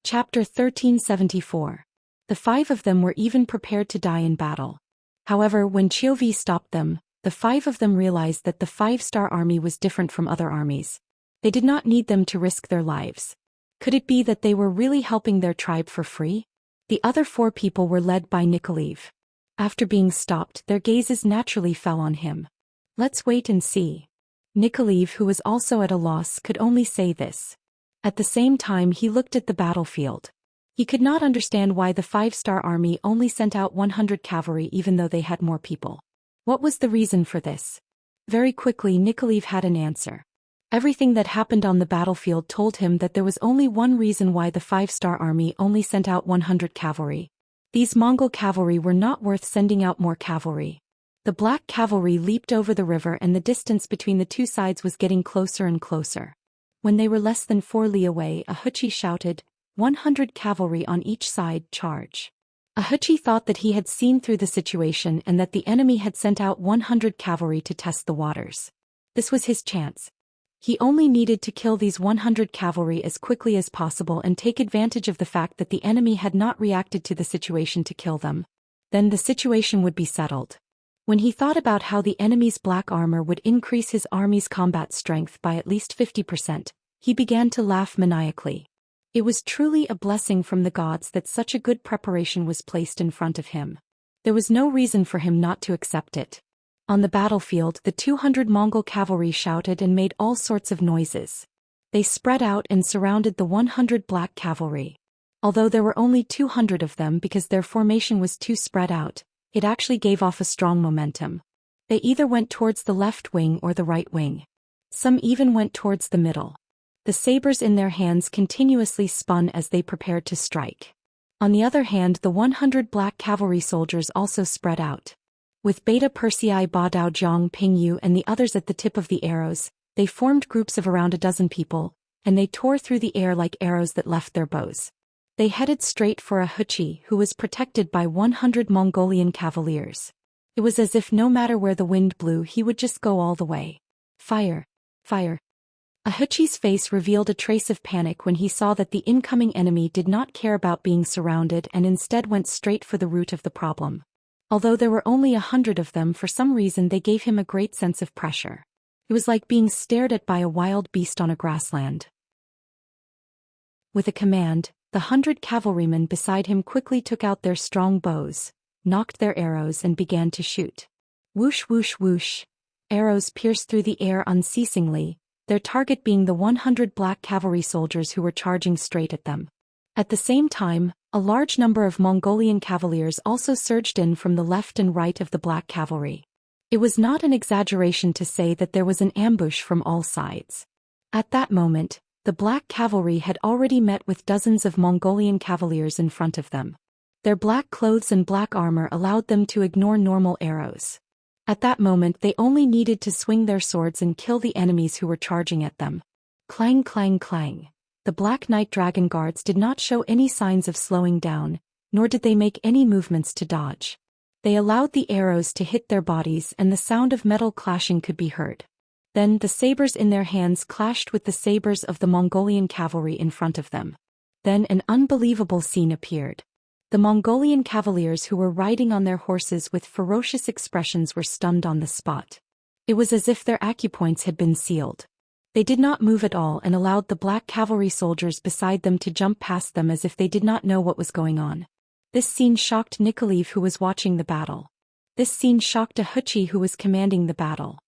Chapter 1374. The 5 of them were even prepared to die in battle. However, when Chiovi stopped them, the 5 of them realized that the 5-star army was different from other armies. They did not need them to risk their lives. Could it be that they were really helping their tribe for free? The other 4 people were led by Nikoliv. After being stopped, their gazes naturally fell on him. Let's wait and see. Nikoliv, who was also at a loss, could only say this. At the same time, he looked at the battlefield. He could not understand why the 5-star army only sent out 100 cavalry even though they had more people. What was the reason for this? Very quickly, Nikoliv had an answer. Everything that happened on the battlefield told him that there was only one reason why the 5-star army only sent out 100 cavalry. These Mongol cavalry were not worth sending out more cavalry. The black cavalry leaped over the river and the distance between the two sides was getting closer and closer. When they were less than 4 li away, Ahuchi shouted, 100 cavalry on each side, charge. Ahuchi thought that he had seen through the situation and that the enemy had sent out 100 cavalry to test the waters. This was his chance. He only needed to kill these 100 cavalry as quickly as possible and take advantage of the fact that the enemy had not reacted to the situation to kill them. Then the situation would be settled. When he thought about how the enemy's black armor would increase his army's combat strength by at least 50%, he began to laugh maniacally. It was truly a blessing from the gods that such a good preparation was placed in front of him. There was no reason for him not to accept it. On the battlefield, the 200 Mongol cavalry shouted and made all sorts of noises. They spread out and surrounded the 100 black cavalry. Although there were only 200 of them because their formation was too spread out, it actually gave off a strong momentum. They either went towards the left wing or the right wing. Some even went towards the middle. The sabers in their hands continuously spun as they prepared to strike. On the other hand, the 100 black cavalry soldiers also spread out. With Beta Persei Ba Dao Jiang Ping Yu and the others at the tip of the arrows, they formed groups of around a dozen people, and they tore through the air like arrows that left their bows. They headed straight for Ahuchi, who was protected by 100 Mongolian cavaliers. It was as if no matter where the wind blew, he would just go all the way. Fire! Fire! Ahuchi's face revealed a trace of panic when he saw that the incoming enemy did not care about being surrounded and instead went straight for the root of the problem. Although there were only 100 of them, for some reason they gave him a great sense of pressure. It was like being stared at by a wild beast on a grassland. With a command, the 100 cavalrymen beside him quickly took out their strong bows, knocked their arrows and began to shoot. Whoosh whoosh whoosh. Arrows pierced through the air unceasingly, their target being the 100 black cavalry soldiers who were charging straight at them. At the same time, a large number of Mongolian cavaliers also surged in from the left and right of the black cavalry. It was not an exaggeration to say that there was an ambush from all sides. At that moment, the black cavalry had already met with dozens of Mongolian cavaliers in front of them. Their black clothes and black armor allowed them to ignore normal arrows. At that moment they only needed to swing their swords and kill the enemies who were charging at them. Clang clang clang. The Black Knight Dragon Guards did not show any signs of slowing down, nor did they make any movements to dodge. They allowed the arrows to hit their bodies and the sound of metal clashing could be heard. Then the sabers in their hands clashed with the sabers of the Mongolian cavalry in front of them. Then an unbelievable scene appeared. The Mongolian cavaliers who were riding on their horses with ferocious expressions were stunned on the spot. It was as if their acupoints had been sealed. They did not move at all and allowed the black cavalry soldiers beside them to jump past them as if they did not know what was going on. This scene shocked Nikoliv, who was watching the battle. This scene shocked Ahuchi, who was commanding the battle.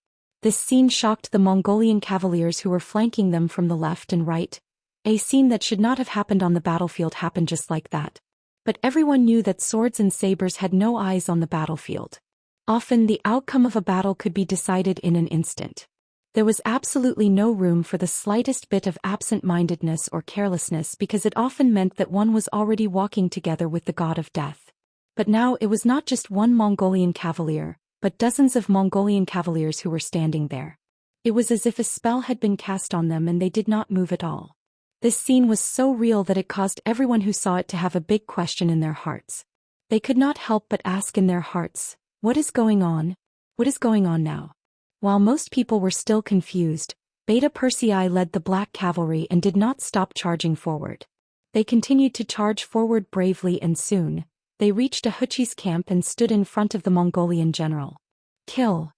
This scene shocked the Mongolian cavaliers who were flanking them from the left and right. A scene that should not have happened on the battlefield happened just like that. But everyone knew that swords and sabers had no eyes on the battlefield. Often the outcome of a battle could be decided in an instant. There was absolutely no room for the slightest bit of absent-mindedness or carelessness because it often meant that one was already walking together with the god of death. But now it was not just one Mongolian cavalier, but dozens of Mongolian cavaliers who were standing there. It was as if a spell had been cast on them and they did not move at all. This scene was so real that it caused everyone who saw it to have a big question in their hearts. They could not help but ask in their hearts, "What is going on? What is going on now?" While most people were still confused, Beta Persei led the black cavalry and did not stop charging forward. They continued to charge forward bravely and soon, they reached Ahuchi's camp and stood in front of the Mongolian general. Kill.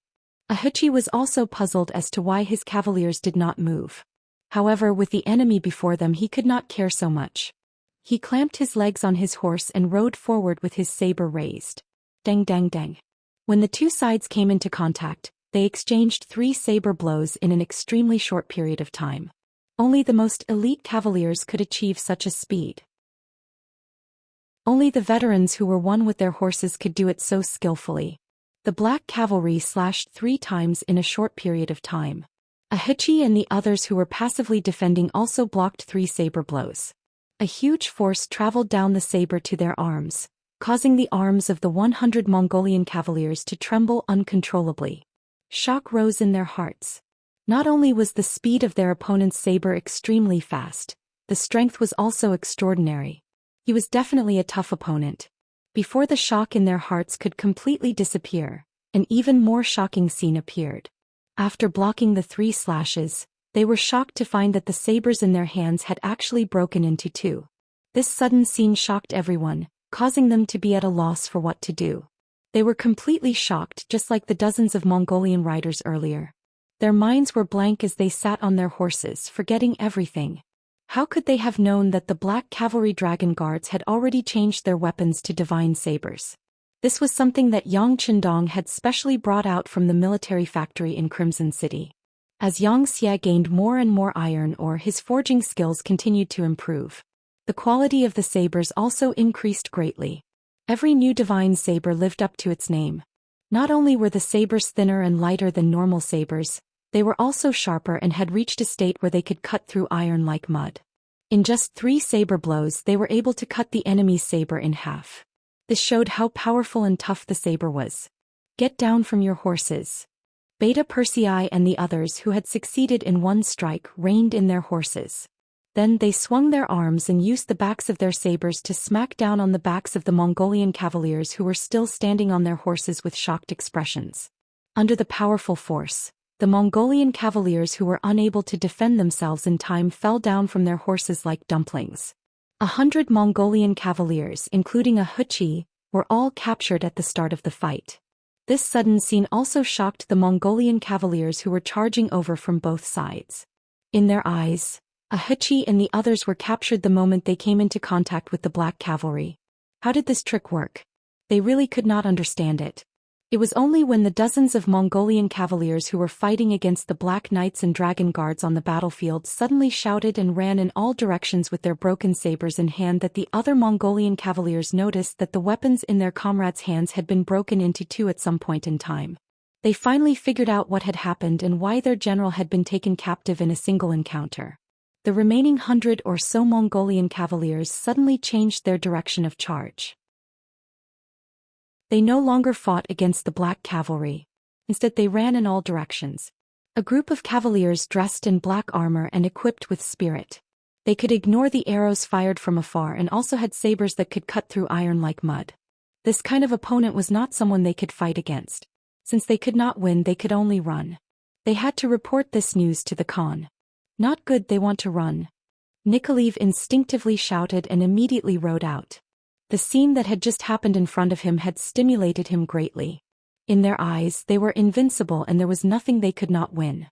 Ahuchi was also puzzled as to why his cavaliers did not move. However, with the enemy before them he could not care so much. He clamped his legs on his horse and rode forward with his saber raised. Dang dang dang. When the two sides came into contact, they exchanged 3 saber blows in an extremely short period of time. Only the most elite cavaliers could achieve such a speed. Only the veterans who were one with their horses could do it so skillfully. The black cavalry slashed 3 times in a short period of time. Ahuchi and the others who were passively defending also blocked 3 saber blows. A huge force traveled down the saber to their arms, causing the arms of the 100 Mongolian cavaliers to tremble uncontrollably. Shock rose in their hearts. Not only was the speed of their opponent's saber extremely fast, the strength was also extraordinary. He was definitely a tough opponent. Before the shock in their hearts could completely disappear, an even more shocking scene appeared. After blocking the 3 slashes, they were shocked to find that the sabers in their hands had actually broken into 2. This sudden scene shocked everyone, causing them to be at a loss for what to do. They were completely shocked, just like the dozens of Mongolian riders earlier. Their minds were blank as they sat on their horses, forgetting everything. How could they have known that the black cavalry dragon guards had already changed their weapons to divine sabers? This was something that Yang Chendong had specially brought out from the military factory in Crimson City. As Xianxia gained more and more iron ore, his forging skills continued to improve. The quality of the sabers also increased greatly. Every new divine saber lived up to its name. Not only were the sabers thinner and lighter than normal sabers, they were also sharper and had reached a state where they could cut through iron like mud. In just 3 saber blows they were able to cut the enemy's saber in half. This showed how powerful and tough the saber was. Get down from your horses. Beta Persei and the others who had succeeded in one strike reined in their horses. Then they swung their arms and used the backs of their sabers to smack down on the backs of the Mongolian cavaliers who were still standing on their horses with shocked expressions. Under the powerful force, the Mongolian cavaliers who were unable to defend themselves in time fell down from their horses like dumplings. 100 Mongolian cavaliers, including Ahuchi, were all captured at the start of the fight. This sudden scene also shocked the Mongolian cavaliers who were charging over from both sides. In their eyes, Ahuchi and the others were captured the moment they came into contact with the black cavalry. How did this trick work? They really could not understand it. It was only when the dozens of Mongolian cavaliers who were fighting against the Black Knights and Dragon Guards on the battlefield suddenly shouted and ran in all directions with their broken sabers in hand that the other Mongolian cavaliers noticed that the weapons in their comrades' hands had been broken into 2 at some point in time. They finally figured out what had happened and why their general had been taken captive in a single encounter. The remaining 100 or so Mongolian cavaliers suddenly changed their direction of charge. They no longer fought against the black cavalry. Instead they ran in all directions. A group of cavaliers dressed in black armor and equipped with spirit. They could ignore the arrows fired from afar and also had sabers that could cut through iron like mud. This kind of opponent was not someone they could fight against. Since they could not win, they could only run. They had to report this news to the Khan. Not good, they want to run. Nikolaev instinctively shouted and immediately rode out. The scene that had just happened in front of him had stimulated him greatly. In their eyes, they were invincible and there was nothing they could not win.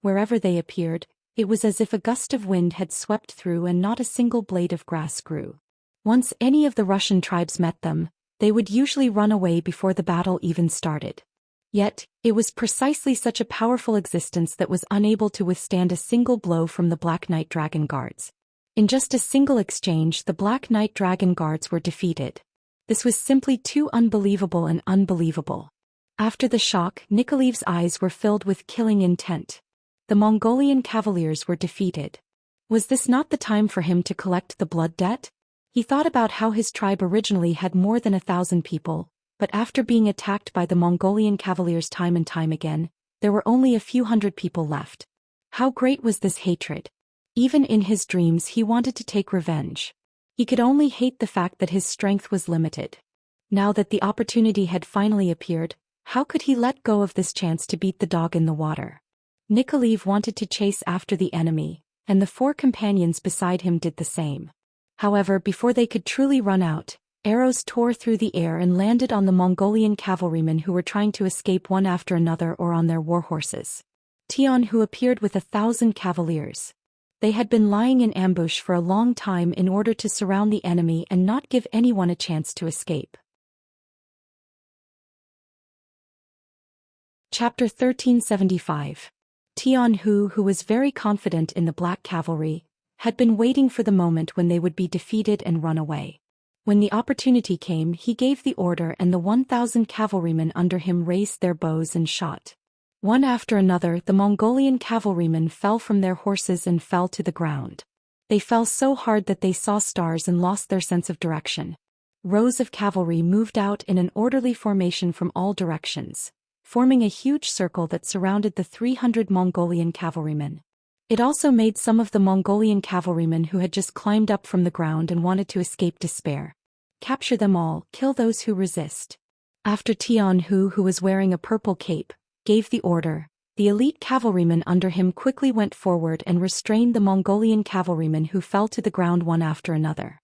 Wherever they appeared, it was as if a gust of wind had swept through and not a single blade of grass grew. Once any of the Russian tribes met them, they would usually run away before the battle even started. Yet, it was precisely such a powerful existence that was unable to withstand a single blow from the Black Knight Dragon Guards. In just a single exchange, the Black Knight Dragon Guards were defeated. This was simply too unbelievable and unbelievable. After the shock, Nikolaev's eyes were filled with killing intent. The Mongolian cavaliers were defeated. Was this not the time for him to collect the blood debt? He thought about how his tribe originally had more than 1,000 people, but after being attacked by the Mongolian cavaliers time and time again, there were only a few hundred people left. How great was this hatred? Even in his dreams he wanted to take revenge. He could only hate the fact that his strength was limited. Now that the opportunity had finally appeared, how could he let go of this chance to beat the dog in the water? Nikolaev wanted to chase after the enemy, and the 4 companions beside him did the same. However, before they could truly run out, arrows tore through the air and landed on the Mongolian cavalrymen who were trying to escape one after another or on their war horses. Tian Hu appeared with 1,000 cavaliers. They had been lying in ambush for a long time in order to surround the enemy and not give anyone a chance to escape. Chapter 1375. Tian Hu, who was very confident in the Black Cavalry, had been waiting for the moment when they would be defeated and run away. When the opportunity came, he gave the order and the 1,000 cavalrymen under him raised their bows and shot. One after another, the Mongolian cavalrymen fell from their horses and fell to the ground. They fell so hard that they saw stars and lost their sense of direction. Rows of cavalry moved out in an orderly formation from all directions, forming a huge circle that surrounded the 300 Mongolian cavalrymen. It also made some of the Mongolian cavalrymen who had just climbed up from the ground and wanted to escape despair. Capture them all, kill those who resist. After Tian Hu, who was wearing a purple cape, gave the order, the elite cavalrymen under him quickly went forward and restrained the Mongolian cavalrymen who fell to the ground one after another.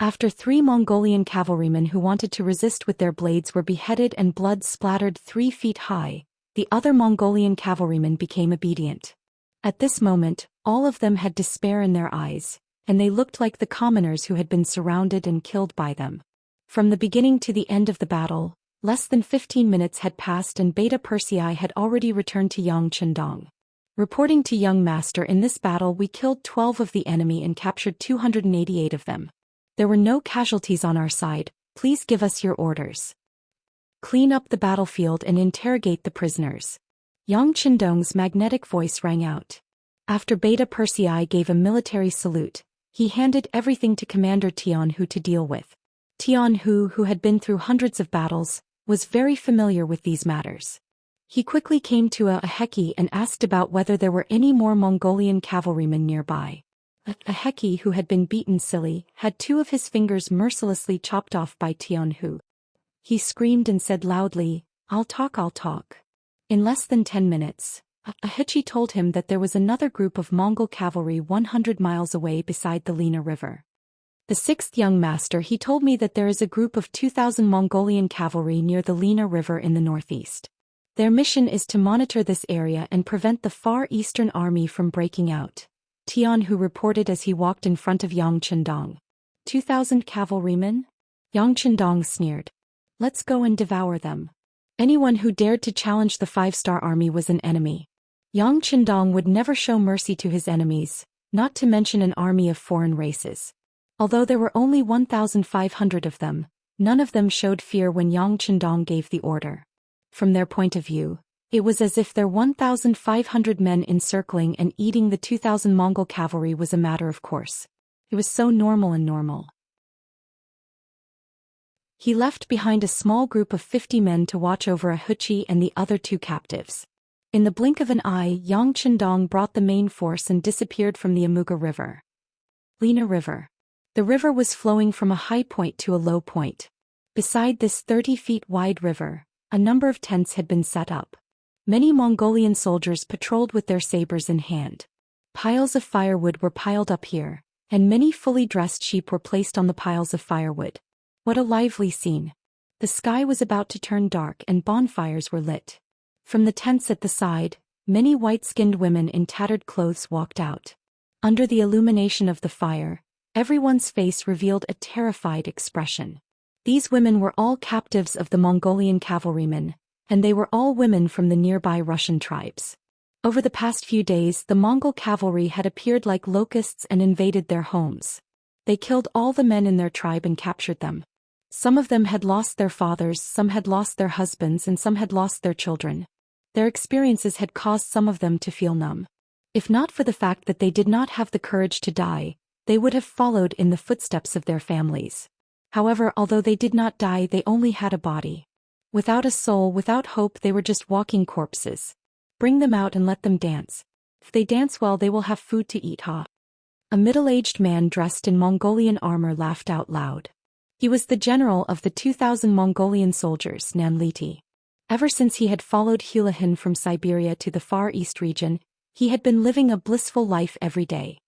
After 3 Mongolian cavalrymen who wanted to resist with their blades were beheaded and blood splattered 3 feet high, the other Mongolian cavalrymen became obedient. At this moment, all of them had despair in their eyes, and they looked like the commoners who had been surrounded and killed by them. From the beginning to the end of the battle, less than 15 minutes had passed and Beta Persei had already returned to Yang Chendong. Reporting to young master, in this battle we killed 12 of the enemy and captured 288 of them. There were no casualties on our side, please give us your orders. Clean up the battlefield and interrogate the prisoners. Yang Chendong's magnetic voice rang out. After Beta Persei gave a military salute, he handed everything to Commander Tian Hu to deal with. Tian Hu, who had been through hundreds of battles, was very familiar with these matters. He quickly came to a Heki and asked about whether there were any more Mongolian cavalrymen nearby. A Heki, who had been beaten silly, had 2 of his fingers mercilessly chopped off by Tian Hu. He screamed and said loudly, I'll talk. In less than 10 minutes, a Heki told him that there was another group of Mongol cavalry 100 miles away beside the Lena River. The 6th young master, he told me that there is a group of 2,000 Mongolian cavalry near the Lena River in the northeast. Their mission is to monitor this area and prevent the Far Eastern Army from breaking out. Tian Hu reported as he walked in front of Yang Chendong. 2,000 cavalrymen? Yang Chendong sneered. Let's go and devour them. Anyone who dared to challenge the 5-star army was an enemy. Yang Chendong would never show mercy to his enemies, not to mention an army of foreign races. Although there were only 1,500 of them, none of them showed fear when Yang Chendong gave the order. From their point of view, it was as if their 1,500 men encircling and eating the 2,000 Mongol cavalry was a matter of course. It was so normal. He left behind a small group of 50 men to watch over a Heki and the other 2 captives. In the blink of an eye, Yang Chendong brought the main force and disappeared from the Amuga River. Lena River. The river was flowing from a high point to a low point. Beside this 30 feet wide river, a number of tents had been set up. Many Mongolian soldiers patrolled with their sabers in hand. Piles of firewood were piled up here, and many fully dressed sheep were placed on the piles of firewood. What a lively scene. The sky was about to turn dark and bonfires were lit. From the tents at the side, many white-skinned women in tattered clothes walked out. Under the illumination of the fire, everyone's face revealed a terrified expression. These women were all captives of the Mongolian cavalrymen, and they were all women from the nearby Russian tribes. Over the past few days, the Mongol cavalry had appeared like locusts and invaded their homes. They killed all the men in their tribe and captured them. Some of them had lost their fathers, some had lost their husbands, and some had lost their children. Their experiences had caused some of them to feel numb. If not for the fact that they did not have the courage to die, they would have followed in the footsteps of their families. However, although they did not die, they only had a body. Without a soul, without hope, they were just walking corpses. Bring them out and let them dance. If they dance well, they will have food to eat, ha. A middle-aged man dressed in Mongolian armor laughed out loud. He was the general of the 2,000 Mongolian soldiers, Nanliti. Ever since he had followed Hulahan from Siberia to the Far East region, he had been living a blissful life every day.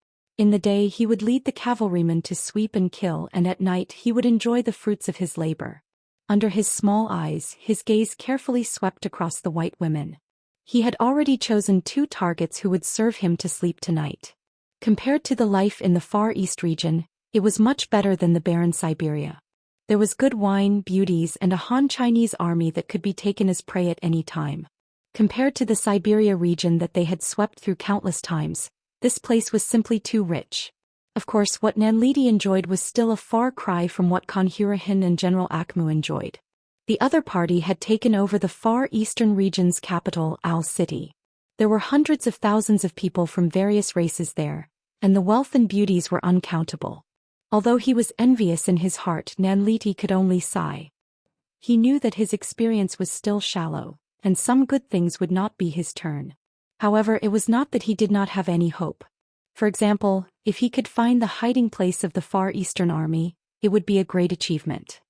In the day he would lead the cavalrymen to sweep and kill, and at night he would enjoy the fruits of his labor. Under his small eyes, his gaze carefully swept across the white women. He had already chosen 2 targets who would serve him to sleep tonight. Compared to the life in the Far East region, it was much better than the barren Siberia. There was good wine, beauties, and a Han Chinese army that could be taken as prey at any time. Compared to the Siberia region that they had swept through countless times, this place was simply too rich. Of course, what Nanliti enjoyed was still a far cry from what Khan Hurahin and General Akmu enjoyed. The other party had taken over the Far Eastern region's capital, Al City. There were hundreds of thousands of people from various races there, and the wealth and beauties were uncountable. Although he was envious in his heart, Nanliti could only sigh. He knew that his experience was still shallow, and some good things would not be his turn. However, it was not that he did not have any hope. For example, if he could find the hiding place of the Far Eastern Army, it would be a great achievement.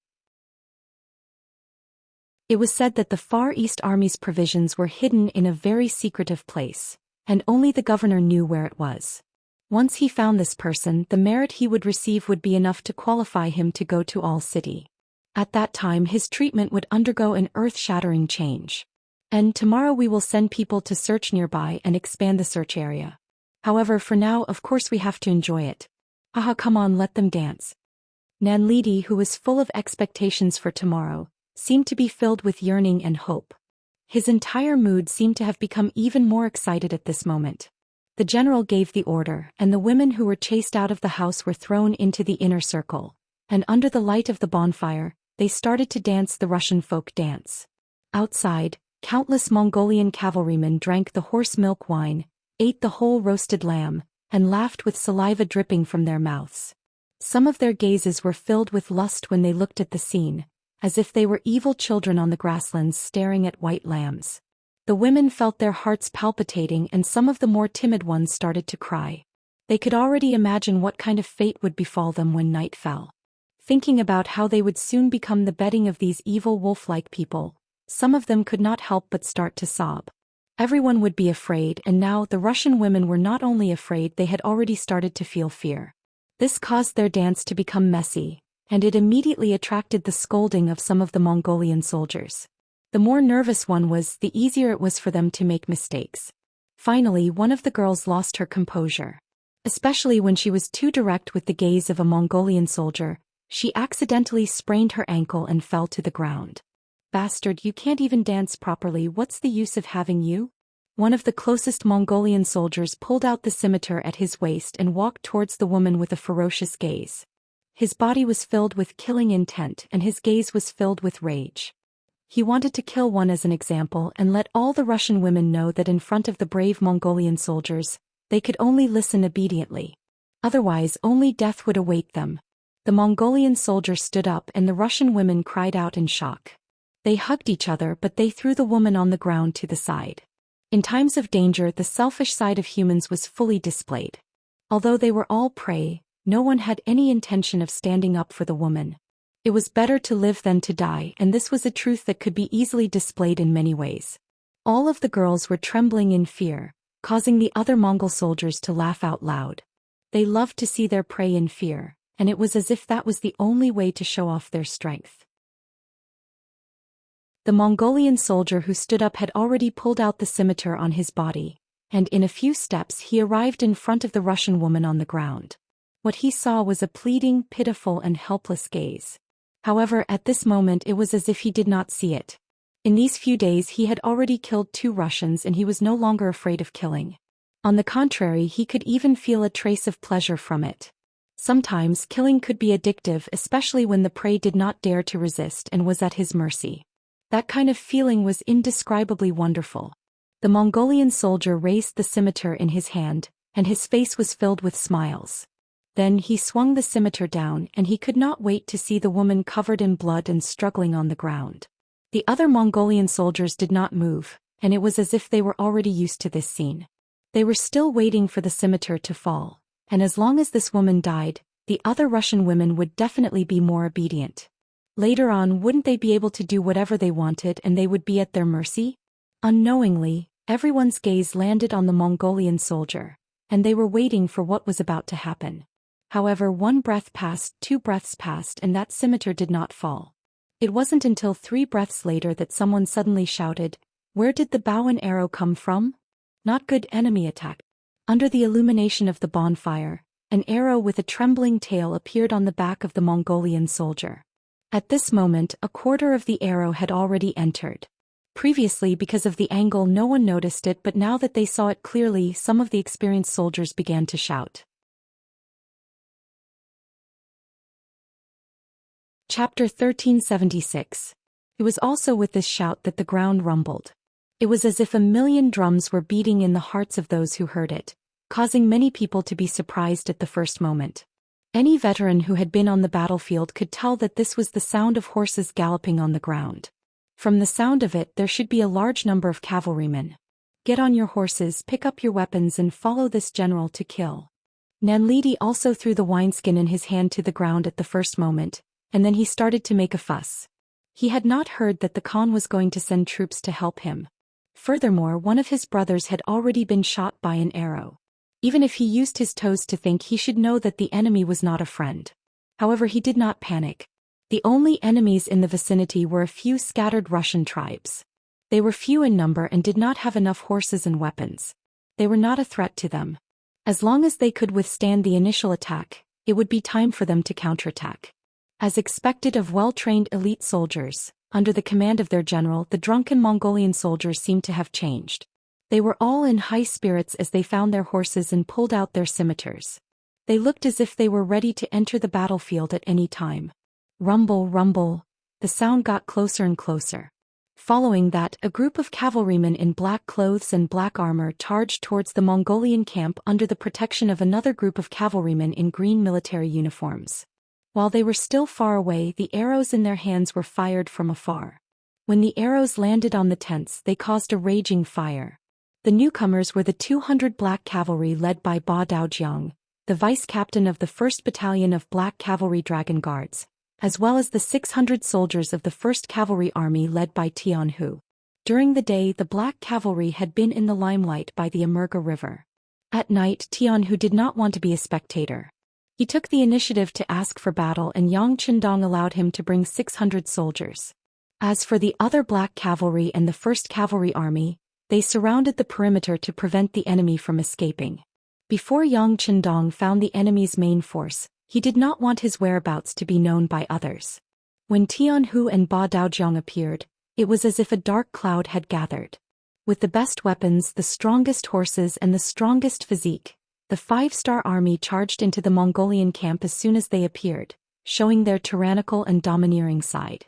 It was said that the Far East Army's provisions were hidden in a very secretive place, and only the governor knew where it was. Once he found this person, the merit he would receive would be enough to qualify him to go to All City. At that time his treatment would undergo an earth-shattering change. And tomorrow we will send people to search nearby and expand the search area. However, for now, of course we have to enjoy it. Haha, come on, let them dance. Nanliti, who was full of expectations for tomorrow, seemed to be filled with yearning and hope. His entire mood seemed to have become even more excited at this moment. The general gave the order, and the women who were chased out of the house were thrown into the inner circle, and under the light of the bonfire, they started to dance the Russian folk dance. Outside, countless Mongolian cavalrymen drank the horse milk wine, ate the whole roasted lamb, and laughed with saliva dripping from their mouths. Some of their gazes were filled with lust when they looked at the scene, as if they were evil children on the grasslands staring at white lambs. The women felt their hearts palpitating, and some of the more timid ones started to cry. They could already imagine what kind of fate would befall them when night fell. Thinking about how they would soon become the bedding of these evil wolf-like people, some of them could not help but start to sob. Everyone would be afraid, and now the Russian women were not only afraid, they had already started to feel fear. This caused their dance to become messy, and it immediately attracted the scolding of some of the Mongolian soldiers. The more nervous one was, the easier it was for them to make mistakes. Finally, one of the girls lost her composure. Especially when she was too direct with the gaze of a Mongolian soldier, she accidentally sprained her ankle and fell to the ground. Bastard, you can't even dance properly, what's the use of having you? One of the closest Mongolian soldiers pulled out the scimitar at his waist and walked towards the woman with a ferocious gaze. His body was filled with killing intent, and his gaze was filled with rage. He wanted to kill one as an example and let all the Russian women know that in front of the brave Mongolian soldiers, they could only listen obediently. Otherwise, only death would await them. The Mongolian soldier stood up, and the Russian women cried out in shock. They hugged each other, but they threw the woman on the ground to the side. In times of danger, the selfish side of humans was fully displayed. Although they were all prey, no one had any intention of standing up for the woman. It was better to live than to die, and this was a truth that could be easily displayed in many ways. All of the girls were trembling in fear, causing the other Mongol soldiers to laugh out loud. They loved to see their prey in fear, and it was as if that was the only way to show off their strength. The Mongolian soldier who stood up had already pulled out the scimitar on his body, and in a few steps he arrived in front of the Russian woman on the ground. What he saw was a pleading, pitiful, and helpless gaze. However, at this moment it was as if he did not see it. In these few days he had already killed 2 Russians, and he was no longer afraid of killing. On the contrary, he could even feel a trace of pleasure from it. Sometimes killing could be addictive, especially when the prey did not dare to resist and was at his mercy. That kind of feeling was indescribably wonderful. The Mongolian soldier raised the scimitar in his hand, and his face was filled with smiles. Then he swung the scimitar down, and he could not wait to see the woman covered in blood and struggling on the ground. The other Mongolian soldiers did not move, and it was as if they were already used to this scene. They were still waiting for the scimitar to fall, and as long as this woman died, the other Russian women would definitely be more obedient. Later on, wouldn't they be able to do whatever they wanted and they would be at their mercy? Unknowingly, everyone's gaze landed on the Mongolian soldier, and they were waiting for what was about to happen. However, 1 breath passed, 2 breaths passed, and that scimitar did not fall. It wasn't until 3 breaths later that someone suddenly shouted, "Where did the bow and arrow come from?" Not good. Enemy attack. Under the illumination of the bonfire, an arrow with a trembling tail appeared on the back of the Mongolian soldier. At this moment, a quarter of the arrow had already entered. Previously, because of the angle, no one noticed it, but now that they saw it clearly, some of the experienced soldiers began to shout. Chapter 1376. It was also with this shout that the ground rumbled. It was as if 1,000,000 drums were beating in the hearts of those who heard it, causing many people to be surprised at the first moment. Any veteran who had been on the battlefield could tell that this was the sound of horses galloping on the ground. From the sound of it, there should be a large number of cavalrymen. Get on your horses, pick up your weapons, and follow this general to kill. Nanlidi also threw the wineskin in his hand to the ground at the first moment, and then he started to make a fuss. He had not heard that the Khan was going to send troops to help him. Furthermore, one of his brothers had already been shot by an arrow. Even if he used his toes to think, he should know that the enemy was not a friend. However, he did not panic. The only enemies in the vicinity were a few scattered Russian tribes. They were few in number and did not have enough horses and weapons. They were not a threat to them. As long as they could withstand the initial attack, it would be time for them to counterattack. As expected of well-trained elite soldiers, under the command of their general, the drunken Mongolian soldiers seemed to have changed. They were all in high spirits as they found their horses and pulled out their scimitars. They looked as if they were ready to enter the battlefield at any time. Rumble, rumble. The sound got closer and closer. Following that, a group of cavalrymen in black clothes and black armor charged towards the Mongolian camp under the protection of another group of cavalrymen in green military uniforms. While they were still far away, the arrows in their hands were fired from afar. When the arrows landed on the tents, they caused a raging fire. The newcomers were the 200 black cavalry led by Ba Daojiang, the vice-captain of the 1st Battalion of Black Cavalry Dragon Guards, as well as the 600 soldiers of the 1st Cavalry Army led by Tian Hu. During the day, the black cavalry had been in the limelight by the Immerse River. At night, Tian Hu did not want to be a spectator. He took the initiative to ask for battle, and Yang Qindong allowed him to bring 600 soldiers. As for the other black cavalry and the 1st Cavalry Army, they surrounded the perimeter to prevent the enemy from escaping. Before Yang Qindong found the enemy's main force, he did not want his whereabouts to be known by others. When Tian Hu and Ba Daojiang appeared, it was as if a dark cloud had gathered. With the best weapons, the strongest horses, and the strongest physique, the 5-star army charged into the Mongolian camp as soon as they appeared, showing their tyrannical and domineering side.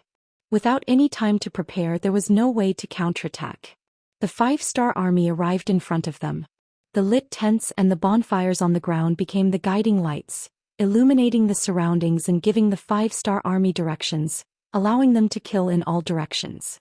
Without any time to prepare, there was no way to counterattack. The 5-star army arrived in front of them. The lit tents and the bonfires on the ground became the guiding lights, illuminating the surroundings and giving the 5-star army directions, allowing them to kill in all directions.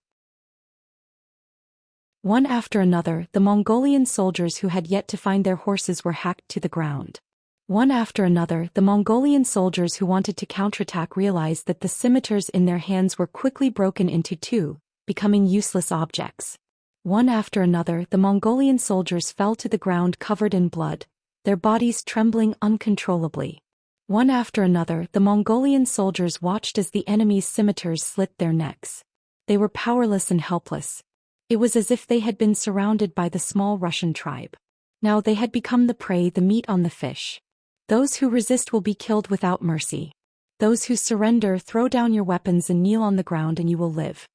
One after another, the Mongolian soldiers who had yet to find their horses were hacked to the ground. One after another, the Mongolian soldiers who wanted to counterattack realized that the scimitars in their hands were quickly broken into two, becoming useless objects. One after another, the Mongolian soldiers fell to the ground covered in blood, their bodies trembling uncontrollably. One after another, the Mongolian soldiers watched as the enemy's scimitars slit their necks. They were powerless and helpless. It was as if they had been surrounded by the small Russian tribe. Now they had become the prey, the meat on the fish. Those who resist will be killed without mercy. Those who surrender, throw down your weapons and kneel on the ground and you will live.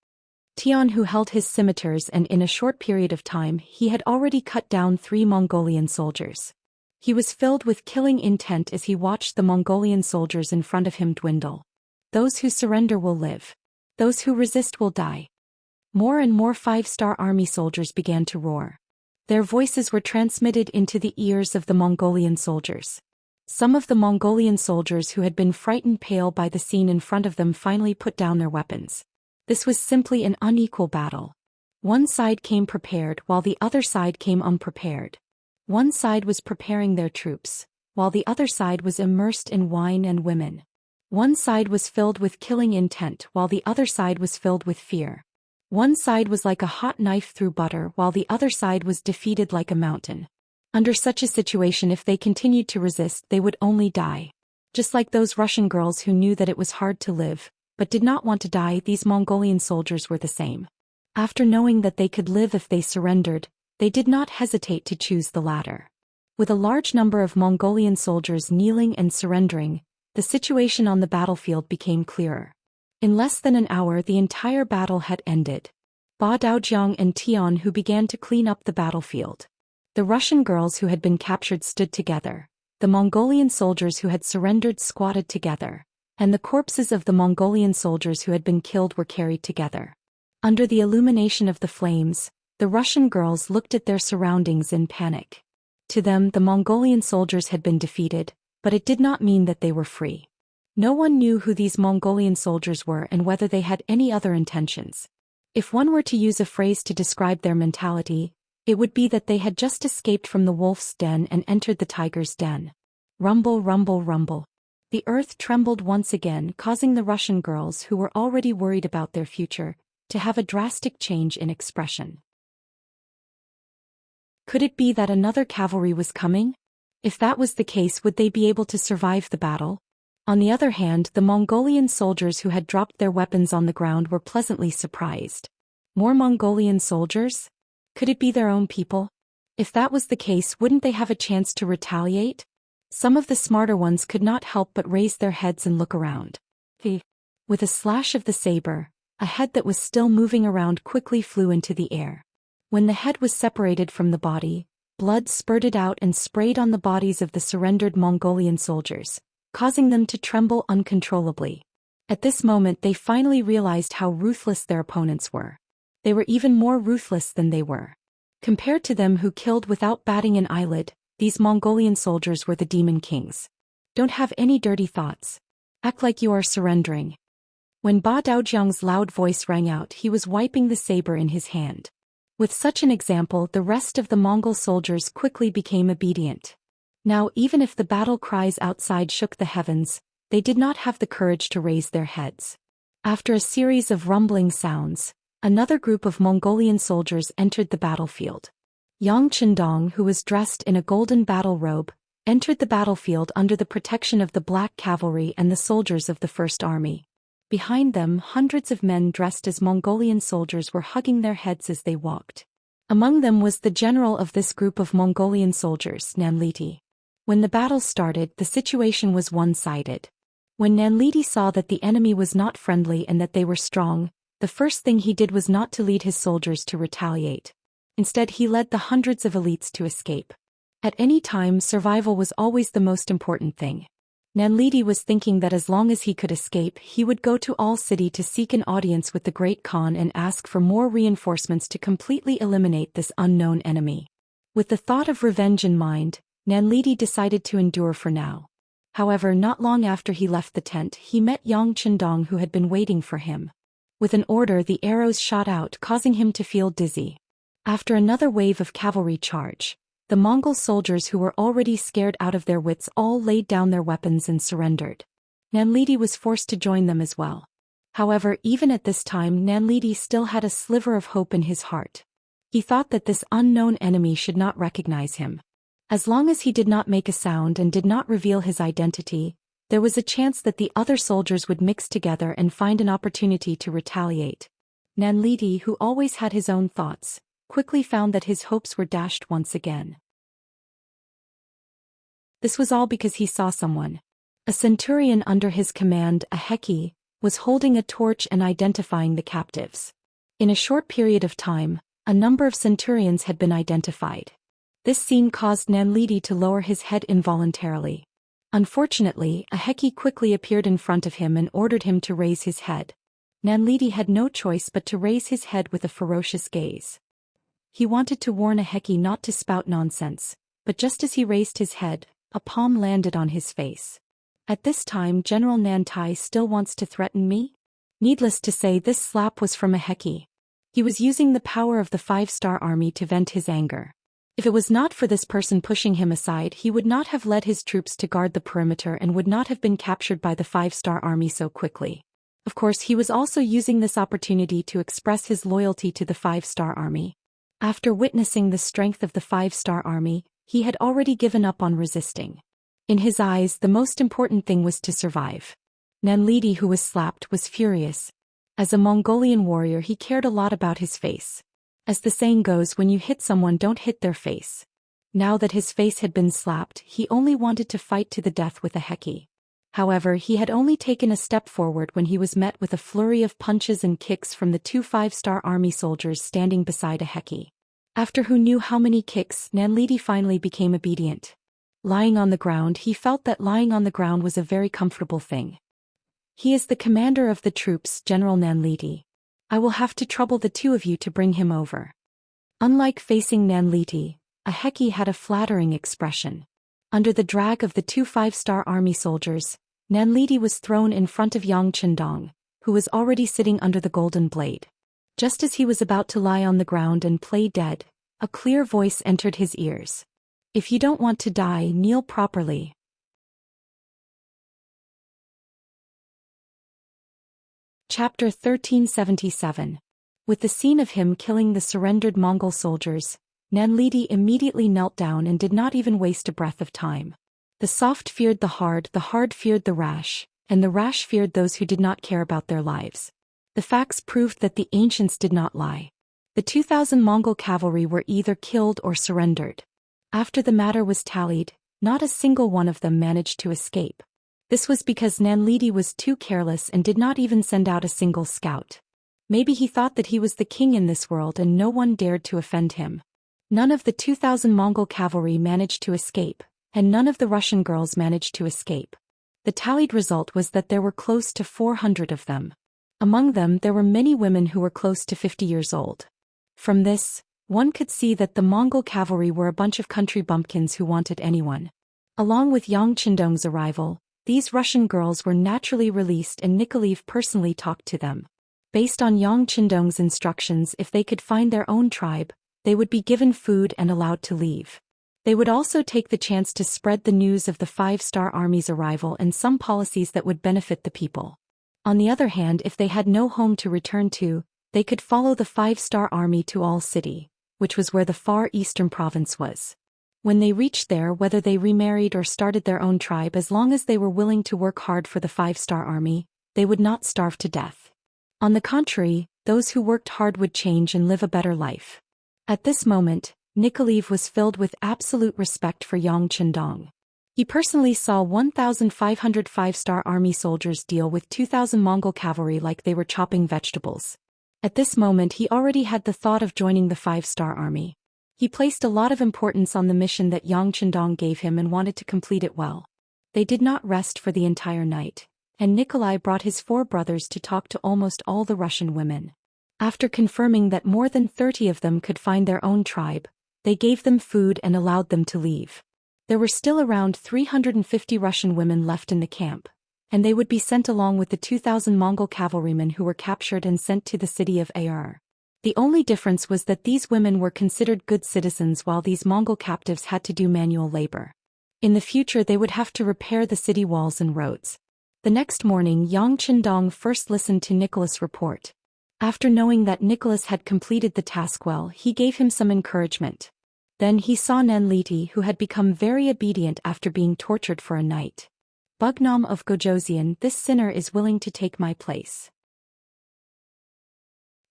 Tian Hu held his scimitars, and in a short period of time he had already cut down 3 Mongolian soldiers. He was filled with killing intent as he watched the Mongolian soldiers in front of him dwindle. Those who surrender will live. Those who resist will die. More and more 5-star army soldiers began to roar. Their voices were transmitted into the ears of the Mongolian soldiers. Some of the Mongolian soldiers who had been frightened pale by the scene in front of them finally put down their weapons. This was simply an unequal battle. One side came prepared while the other side came unprepared. One side was preparing their troops, while the other side was immersed in wine and women. One side was filled with killing intent while the other side was filled with fear. One side was like a hot knife through butter while the other side was defeated like a mountain. Under such a situation, if they continued to resist, they would only die. Just like those Russian girls who knew that it was hard to live, but did not want to die, these Mongolian soldiers were the same. After knowing that they could live if they surrendered, they did not hesitate to choose the latter. With a large number of Mongolian soldiers kneeling and surrendering, the situation on the battlefield became clearer. In less than an hour, the entire battle had ended. Ba Daojiang and Tian, who began to clean up the battlefield. The Russian girls who had been captured stood together. The Mongolian soldiers who had surrendered squatted together, and the corpses of the Mongolian soldiers who had been killed were carried together. Under the illumination of the flames, the Russian girls looked at their surroundings in panic. To them, the Mongolian soldiers had been defeated, but it did not mean that they were free. No one knew who these Mongolian soldiers were and whether they had any other intentions. If one were to use a phrase to describe their mentality, it would be that they had just escaped from the wolf's den and entered the tiger's den. Rumble, rumble, rumble. The earth trembled once again, causing the Russian girls, who were already worried about their future, to have a drastic change in expression. Could it be that another cavalry was coming? If that was the case, would they be able to survive the battle? On the other hand, the Mongolian soldiers who had dropped their weapons on the ground were pleasantly surprised. More Mongolian soldiers? Could it be their own people? If that was the case, wouldn't they have a chance to retaliate? Some of the smarter ones could not help but raise their heads and look around. With a slash of the saber, a head that was still moving around quickly flew into the air. When the head was separated from the body, blood spurted out and sprayed on the bodies of the surrendered Mongolian soldiers, causing them to tremble uncontrollably. At this moment, they finally realized how ruthless their opponents were. They were even more ruthless than they were. Compared to them, who killed without batting an eyelid, these Mongolian soldiers were the demon kings. Don't have any dirty thoughts. Act like you are surrendering. When Ba Daojiang's loud voice rang out, he was wiping the saber in his hand. With such an example, the rest of the Mongol soldiers quickly became obedient. Now, even if the battle cries outside shook the heavens, they did not have the courage to raise their heads. After a series of rumbling sounds, another group of Mongolian soldiers entered the battlefield. Yang Chendong, who was dressed in a golden battle robe, entered the battlefield under the protection of the Black Cavalry and the soldiers of the First Army. Behind them, hundreds of men dressed as Mongolian soldiers were hugging their heads as they walked. Among them was the general of this group of Mongolian soldiers, Nanliti. When the battle started, the situation was one-sided. When Nanliti saw that the enemy was not friendly and that they were strong, the first thing he did was not to lead his soldiers to retaliate. Instead, he led the hundreds of elites to escape. At any time, survival was always the most important thing. Nanliti was thinking that as long as he could escape, he would go to All City to seek an audience with the Great Khan and ask for more reinforcements to completely eliminate this unknown enemy. With the thought of revenge in mind, Nanliti decided to endure for now. However, not long after he left the tent, he met Yang Chendong, who had been waiting for him. With an order, the arrows shot out, causing him to feel dizzy. After another wave of cavalry charge, the Mongol soldiers, who were already scared out of their wits, all laid down their weapons and surrendered. Nanliti was forced to join them as well. However, even at this time, Nanliti still had a sliver of hope in his heart. He thought that this unknown enemy should not recognize him. As long as he did not make a sound and did not reveal his identity, there was a chance that the other soldiers would mix together and find an opportunity to retaliate. Nanliti, who always had his own thoughts, quickly found that his hopes were dashed once again. This was all because he saw someone. A centurion under his command, a Heki, was holding a torch and identifying the captives. In a short period of time, a number of centurions had been identified. This scene caused Nanliti to lower his head involuntarily. Unfortunately, a Heki quickly appeared in front of him and ordered him to raise his head. Nanliti had no choice but to raise his head with a ferocious gaze. He wanted to warn a Heki not to spout nonsense, but just as he raised his head, a palm landed on his face. At this time, General Nantai still wants to threaten me? Needless to say, this slap was from a Heki. He was using the power of the 5-star army to vent his anger. If it was not for this person pushing him aside, he would not have led his troops to guard the perimeter and would not have been captured by the 5-star army so quickly. Of course, he was also using this opportunity to express his loyalty to the 5-star army. After witnessing the strength of the 5-star army, He had already given up on resisting. In his eyes, the most important thing was to survive. Nanlidi, who was slapped, was furious. As a Mongolian warrior, he cared a lot about his face. As the saying goes, when you hit someone, don't hit their face. Now that his face had been slapped, he only wanted to fight to the death with a heki. However, he had only taken a step forward when he was met with a flurry of punches and kicks from the two 5-star army soldiers standing beside a heki. After who knew how many kicks, Nanlidi finally became obedient. Lying on the ground, he felt that lying on the ground was a very comfortable thing. He is the commander of the troops, General Nanlidi. I will have to trouble the two of you to bring him over. Unlike facing Nanlidi, a heki had a flattering expression. Under the drag of the two 5-star army soldiers, Nanlidi was thrown in front of Yang Chendong, who was already sitting under the golden blade. Just as he was about to lie on the ground and play dead, a clear voice entered his ears. If you don't want to die, kneel properly. Chapter 1377. With the scene of him killing the surrendered Mongol soldiers, Nanlidi immediately knelt down and did not even waste a breath of time. The soft feared the hard feared the rash, and the rash feared those who did not care about their lives. The facts proved that the ancients did not lie. The 2,000 Mongol cavalry were either killed or surrendered. After the matter was tallied, not a single one of them managed to escape. This was because Nanlidi was too careless and did not even send out a single scout. Maybe he thought that he was the king in this world and no one dared to offend him. None of the 2,000 Mongol cavalry managed to escape, and none of the Russian girls managed to escape. The tallied result was that there were close to 400 of them. Among them there were many women who were close to 50 years old. From this, one could see that the Mongol cavalry were a bunch of country bumpkins who wanted anyone. Along with Yang Chendong's arrival, these Russian girls were naturally released and Nikolaev personally talked to them. Based on Yang Chendong's instructions, if they could find their own tribe, they would be given food and allowed to leave. They would also take the chance to spread the news of the 5-star army's arrival and some policies that would benefit the people. On the other hand, if they had no home to return to, they could follow the 5-star army to All City, which was where the far eastern province was. When they reached there, whether they remarried or started their own tribe, as long as they were willing to work hard for the 5-star army, they would not starve to death. On the contrary, those who worked hard would change and live a better life. At this moment, Nikolaev was filled with absolute respect for Yang Chendong. He personally saw 1,500 5-star army soldiers deal with 2,000 Mongol cavalry like they were chopping vegetables. At this moment he already had the thought of joining the 5-star army. He placed a lot of importance on the mission that Yang Chendong gave him and wanted to complete it well. They did not rest for the entire night, and Nikolai brought his 4 brothers to talk to almost all the Russian women. After confirming that more than 30 of them could find their own tribe, they gave them food and allowed them to leave. There were still around 350 Russian women left in the camp, and they would be sent along with the 2,000 Mongol cavalrymen who were captured and sent to the city of Ar. The only difference was that these women were considered good citizens while these Mongol captives had to do manual labor. In the future they would have to repair the city walls and roads. The next morning Yang Chendong first listened to Nicholas' report. After knowing that Nicholas had completed the task well, he gave him some encouragement. Then he saw Nanlidi, who had become very obedient after being tortured for a night. Bugnam of Gojosian, this sinner is willing to take my place.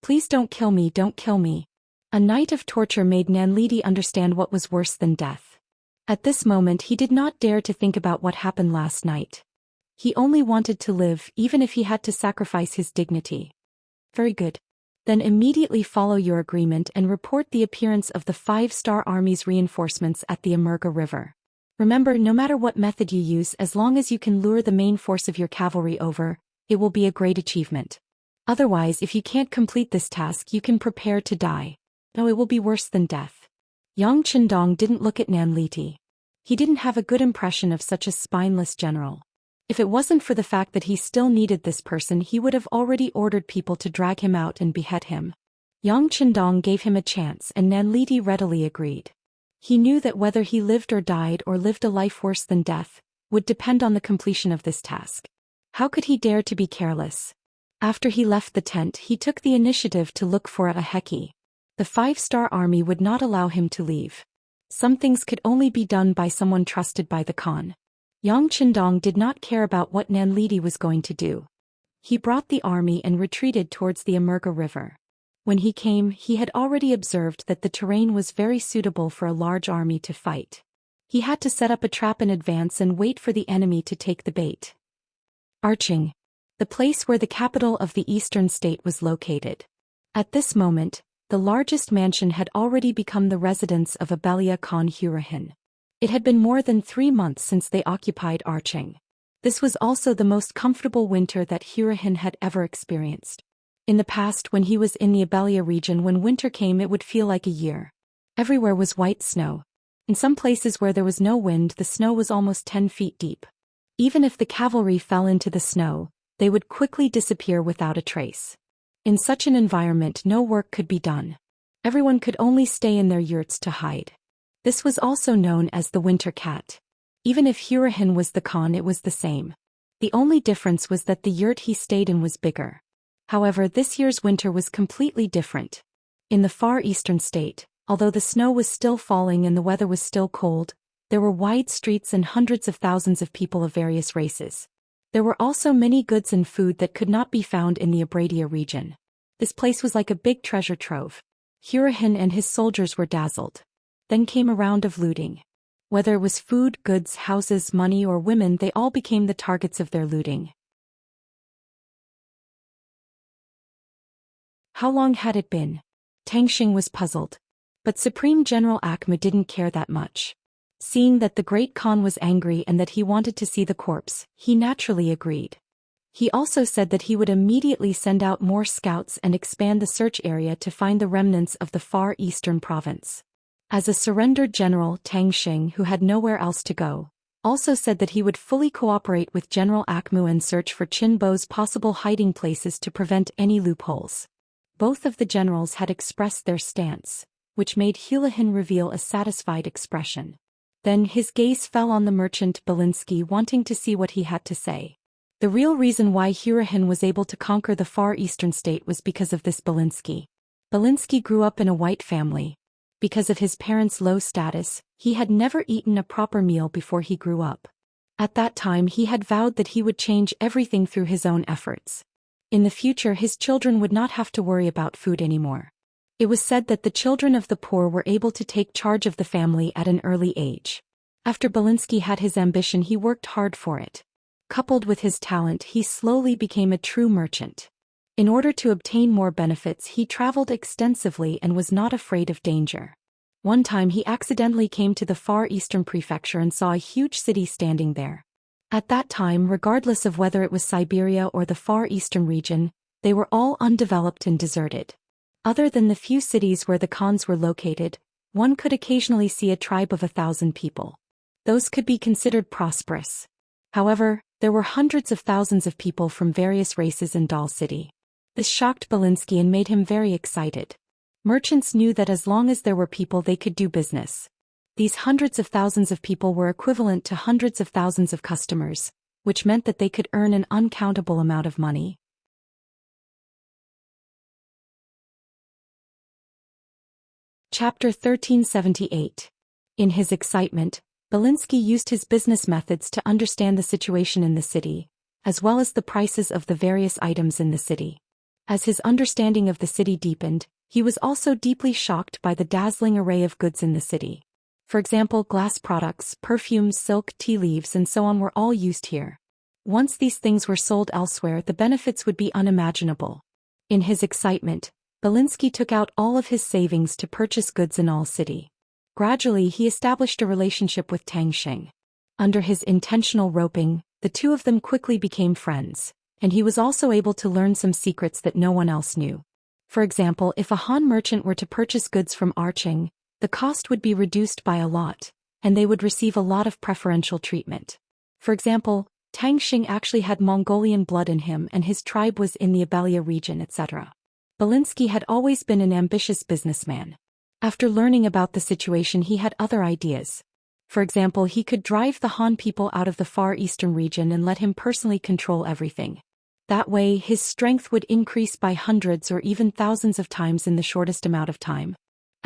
Please don't kill me, don't kill me. A night of torture made Nanlidi understand what was worse than death. At this moment he did not dare to think about what happened last night. He only wanted to live, even if he had to sacrifice his dignity. Very good. Then immediately follow your agreement and report the appearance of the 5-star army's reinforcements at the Immerse River. Remember, no matter what method you use, as long as you can lure the main force of your cavalry over, it will be a great achievement. Otherwise, if you can't complete this task, you can prepare to die. No, it will be worse than death. Yang Chendong didn't look at Nanlidi. He didn't have a good impression of such a spineless general. If it wasn't for the fact that he still needed this person, he would have already ordered people to drag him out and behead him. Yang Chendong gave him a chance and Nanlidi readily agreed. He knew that whether he lived or died or lived a life worse than death, would depend on the completion of this task. How could he dare to be careless? After he left the tent, he took the initiative to look for a heki. The 5-star army would not allow him to leave. Some things could only be done by someone trusted by the Khan. Yang Qindong did not care about what Nanlidi was going to do. He brought the army and retreated towards the Immerse River. When he came, he had already observed that the terrain was very suitable for a large army to fight. He had to set up a trap in advance and wait for the enemy to take the bait. Arching, the place where the capital of the eastern state was located. At this moment, the largest mansion had already become the residence of Abelia Khan Hurahin. It had been more than 3 months since they occupied Arching. This was also the most comfortable winter that Hurahin had ever experienced. In the past, when he was in the Abelia region, when winter came, it would feel like a year. Everywhere was white snow. In some places where there was no wind, the snow was almost 10 feet deep. Even if the cavalry fell into the snow, they would quickly disappear without a trace. In such an environment, no work could be done. Everyone could only stay in their yurts to hide. This was also known as the winter cat. Even if Hurahin was the Khan, it was the same. The only difference was that the yurt he stayed in was bigger. However, this year's winter was completely different. In the far eastern state, although the snow was still falling and the weather was still cold, there were wide streets and hundreds of thousands of people of various races. There were also many goods and food that could not be found in the Abradia region. This place was like a big treasure trove. Hurahin and his soldiers were dazzled. Then came a round of looting. Whether it was food, goods, houses, money, or women, they all became the targets of their looting. How long had it been? Tangxing was puzzled. But Supreme General Alchemy didn't care that much. Seeing that the Great Khan was angry and that he wanted to see the corpse, he naturally agreed. He also said that he would immediately send out more scouts and expand the search area to find the remnants of the far eastern province. As a surrendered general, Tangxing, who had nowhere else to go, also said that he would fully cooperate with General Akmu and search for Qin Bo's possible hiding places to prevent any loopholes. Both of the generals had expressed their stance, which made Hurahin reveal a satisfied expression. Then his gaze fell on the merchant Belinsky, wanting to see what he had to say. The real reason why Hurahin was able to conquer the far eastern state was because of this Belinsky. Belinsky grew up in a white family. Because of his parents' low status, he had never eaten a proper meal before he grew up. At that time, he had vowed that he would change everything through his own efforts. In the future, his children would not have to worry about food anymore. It was said that the children of the poor were able to take charge of the family at an early age. After Belinsky had his ambition, he worked hard for it. Coupled with his talent, he slowly became a true merchant. In order to obtain more benefits, he traveled extensively and was not afraid of danger. One time he accidentally came to the far eastern prefecture and saw a huge city standing there. At that time, regardless of whether it was Siberia or the far eastern region, they were all undeveloped and deserted. Other than the few cities where the Khans were located, one could occasionally see a tribe of 1,000 people. Those could be considered prosperous. However, there were hundreds of thousands of people from various races in Dal City. This shocked Belinsky and made him very excited. Merchants knew that as long as there were people, they could do business. These hundreds of thousands of people were equivalent to hundreds of thousands of customers, which meant that they could earn an uncountable amount of money. Chapter 1378. In his excitement, Belinsky used his business methods to understand the situation in the city, as well as the prices of the various items in the city. As his understanding of the city deepened, he was also deeply shocked by the dazzling array of goods in the city. For example, glass products, perfumes, silk, tea leaves, and so on were all used here. Once these things were sold elsewhere, the benefits would be unimaginable. In his excitement, Belinsky took out all of his savings to purchase goods in all city. Gradually, he established a relationship with Tangxing. Under his intentional roping, the two of them quickly became friends, and he was also able to learn some secrets that no one else knew. For example, if a Han merchant were to purchase goods from Arching, the cost would be reduced by a lot, and they would receive a lot of preferential treatment. For example, Tangxing actually had Mongolian blood in him and his tribe was in the Abelia region, etc. Belinsky had always been an ambitious businessman. After learning about the situation, he had other ideas. For example, he could drive the Han people out of the far eastern region and let him personally control everything. That way, his strength would increase by hundreds or even thousands of times in the shortest amount of time.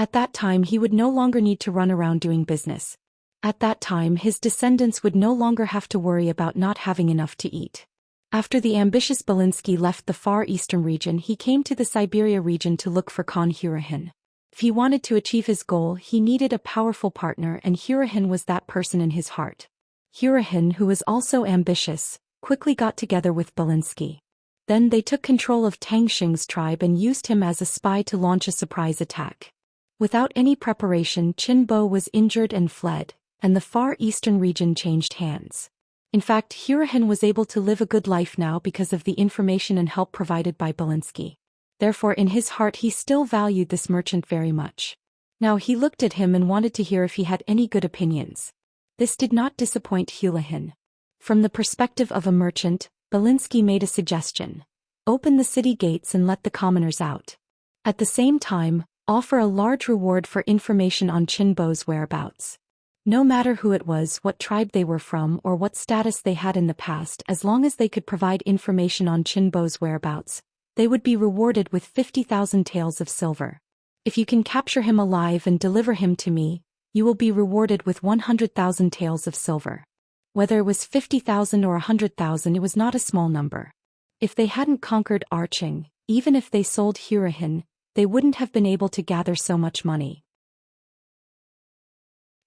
At that time he would no longer need to run around doing business. At that time his descendants would no longer have to worry about not having enough to eat. After the ambitious Belinsky left the far eastern region, he came to the Siberia region to look for Khan Hurahin. If he wanted to achieve his goal, he needed a powerful partner, and Hurahin was that person in his heart. Hurahin, who was also ambitious, quickly got together with Belinsky. Then they took control of Tang Xing's tribe and used him as a spy to launch a surprise attack. Without any preparation, Qin Bo was injured and fled, and the far eastern region changed hands. In fact, Hurahin was able to live a good life now because of the information and help provided by Belinsky. Therefore, in his heart he still valued this merchant very much. Now he looked at him and wanted to hear if he had any good opinions. This did not disappoint Hurahin. From the perspective of a merchant, Belinsky made a suggestion. Open the city gates and let the commoners out. At the same time, offer a large reward for information on Qin Bo's whereabouts. No matter who it was, what tribe they were from, or what status they had in the past, as long as they could provide information on Qin Bo's whereabouts, they would be rewarded with 50,000 taels of silver. If you can capture him alive and deliver him to me, you will be rewarded with 100,000 taels of silver. Whether it was 50,000 or 100,000, it was not a small number. If they hadn't conquered Arching, even if they sold Hurahin, they wouldn't have been able to gather so much money.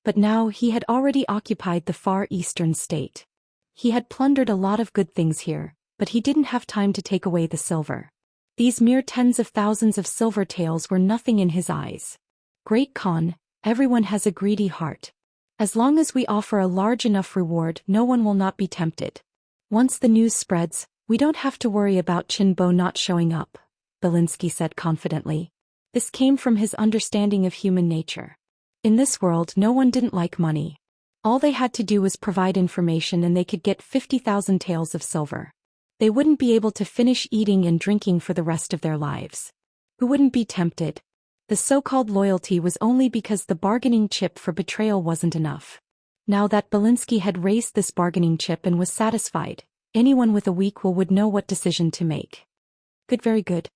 But now he had already occupied the far eastern state. He had plundered a lot of good things here, but he didn't have time to take away the silver. These mere tens of thousands of silver taels were nothing in his eyes. Great Khan, everyone has a greedy heart. As long as we offer a large enough reward, no one will not be tempted. Once the news spreads, we don't have to worry about Qin Bo not showing up, Belinsky said confidently. This came from his understanding of human nature. In this world, no one didn't like money. All they had to do was provide information and they could get 50,000 taels of silver. They wouldn't be able to finish eating and drinking for the rest of their lives. Who wouldn't be tempted? The so-called loyalty was only because the bargaining chip for betrayal wasn't enough. Now that Belinsky had raised this bargaining chip and was satisfied, anyone with a weak will would know what decision to make. Good, very good.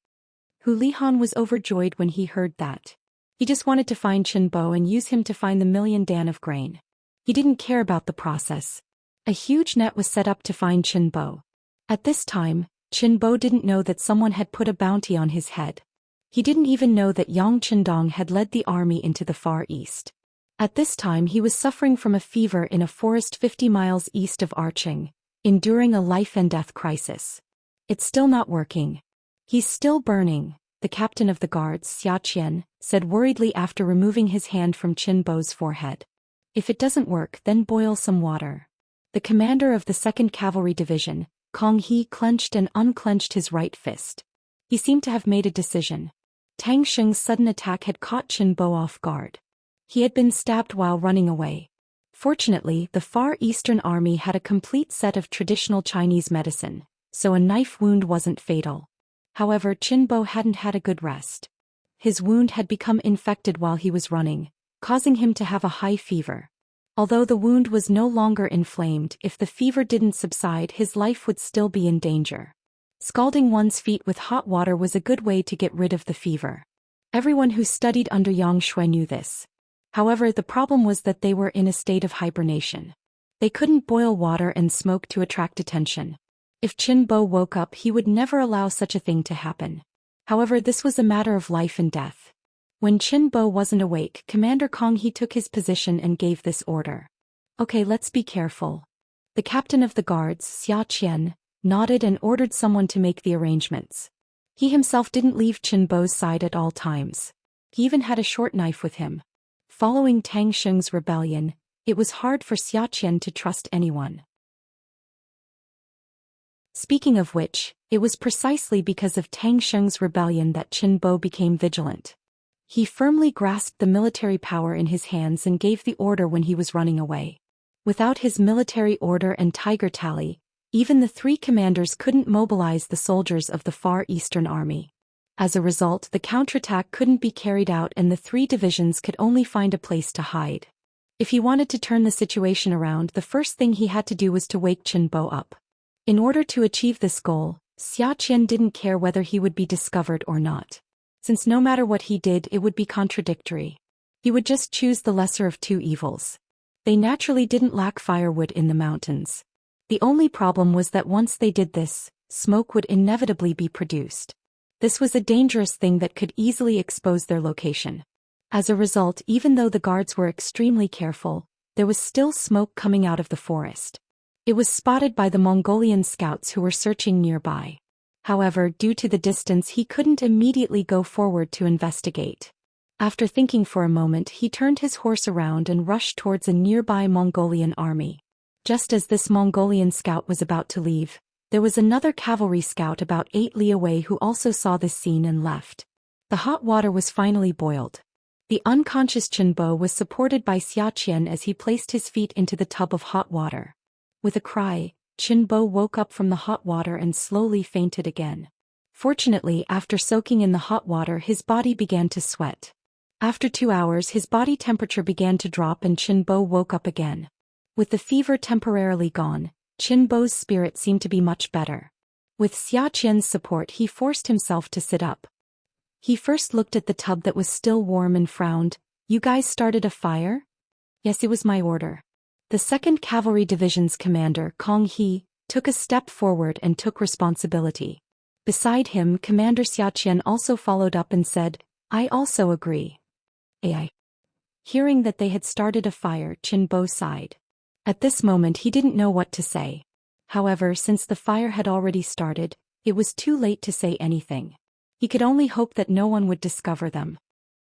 Hu Lihan was overjoyed when he heard that. He just wanted to find Qin Bo and use him to find the 1,000,000 dan of grain. He didn't care about the process. A huge net was set up to find Qin Bo. At this time, Qin Bo didn't know that someone had put a bounty on his head. He didn't even know that Yang Qindong had led the army into the far east. At this time he was suffering from a fever in a forest 50 miles east of Arching, enduring a life-and-death crisis. It's still not working. He's still burning, the captain of the guards, Zhou Xian, said worriedly after removing his hand from Qin Bo's forehead. If it doesn't work, then boil some water. The commander of the 2nd Cavalry Division, Kong He, clenched and unclenched his right fist. He seemed to have made a decision. Tang Xing's sudden attack had caught Qin Bo off guard. He had been stabbed while running away. Fortunately, the Far Eastern Army had a complete set of traditional Chinese medicine, so a knife wound wasn't fatal. However, Qin Bo hadn't had a good rest. His wound had become infected while he was running, causing him to have a high fever. Although the wound was no longer inflamed, if the fever didn't subside, his life would still be in danger. Scalding one's feet with hot water was a good way to get rid of the fever. Everyone who studied under Yang Shui knew this. However, the problem was that they were in a state of hibernation. They couldn't boil water and smoke to attract attention. If Qin Bo woke up, he would never allow such a thing to happen. However, this was a matter of life and death. When Qin Bo wasn't awake, Commander Kong He took his position and gave this order. Okay, let's be careful. The captain of the guards, Zhou Xian, nodded and ordered someone to make the arrangements. He himself didn't leave Qin Bo's side at all times. He even had a short knife with him. Following Tang Xing's rebellion, it was hard for Zhou Xian to trust anyone. Speaking of which, it was precisely because of Tang Xing's rebellion that Qin Bo became vigilant. He firmly grasped the military power in his hands and gave the order when he was running away. Without his military order and tiger tally, even the 3 commanders couldn't mobilize the soldiers of the Far Eastern Army. As a result, the counterattack couldn't be carried out and the 3 divisions could only find a place to hide. If he wanted to turn the situation around, the first thing he had to do was to wake Qin Bo up. In order to achieve this goal, Zhou Xian didn't care whether he would be discovered or not. since no matter what he did it would be contradictory. He would just choose the lesser of two evils. They naturally didn't lack firewood in the mountains. The only problem was that once they did this, smoke would inevitably be produced. This was a dangerous thing that could easily expose their location. As a result, even though the guards were extremely careful, there was still smoke coming out of the forest. It was spotted by the Mongolian scouts who were searching nearby. However, due to the distance he couldn't immediately go forward to investigate. After thinking for a moment he turned his horse around and rushed towards a nearby Mongolian army. Just as this Mongolian scout was about to leave, there was another cavalry scout about 8 li away who also saw this scene and left. The hot water was finally boiled. The unconscious Chenbo was supported by Zhou Xian as he placed his feet into the tub of hot water. With a cry, Chenbo woke up from the hot water and slowly fainted again. Fortunately, after soaking in the hot water his body began to sweat. After 2 hours his body temperature began to drop and Chenbo woke up again. With the fever temporarily gone, Chenbo's spirit seemed to be much better. With Zhou Qian's support he forced himself to sit up. He first looked at the tub that was still warm and frowned. "You guys started a fire?" "Yes, it was my order." The 2nd Cavalry Division's commander, Kong He, took a step forward and took responsibility. Beside him, Commander Zhou Qian also followed up and said, "I also agree." AI. Hearing that they had started a fire, Chenbo sighed. At this moment he didn't know what to say. However, since the fire had already started, it was too late to say anything. He could only hope that no one would discover them.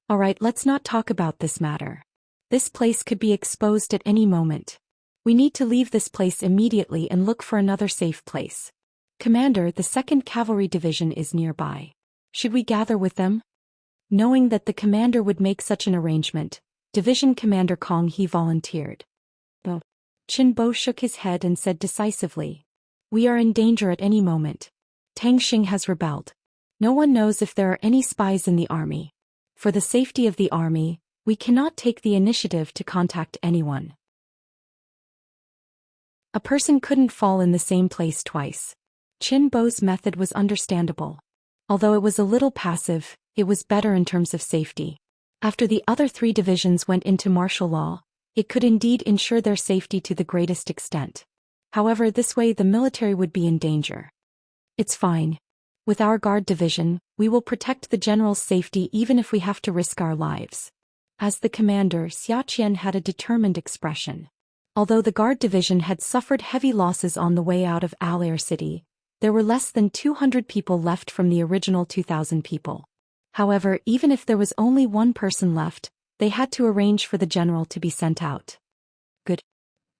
"Alright, let's not talk about this matter. This place could be exposed at any moment. We need to leave this place immediately and look for another safe place. Commander, the 2nd Cavalry Division is nearby. Should we gather with them?" Knowing that the commander would make such an arrangement, Division Commander Kong He volunteered. Chenbo shook his head and said decisively, "We are in danger at any moment. Tang Xing has rebelled. No one knows if there are any spies in the army. For the safety of the army, we cannot take the initiative to contact anyone." A person couldn't fall in the same place twice. Chenbo's method was understandable. Although it was a little passive, it was better in terms of safety. After the other 3 divisions went into martial law, it could indeed ensure their safety to the greatest extent. However, this way the military would be in danger. "It's fine. With our guard division, we will protect the general's safety even if we have to risk our lives." As the commander, Zhou Qian had a determined expression. Although the guard division had suffered heavy losses on the way out of Al-Air City, there were less than 200 people left from the original 2,000 people. However, even if there was only 1 person left, they had to arrange for the general to be sent out. "Good."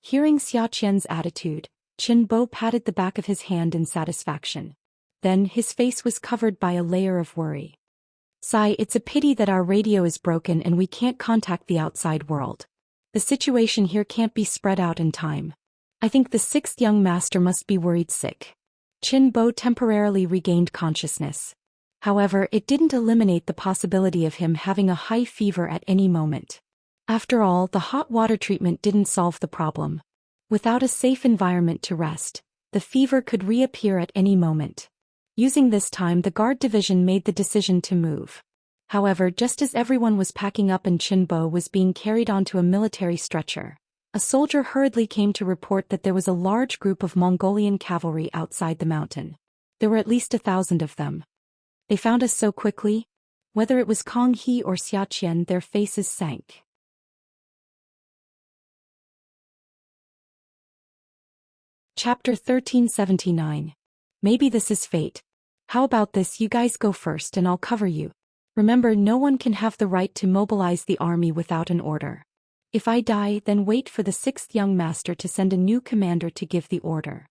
Hearing Zhou Qian's attitude, Chenbo patted the back of his hand in satisfaction. Then his face was covered by a layer of worry. "Sai, it's a pity that our radio is broken and we can't contact the outside world. The situation here can't be spread out in time. I think the 6th young master must be worried sick." Chenbo temporarily regained consciousness. However, it didn't eliminate the possibility of him having a high fever at any moment. After all, the hot water treatment didn't solve the problem. Without a safe environment to rest, the fever could reappear at any moment. Using this time, the guard division made the decision to move. However, just as everyone was packing up and Chenbo was being carried onto a military stretcher, a soldier hurriedly came to report that there was a large group of Mongolian cavalry outside the mountain. There were at least 1,000 of them. "They found us so quickly?" Whether it was Kong He or Zhou Qian, their faces sank. Chapter 1379. Maybe this is fate. How about this, you guys go first and I'll cover you. Remember, no one can have the right to mobilize the army without an order. If I die, then wait for the 6th young master to send a new commander to give the order."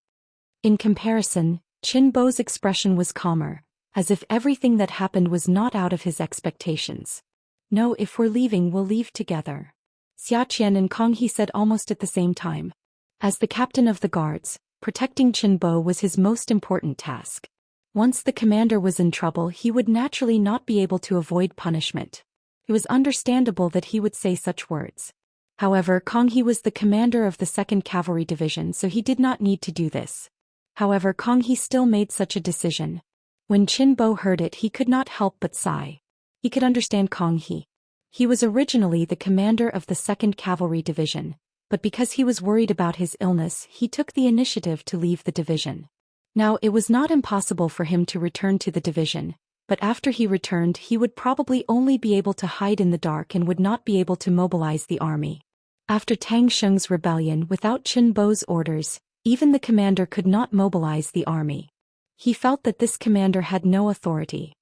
In comparison, Chenbo's expression was calmer, as if everything that happened was not out of his expectations. "No, if we're leaving, we'll leave together." Zhou Qian and Kong He said almost at the same time. As the captain of the guards, protecting Chenbo was his most important task. Once the commander was in trouble, he would naturally not be able to avoid punishment. It was understandable that he would say such words. However, Kong He was the commander of the 2nd Cavalry Division, so he did not need to do this. However, Kong He still made such a decision. When Chenbo heard it, he could not help but sigh. He could understand Kang He. He was originally the commander of the 2nd Cavalry Division, but because he was worried about his illness, he took the initiative to leave the division. Now, it was not impossible for him to return to the division, but after he returned he would probably only be able to hide in the dark and would not be able to mobilize the army. After Tang Sheng's rebellion without Qin Bo's orders, even the commander could not mobilize the army. He felt that this commander had no authority.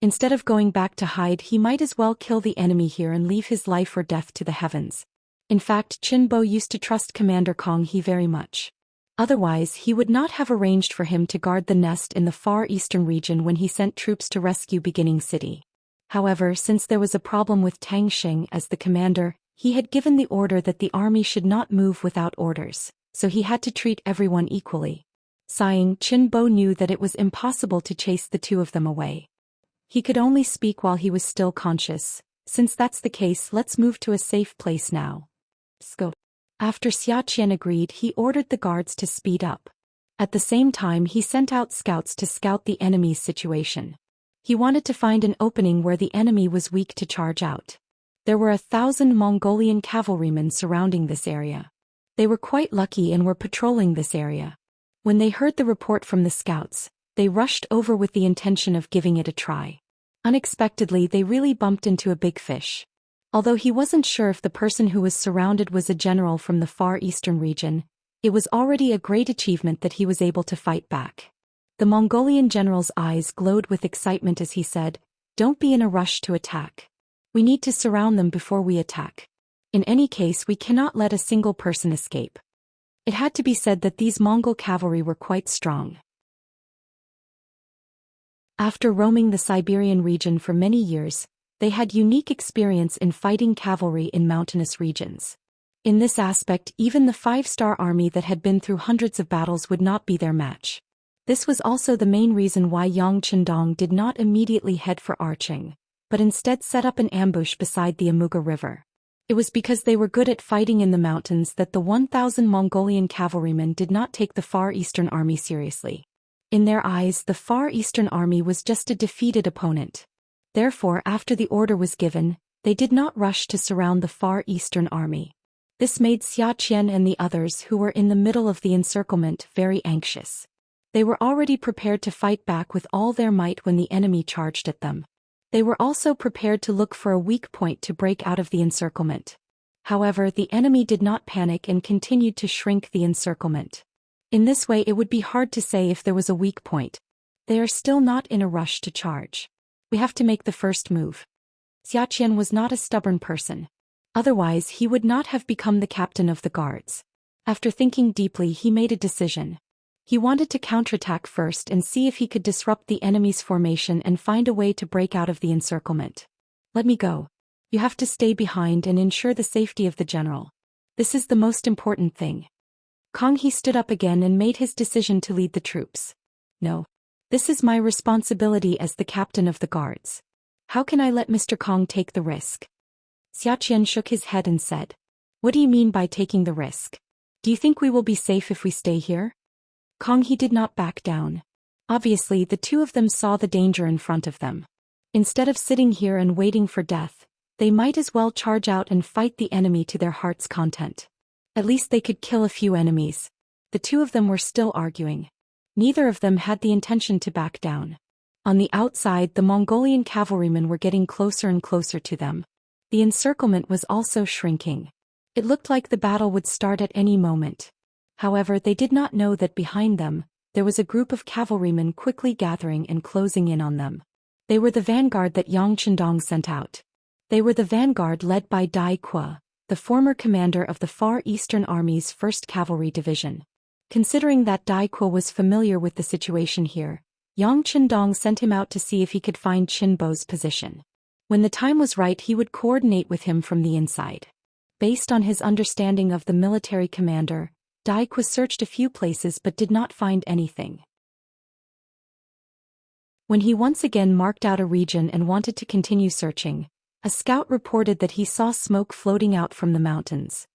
Instead of going back to hide, he might as well kill the enemy here and leave his life or death to the heavens. In fact, Qin Bo used to trust Commander Kang He very much. Otherwise, he would not have arranged for him to guard the nest in the far eastern region when he sent troops to rescue Beginning City. However, since there was a problem with Tang Sheng as the commander, he had given the order that the army should not move without orders, so he had to treat everyone equally. Sighing, Qin Bo knew that it was impossible to chase the two of them away. He could only speak while he was still conscious. Since that's the case, let's move to a safe place now. Go. After Zhou Xian agreed, he ordered the guards to speed up. At the same time, he sent out scouts to scout the enemy's situation. He wanted to find an opening where the enemy was weak to charge out. There were 1,000 Mongolian cavalrymen surrounding this area. They were quite lucky and were patrolling this area. When they heard the report from the scouts, they rushed over with the intention of giving it a try. Unexpectedly, they really bumped into a big fish. Although he wasn't sure if the person who was surrounded was a general from the far eastern region, it was already a great achievement that he was able to fight back. The Mongolian general's eyes glowed with excitement as he said, "Don't be in a rush to attack. We need to surround them before we attack. In any case, we cannot let a single person escape." It had to be said that these Mongol cavalry were quite strong. After roaming the Siberian region for many years, they had unique experience in fighting cavalry in mountainous regions. In this aspect, even the 5-star army that had been through hundreds of battles would not be their match. This was also the main reason why Yang Qindong did not immediately head for Arching, but instead set up an ambush beside the Amuga River. It was because they were good at fighting in the mountains that the 1,000 Mongolian cavalrymen did not take the Far Eastern Army seriously. In their eyes, the Far Eastern Army was just a defeated opponent. Therefore, after the order was given, they did not rush to surround the Far Eastern Army. This made Zhou Xian and the others who were in the middle of the encirclement very anxious. They were already prepared to fight back with all their might when the enemy charged at them. They were also prepared to look for a weak point to break out of the encirclement. However, the enemy did not panic and continued to shrink the encirclement. In this way, it would be hard to say if there was a weak point. They are still not in a rush to charge. We have to make the first move. Zhou Xian was not a stubborn person. Otherwise, he would not have become the captain of the guards. After thinking deeply, he made a decision. He wanted to counterattack first and see if he could disrupt the enemy's formation and find a way to break out of the encirclement. "Let me go. You have to stay behind and ensure the safety of the general. This is the most important thing." Kang He stood up again and made his decision to lead the troops. "No. This is my responsibility as the captain of the guards. How can I let Mr. Kang take the risk?" Zhou Xian shook his head and said, "What do you mean by taking the risk? Do you think we will be safe if we stay here?" Kang He did not back down. Obviously, the two of them saw the danger in front of them. Instead of sitting here and waiting for death, they might as well charge out and fight the enemy to their heart's content. At least they could kill a few enemies. The two of them were still arguing. Neither of them had the intention to back down. On the outside, the Mongolian cavalrymen were getting closer and closer to them. The encirclement was also shrinking. It looked like the battle would start at any moment. However, they did not know that behind them, there was a group of cavalrymen quickly gathering and closing in on them. They were the vanguard that Yang Qindong sent out. They were the vanguard led by Dai Qua, the former commander of the Far Eastern Army's 1st Cavalry Division. Considering that Dai Qua was familiar with the situation here, Yang Qindong sent him out to see if he could find Qin Bo's position. When the time was right, he would coordinate with him from the inside. Based on his understanding of the military commander, Dai Qua searched a few places but did not find anything. When he once again marked out a region and wanted to continue searching, a scout reported that he saw smoke floating out from the mountains.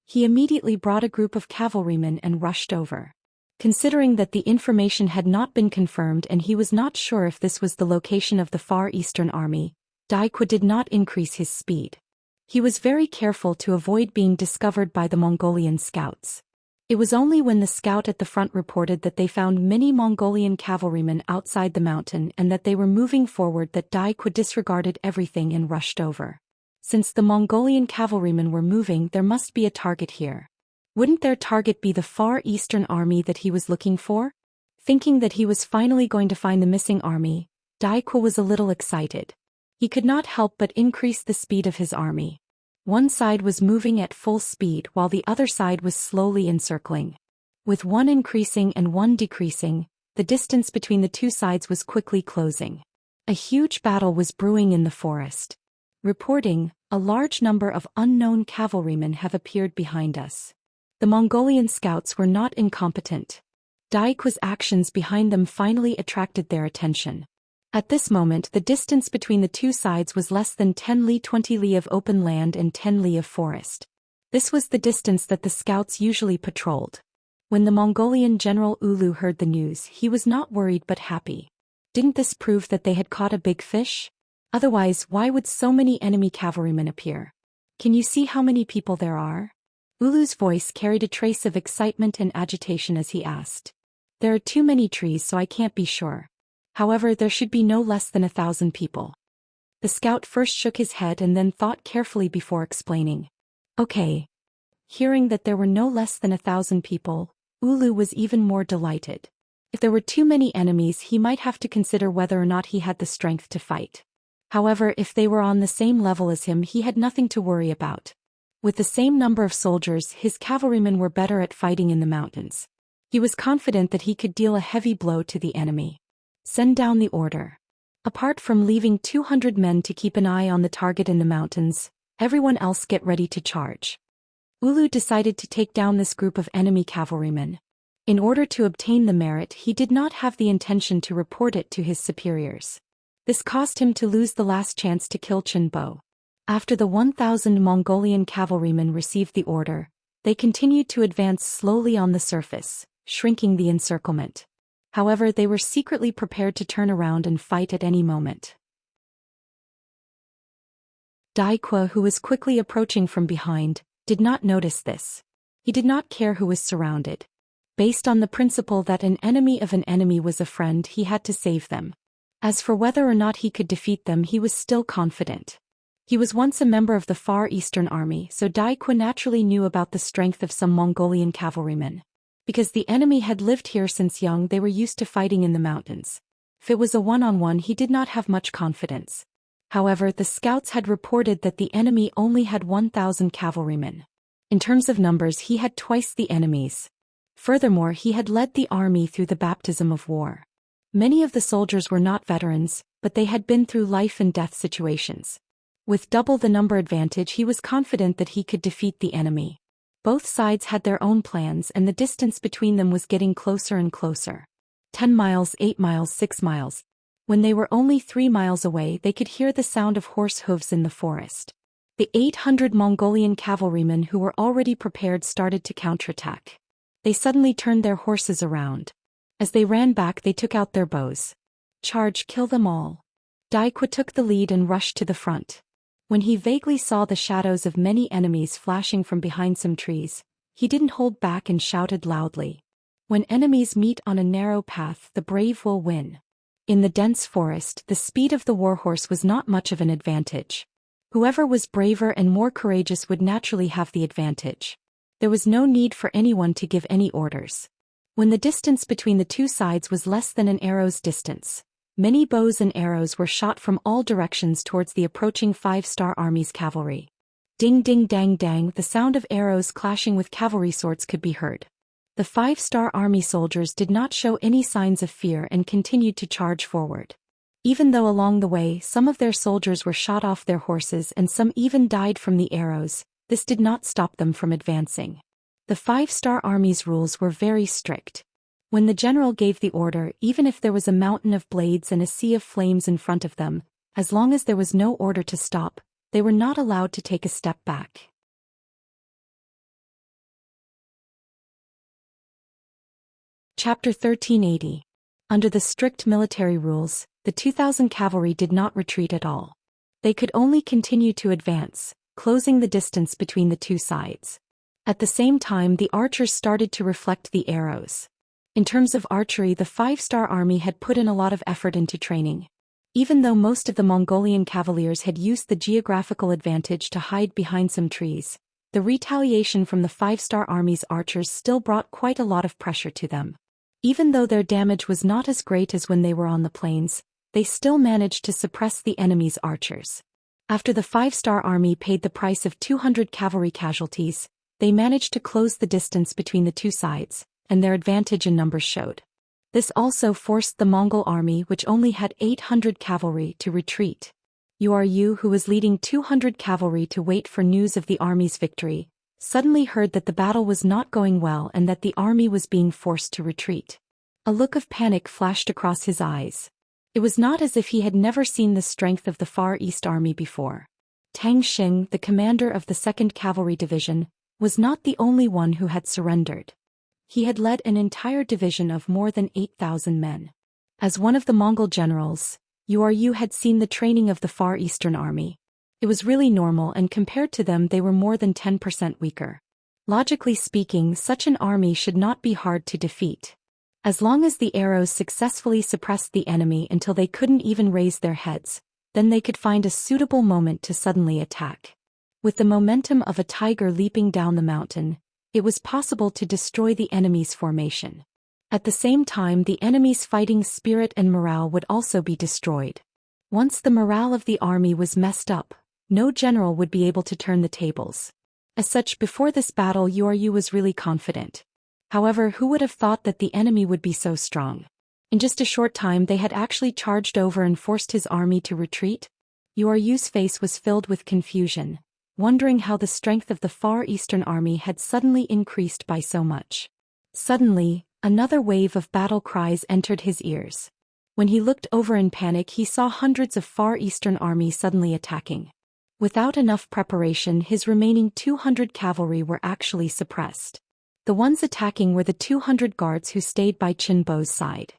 He immediately brought a group of cavalrymen and rushed over. Considering that the information had not been confirmed and he was not sure if this was the location of the Far Eastern Army, Daique did not increase his speed. He was very careful to avoid being discovered by the Mongolian scouts. It was only when the scout at the front reported that they found many Mongolian cavalrymen outside the mountain and that they were moving forward that Daique disregarded everything and rushed over. Since the Mongolian cavalrymen were moving, there must be a target here. Wouldn't their target be the Far Eastern army that he was looking for? Thinking that he was finally going to find the missing army, Daique was a little excited. He could not help but increase the speed of his army. One side was moving at full speed while the other side was slowly encircling. With one increasing and one decreasing, the distance between the two sides was quickly closing. A huge battle was brewing in the forest. Reporting, a large number of unknown cavalrymen have appeared behind us. The Mongolian scouts were not incompetent. Daique's actions behind them finally attracted their attention. At this moment the distance between the two sides was less than 10 li 20 li of open land and 10 li of forest. This was the distance that the scouts usually patrolled. When the Mongolian general Ulu heard the news, he was not worried but happy. Didn't this prove that they had caught a big fish? Otherwise, why would so many enemy cavalrymen appear? Can you see how many people there are? Ulu's voice carried a trace of excitement and agitation as he asked. There are too many trees, so I can't be sure. However, there should be no less than 1,000 people. The scout first shook his head and then thought carefully before explaining. Okay. Hearing that there were no less than 1,000 people, Ulu was even more delighted. If there were too many enemies, he might have to consider whether or not he had the strength to fight. However, if they were on the same level as him, he had nothing to worry about. With the same number of soldiers, his cavalrymen were better at fighting in the mountains. He was confident that he could deal a heavy blow to the enemy. Send down the order. Apart from leaving 200 men to keep an eye on the target in the mountains, everyone else get ready to charge. Ulu decided to take down this group of enemy cavalrymen. In order to obtain the merit, he did not have the intention to report it to his superiors. This caused him to lose the last chance to kill Chenbo. After the 1,000 Mongolian cavalrymen received the order, they continued to advance slowly on the surface, shrinking the encirclement. However, they were secretly prepared to turn around and fight at any moment. Daique, who was quickly approaching from behind, did not notice this. He did not care who was surrounded. Based on the principle that an enemy of an enemy was a friend, he had to save them. As for whether or not he could defeat them, he was still confident. He was once a member of the Far Eastern Army, so Daique naturally knew about the strength of some Mongolian cavalrymen. Because the enemy had lived here since young, they were used to fighting in the mountains. If it was a one-on-one, he did not have much confidence. However, the scouts had reported that the enemy only had 1,000 cavalrymen. In terms of numbers, he had twice the enemy's. Furthermore, he had led the army through the baptism of war. Many of the soldiers were not veterans, but they had been through life and death situations. With double the number advantage, he was confident that he could defeat the enemy. Both sides had their own plans and the distance between them was getting closer and closer. 10 miles, 8 miles, 6 miles. When they were only 3 miles away, they could hear the sound of horse hooves in the forest. The 800 Mongolian cavalrymen who were already prepared started to counterattack. They suddenly turned their horses around. As they ran back, they took out their bows. Charge, kill them all. Daique took the lead and rushed to the front. When he vaguely saw the shadows of many enemies flashing from behind some trees, he didn't hold back and shouted loudly. When enemies meet on a narrow path, the brave will win. In the dense forest, the speed of the warhorse was not much of an advantage. Whoever was braver and more courageous would naturally have the advantage. There was no need for anyone to give any orders. When the distance between the two sides was less than an arrow's distance, many bows and arrows were shot from all directions towards the approaching 5-star army's cavalry. Ding ding dang dang, the sound of arrows clashing with cavalry swords could be heard. The 5-star army soldiers did not show any signs of fear and continued to charge forward. Even though along the way some of their soldiers were shot off their horses and some even died from the arrows, this did not stop them from advancing. The 5-star army's rules were very strict. When the general gave the order, even if there was a mountain of blades and a sea of flames in front of them, as long as there was no order to stop, they were not allowed to take a step back. Chapter 1380. Under the strict military rules, the 2,000 cavalry did not retreat at all. They could only continue to advance, closing the distance between the two sides. At the same time, the archers started to reflect the arrows. In terms of archery, the 5-star army had put in a lot of effort into training. Even though most of the Mongolian cavaliers had used the geographical advantage to hide behind some trees, the retaliation from the 5-star army's archers still brought quite a lot of pressure to them. Even though their damage was not as great as when they were on the plains, they still managed to suppress the enemy's archers. After the 5-star army paid the price of 200 cavalry casualties, they managed to close the distance between the two sides, and their advantage in numbers showed. This also forced the Mongol army, which only had 800 cavalry, to retreat. Yu, who was leading 200 cavalry to wait for news of the army's victory, suddenly heard that the battle was not going well and that the army was being forced to retreat. A look of panic flashed across his eyes. It was not as if he had never seen the strength of the Far East Army before. Tang Xing, the commander of the 2nd Cavalry Division, was not the only one who had surrendered. He had led an entire division of more than 8,000 men. As one of the Mongol generals, Yu had seen the training of the Far Eastern Army. It was really normal, and compared to them they were more than 10% weaker. Logically speaking, such an army should not be hard to defeat. As long as the arrows successfully suppressed the enemy until they couldn't even raise their heads, then they could find a suitable moment to suddenly attack. With the momentum of a tiger leaping down the mountain, it was possible to destroy the enemy's formation. At the same time, the enemy's fighting spirit and morale would also be destroyed. Once the morale of the army was messed up, no general would be able to turn the tables. As such, before this battle, Yu was really confident. However, who would have thought that the enemy would be so strong? In just a short time they had actually charged over and forced his army to retreat. Yu's face was filled with confusion, wondering how the strength of the Far Eastern Army had suddenly increased by so much. Suddenly, another wave of battle cries entered his ears. When he looked over in panic, he saw hundreds of Far Eastern Army suddenly attacking. Without enough preparation, his remaining 200 cavalry were actually suppressed. The ones attacking were the 200 guards who stayed by Qinbo's side.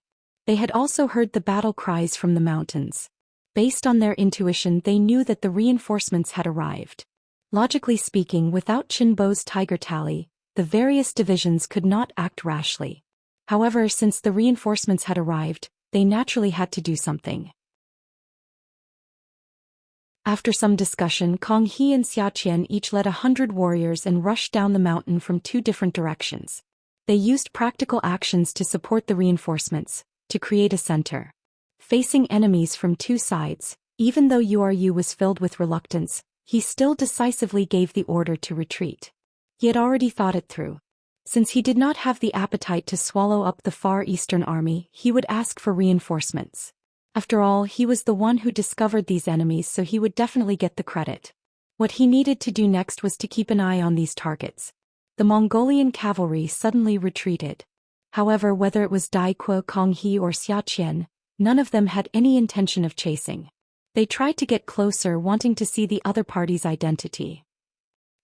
They had also heard the battle cries from the mountains. Based on their intuition, they knew that the reinforcements had arrived. Logically speaking, without Qinbo's tiger tally, the various divisions could not act rashly. However, since the reinforcements had arrived, they naturally had to do something. After some discussion, Kong He and Xiaqian each led 100 warriors and rushed down the mountain from 2 different directions. They used practical actions to support the reinforcements, to create a center. Facing enemies from 2 sides, even though Yu was filled with reluctance, he still decisively gave the order to retreat. He had already thought it through. Since he did not have the appetite to swallow up the Far Eastern Army, he would ask for reinforcements. After all, he was the one who discovered these enemies, so he would definitely get the credit. What he needed to do next was to keep an eye on these targets. The Mongolian cavalry suddenly retreated. However, whether it was Daikuo, Kong He or Xiaqian, none of them had any intention of chasing. They tried to get closer, wanting to see the other party's identity.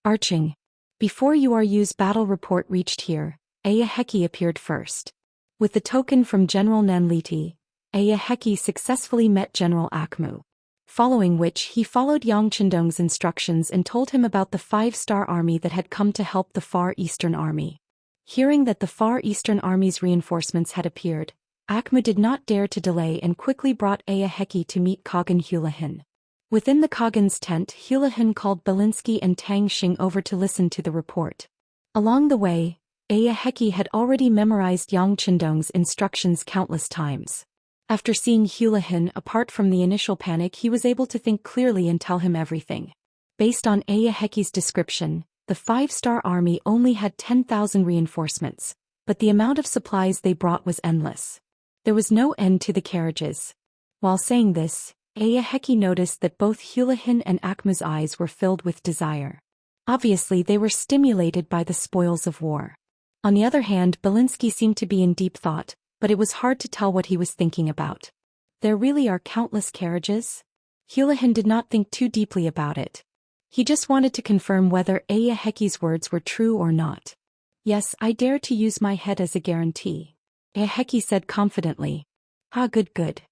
Arching. Before Yu's battle report reached here, Ayaheki appeared first. With the token from General Nanliti, Ayaheki successfully met General Akmu. Following which, he followed Yang Qindong's instructions and told him about the 5-star army that had come to help the Far Eastern Army. Hearing that the Far Eastern Army's reinforcements had appeared, Akmu did not dare to delay and quickly brought Ayaheki to meet Khagan Hulahan. Within the Khagan's tent, Hulahan called Belinsky and Tang Xing over to listen to the report. Along the way, Ayaheki had already memorized Yang Qindong's instructions countless times. After seeing Hulahan, apart from the initial panic, he was able to think clearly and tell him everything. Based on Ayaheki's description, the 5-star army only had 10,000 reinforcements, but the amount of supplies they brought was endless. There was no end to the carriages. While saying this, Ayaheki noticed that both Hulahan and Akmu's eyes were filled with desire. Obviously, they were stimulated by the spoils of war. On the other hand, Belinsky seemed to be in deep thought, but it was hard to tell what he was thinking about. There really are countless carriages? Hulahan did not think too deeply about it. He just wanted to confirm whether Ayaheki's words were true or not. Yes, I dare to use my head as a guarantee, Ayaheki said confidently. Ah, good.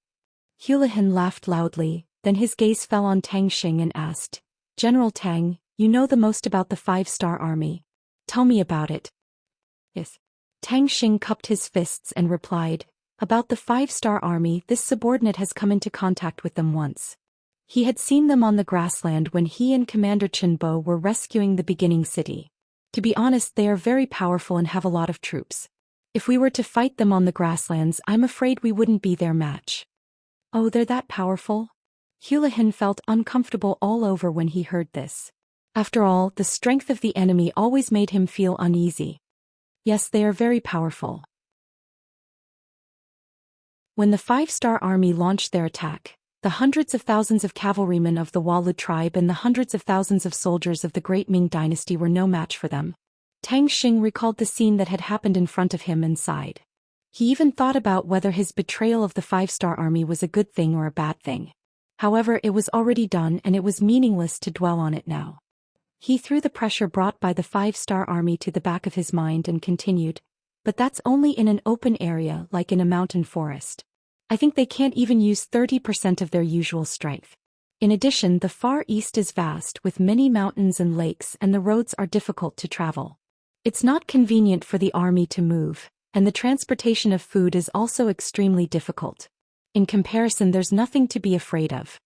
Hulahan laughed loudly, Then his gaze fell on Tang Xing and asked, General Tang, you know the most about the 5-star army. Tell me about it. Yes. Tang Xing cupped his fists and replied, about the 5-star army, this subordinate has come into contact with them once. He had seen them on the grassland when he and Commander Chenbo were rescuing the beginning city. To be honest, they are very powerful and have a lot of troops. If we were to fight them on the grasslands, I'm afraid we wouldn't be their match. Oh, they're that powerful? Hulahan felt uncomfortable all over when he heard this. After all, the strength of the enemy always made him feel uneasy. Yes, they are very powerful. When the 5-star army launched their attack, the hundreds of thousands of cavalrymen of the Walu tribe and the hundreds of thousands of soldiers of the Great Ming dynasty were no match for them. Tang Xing recalled the scene that had happened in front of him and sighed. He even thought about whether his betrayal of the 5-star army was a good thing or a bad thing. However, it was already done and it was meaningless to dwell on it now. He threw the pressure brought by the 5-star army to the back of his mind and continued, but that's only in an open area like in a mountain forest. I think they can't even use 30% of their usual strength. In addition, the Far East is vast with many mountains and lakes and the roads are difficult to travel. It's not convenient for the army to move, and the transportation of food is also extremely difficult. In comparison, there's nothing to be afraid of.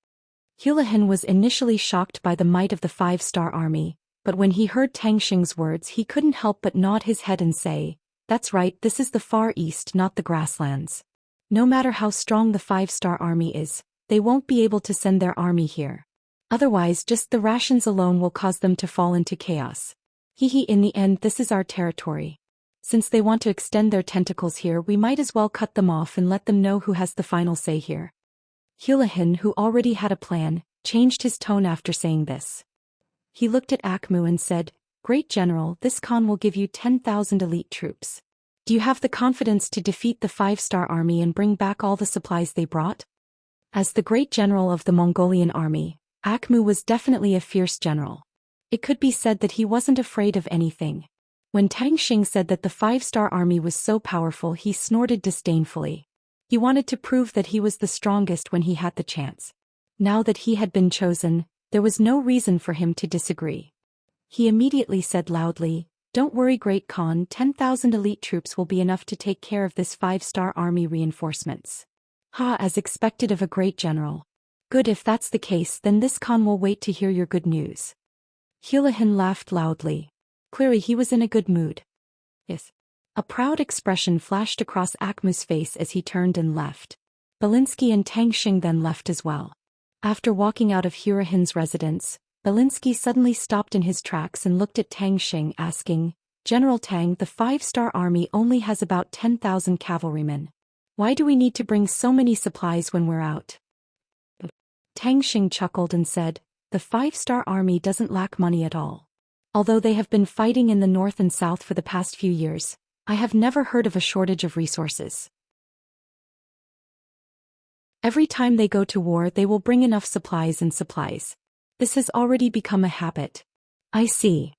Hulahan was initially shocked by the might of the 5-star army, but when he heard Tang Xing's words he couldn't help but nod his head and say, that's right, this is the Far East, not the grasslands. No matter how strong the 5-star army is, they won't be able to send their army here. Otherwise, just the rations alone will cause them to fall into chaos. In the end, this is our territory. Since they want to extend their tentacles here, we might as well cut them off and let them know who has the final say here. Hulahan, who already had a plan, changed his tone after saying this. He looked at Akmu and said, Great General, this Khan will give you 10,000 elite troops. Do you have the confidence to defeat the 5-star army and bring back all the supplies they brought? As the great general of the Mongolian army, Akmu was definitely a fierce general. It could be said that he wasn't afraid of anything. When Tang Xing said that the 5-star army was so powerful, he snorted disdainfully. He wanted to prove that he was the strongest when he had the chance. Now that he had been chosen, there was no reason for him to disagree. He immediately said loudly, Don't worry, Great Khan, 10,000 elite troops will be enough to take care of this 5-star army reinforcements. As expected of a great general. Good, if that's the case, then this Khan will wait to hear your good news. Hulahan laughed loudly. Clearly he was in a good mood. Yes. A proud expression flashed across Akmu's face as he turned and left. Belinsky and Tang Xing then left as well. After walking out of Hulahan's residence, Belinsky suddenly stopped in his tracks and looked at Tang Xing, asking, General Tang, the 5-star army only has about 10,000 cavalrymen. Why do we need to bring so many supplies when we're out? Tang Xing chuckled and said, The 5-star army doesn't lack money at all. Although they have been fighting in the north and south for the past few years, I have never heard of a shortage of resources. Every time they go to war, they will bring enough supplies. This has already become a habit. I see.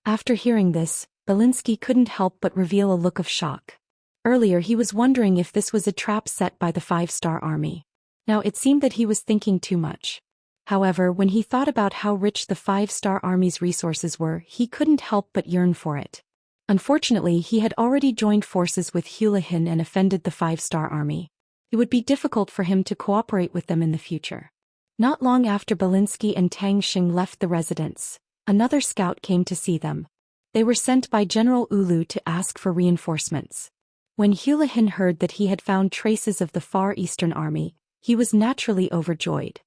After hearing this, Belinsky couldn't help but reveal a look of shock. Earlier he was wondering if this was a trap set by the 5-star army. Now it seemed that he was thinking too much. However, when he thought about how rich the 5-star army's resources were, he couldn't help but yearn for it. Unfortunately, he had already joined forces with Hulahan and offended the 5-star army. It would be difficult for him to cooperate with them in the future. Not long after Belinsky and Tang Xing left the residence, another scout came to see them. They were sent by General Ulu to ask for reinforcements. When Hulahan heard that he had found traces of the Far Eastern army, he was naturally overjoyed.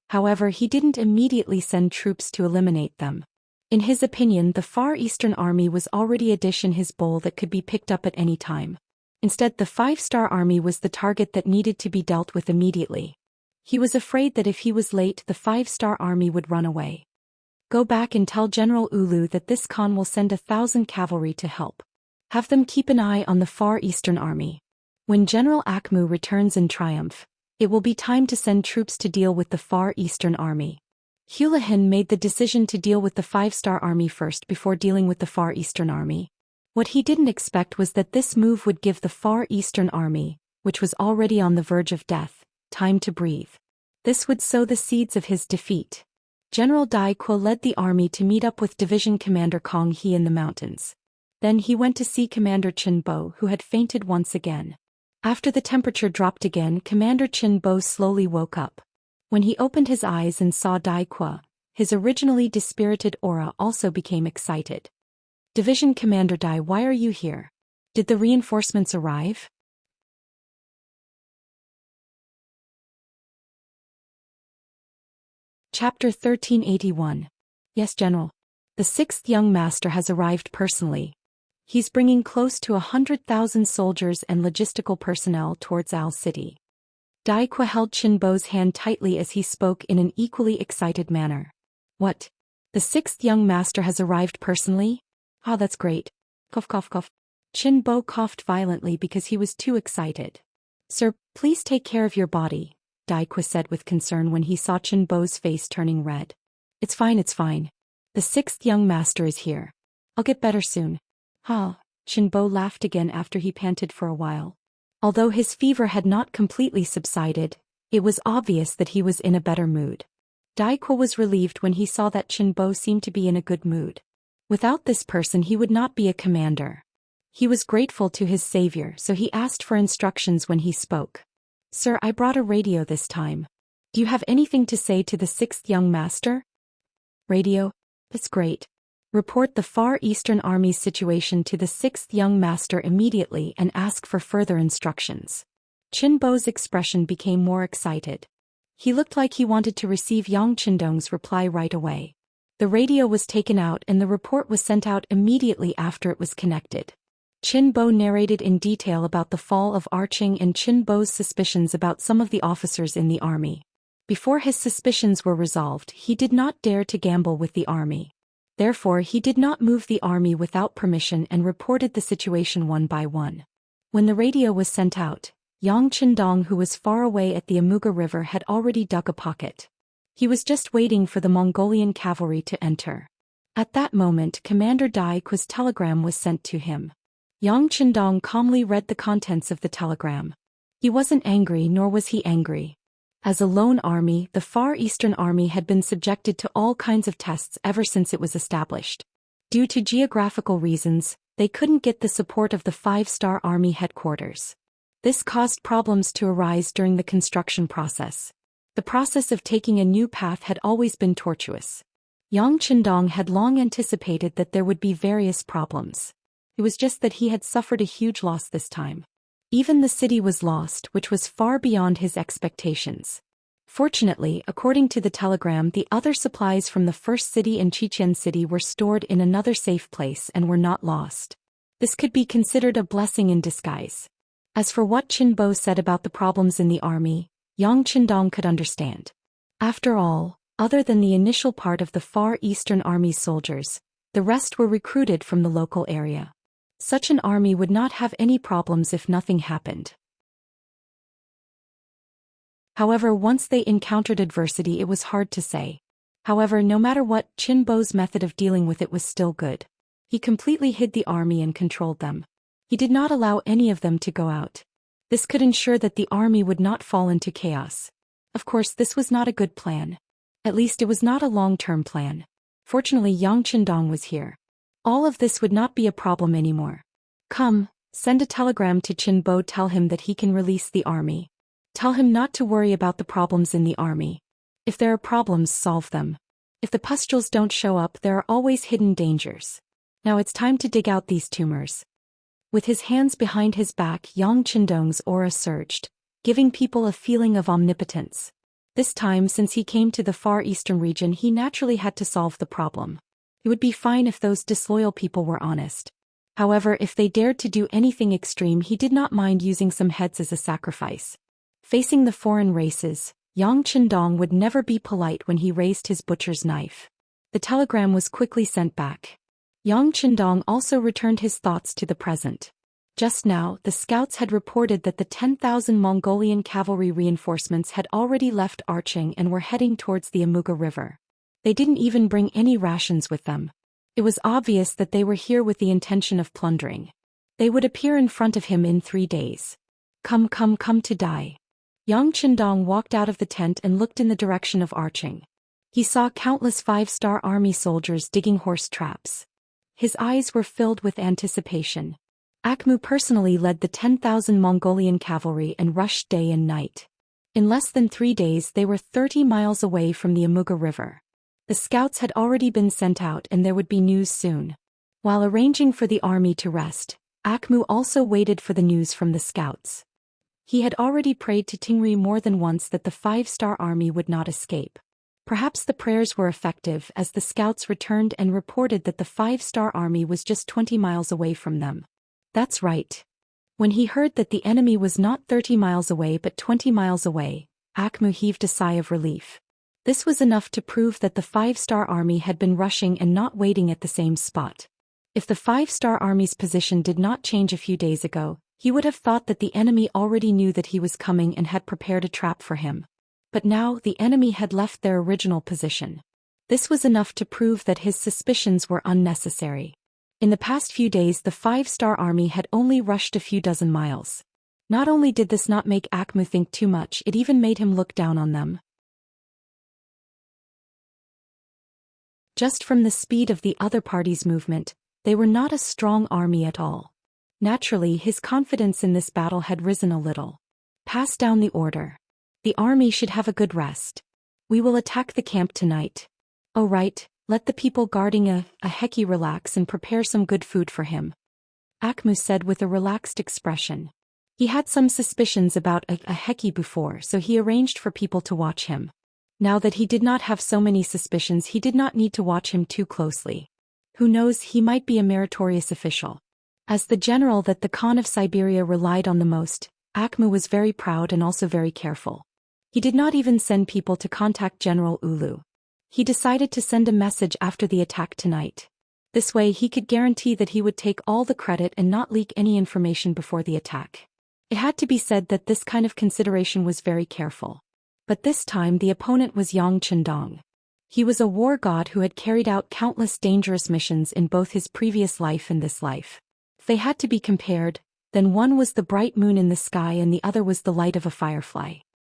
However, he didn't immediately send troops to eliminate them. In his opinion, the Far Eastern army was already a dish in his bowl that could be picked up at any time. Instead, the 5-star army was the target that needed to be dealt with immediately. He was afraid that if he was late, the 5-star army would run away. Go back and tell General Ulu that this Khan will send 1,000 cavalry to help. Have them keep an eye on the Far Eastern army. When General Akmu returns in triumph, it will be time to send troops to deal with the Far Eastern army. Hulahan made the decision to deal with the 5-star army first before dealing with the Far Eastern army. What he didn't expect was that this move would give the Far Eastern army, which was already on the verge of death, time to breathe. This would sow the seeds of his defeat. General Dai Kuo led the army to meet up with Division Commander Kong He in the mountains. Then he went to see Commander Qin Bo, who had fainted once again. After the temperature dropped again, Commander Qin Bo slowly woke up. When he opened his eyes and saw Dai Kuo, his originally dispirited aura also became excited. Division Commander Dai, why are you here? Did the reinforcements arrive? Chapter 1381. Yes, General. The 6th young master has arrived personally. He's bringing close to 100,000 soldiers and logistical personnel towards Al City. Dai Kuo held Qin Bo's hand tightly as he spoke in an equally excited manner. What? The 6th young master has arrived personally? Ah, that's great. Cough, cough, cough. Qin Bo coughed violently because he was too excited. Sir, please take care of your body, Dai Kuo said with concern when he saw Qin Bo's face turning red. It's fine, it's fine. The 6th young master is here. I'll get better soon. Ha, Qin Bo laughed again after he panted for a while. Although his fever had not completely subsided, it was obvious that he was in a better mood. Dai Kuo was relieved when he saw that Qin Bo seemed to be in a good mood. Without this person he would not be a commander. He was grateful to his savior, so he asked for instructions when he spoke. Sir, I brought a radio this time. Do you have anything to say to the 6th young master? Radio? That's great. Report the Far Eastern Army's situation to the 6th young master immediately and ask for further instructions. Qin Bo's expression became more excited. He looked like he wanted to receive Yang Qindong's reply right away. The radio was taken out and the report was sent out immediately after it was connected. Qin Bo narrated in detail about the fall of Arqing and Qin Bo's suspicions about some of the officers in the army. Before his suspicions were resolved, he did not dare to gamble with the army. Therefore, he did not move the army without permission and reported the situation one by one. When the radio was sent out, Yang Qindong, who was far away at the Amuga River, had already dug a pocket. He was just waiting for the Mongolian cavalry to enter. At that moment, Commander Dai Kuo's telegram was sent to him. Yang Qindong calmly read the contents of the telegram. He wasn't angry, nor was he angry. As a lone army, the Far Eastern Army had been subjected to all kinds of tests ever since it was established. Due to geographical reasons, they couldn't get the support of the 5-star Army headquarters. This caused problems to arise during the construction process. The process of taking a new path had always been tortuous. Yang Qindong had long anticipated that there would be various problems. It was just that he had suffered a huge loss this time. Even the city was lost, which was far beyond his expectations. Fortunately, according to the telegram, the other supplies from the first city and Xichen city were stored in another safe place and were not lost. This could be considered a blessing in disguise. As for what Qin Bo said about the problems in the army, Yang Qindong could understand. After all, other than the initial part of the Far Eastern Army's soldiers, the rest were recruited from the local area. Such an army would not have any problems if nothing happened. However, once they encountered adversity, it was hard to say. However, no matter what, Qin Bo's method of dealing with it was still good. He completely hid the army and controlled them. He did not allow any of them to go out. This could ensure that the army would not fall into chaos. Of course, this was not a good plan. At least it was not a long-term plan. Fortunately, Yang Qindong was here. All of this would not be a problem anymore. Come, send a telegram to Qin Bo, tell him that he can release the army. Tell him not to worry about the problems in the army. If there are problems, solve them. If the pustules don't show up, there are always hidden dangers. Now it's time to dig out these tumors. With his hands behind his back, Yang Qindong's aura surged, giving people a feeling of omnipotence. This time, since he came to the Far Eastern region, he naturally had to solve the problem. It would be fine if those disloyal people were honest. However, if they dared to do anything extreme, he did not mind using some heads as a sacrifice. Facing the foreign races, Yang Qindong would never be polite when he raised his butcher's knife. The telegram was quickly sent back. Yang Qindong also returned his thoughts to the present. Just now, the scouts had reported that the 10,000 Mongolian cavalry reinforcements had already left Arqing and were heading towards the Amuga River. They didn't even bring any rations with them. It was obvious that they were here with the intention of plundering. They would appear in front of him in 3 days. Come to die. Yang Chendong walked out of the tent and looked in the direction of Arching. He saw countless 5-star army soldiers digging horse traps. His eyes were filled with anticipation. Akmu personally led the 10,000 Mongolian cavalry and rushed day and night. In less than 3 days they were 30 miles away from the Amuga River. The scouts had already been sent out and there would be news soon. While arranging for the army to rest, Akmu also waited for the news from the scouts. He had already prayed to Tingri more than once that the 5-star army would not escape. Perhaps the prayers were effective as the scouts returned and reported that the 5-star army was just 20 miles away from them. That's right. When he heard that the enemy was not 30 miles away but 20 miles away, Akmu heaved a sigh of relief. This was enough to prove that the 5-star army had been rushing and not waiting at the same spot. If the 5-star army's position did not change a few days ago, he would have thought that the enemy already knew that he was coming and had prepared a trap for him. But now the enemy had left their original position. This was enough to prove that his suspicions were unnecessary. In the past few days the 5-star army had only rushed a few dozen miles. Not only did this not make Akmu think too much, it even made him look down on them. Just from the speed of the other party's movement, they were not a strong army at all. Naturally, his confidence in this battle had risen a little. Pass down the order. The army should have a good rest. We will attack the camp tonight. Oh right, let the people guarding a heki relax and prepare some good food for him. Akmu said with a relaxed expression. He had some suspicions about a heki before, so he arranged for people to watch him. Now that he did not have so many suspicions, he did not need to watch him too closely. Who knows, he might be a meritorious official. As the general that the Khan of Siberia relied on the most, Akmu was very proud and also very careful. He did not even send people to contact General Ulu. He decided to send a message after the attack tonight. This way he could guarantee that he would take all the credit and not leak any information before the attack. It had to be said that this kind of consideration was very careful. But this time the opponent was Yang Chendong. He was a war god who had carried out countless dangerous missions in both his previous life and this life. If they had to be compared, then one was the bright moon in the sky and the other was the light of a firefly.